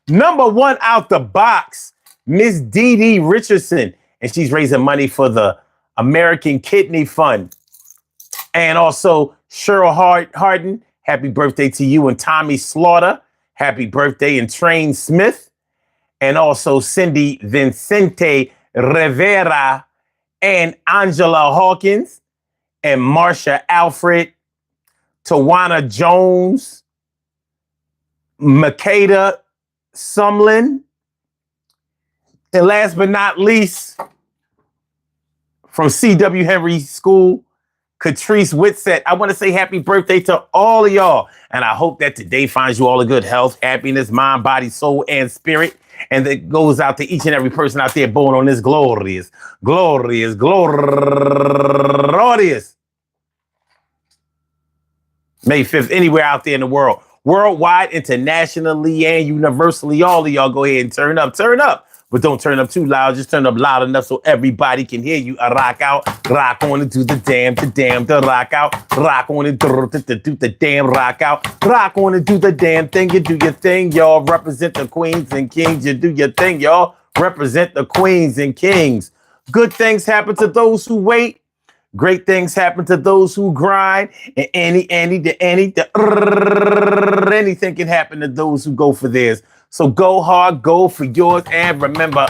[SPEAKER 1] number one out the box, Miss Diddy Richardson. And she's raising money for the American Kidney Fund. And also Cheryl Harden, happy birthday to you. And Tommy Slaughter, happy birthday. And Train Smith. And also Cindy Vincente Rivera and Angela Hawkins and Marsha Alfred, Tawana Jones, Makeda Sumlin. And last but not least, from C.W. Henry School, Catrice Whitsett. I want to say happy birthday to all of y'all. And I hope that today finds you all in good health, happiness, mind, body, soul, and spirit. And that goes out to each and every person out there born on this glorious May 5th, anywhere out there in the world. Worldwide, internationally, and universally, all of y'all go ahead and turn up. But don't turn up too loud. Just turn up loud enough so everybody can hear you. Rock out, rock on and do the damn, the rock out. Rock on and do the damn, rock out. Rock on and do the damn thing. You do your thing, y'all. Represent the queens and kings. You do your thing, y'all. Represent the queens and kings. Good things happen to those who wait. Great things happen to those who grind. And anything can happen to those who go for theirs. So go hard, go for yours, and remember,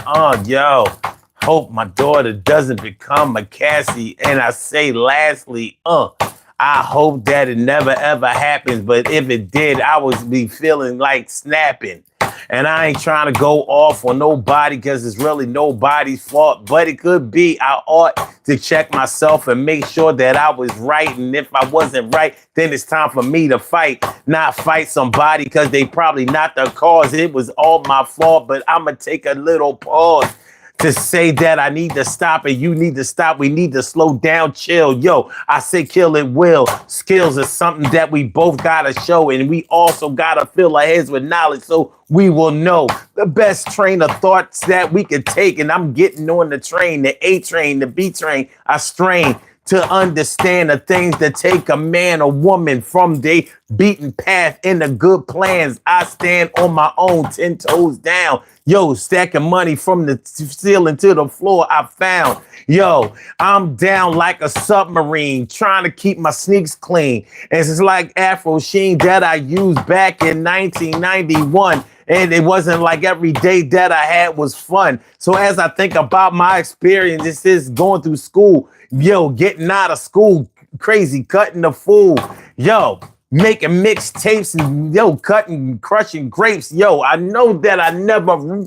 [SPEAKER 1] hope my daughter doesn't become a Cassie. And I say lastly, I hope that it never ever happens. But if it did, I would be feeling like snapping. And I ain't trying to go off on nobody because it's really nobody's fault. But it could be. I ought to check myself and make sure that I was right. And if I wasn't right, then it's time for me to fight. Not fight somebody because they probably not the cause. It was all my fault. But I'm going to take a little pause to say that I need to stop and you need to stop. We need to slow down, chill. Yo, I say kill it will. Skills is something that we both got to show. And we also got to fill our heads with knowledge so we will know the best train of thoughts that we could take. And I'm getting on the train, the A train, the B train. I strain to understand the things that take a man or woman from their beaten path into good plans. I stand on my own, 10 toes down. Yo, stacking money from the ceiling to the floor I found. Yo, I'm down like a submarine, trying to keep my sneaks clean. And it's like Afro Sheen that I used back in 1991. And it wasn't like every day that I had was fun. So as I think about my experiences going through school, yo, getting out of school, crazy, cutting the fool, yo, making mixtapes and yo, crushing grapes. Yo, I know that I never,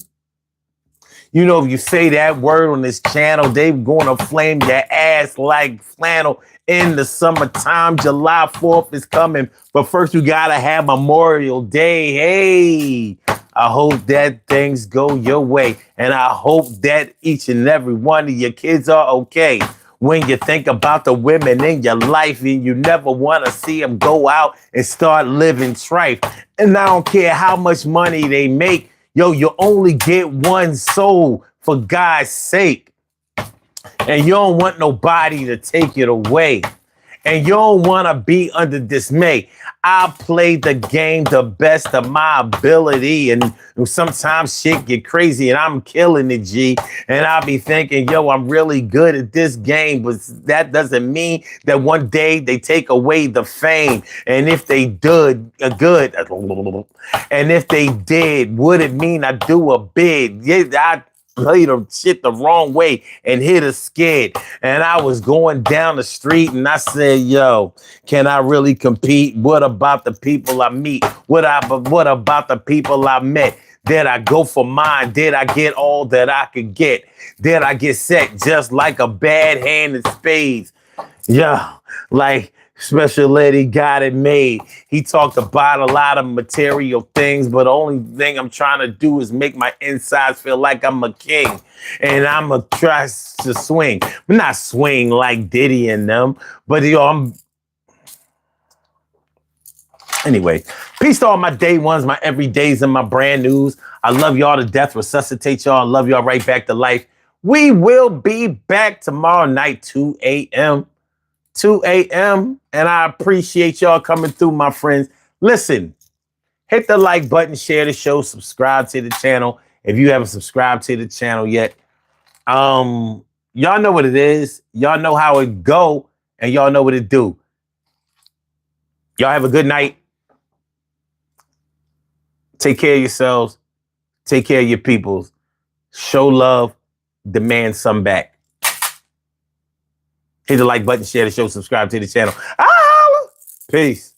[SPEAKER 1] if you say that word on this channel, they gonna flame your ass like flannel in the summertime. July 4th is coming, but first you gotta have Memorial Day. Hey, I hope that things go your way. And I hope that each and every one of your kids are okay. When you think about the women in your life and you never want to see them go out and start living strife. And I don't care how much money they make. Yo, you only get one soul, for God's sake. And you don't want nobody to take it away. And you don't want to be under dismay. I play the game the best of my ability. And sometimes shit get crazy and I'm killing it, G. And I'll be thinking, yo, I'm really good at this game. But that doesn't mean that one day they take away the fame. And if they did, and if they did, would it mean I do a bid? Yeah, played her shit the wrong way and hit her scared. And I was going down the street and I said, yo, can I really compete? What about the people I meet? What about the people I met? Did I go for mine? Did I get all that I could get? Did I get set just like a bad hand in spades? Yeah, like Special Lady got it made. He talked about a lot of material things, but the only thing I'm trying to do is make my insides feel like I'm a king. And I'm going to try to swing. But not swing like Diddy and them, but anyway, peace to all my day ones, my everydays, and my brand news. I love y'all to death, resuscitate y'all, love y'all right back to life. We will be back tomorrow night, 2 a.m. 2 a.m. And I appreciate y'all coming through, my friends. Listen, hit the like button, share the show, subscribe to the channel. If you haven't subscribed to the channel yet, y'all know what it is. Y'all know how it go, and y'all know what it do. Y'all have a good night. Take care of yourselves. Take care of your peoples. Show love. Demand some back. Hit the like button, share the show, subscribe to the channel. Peace.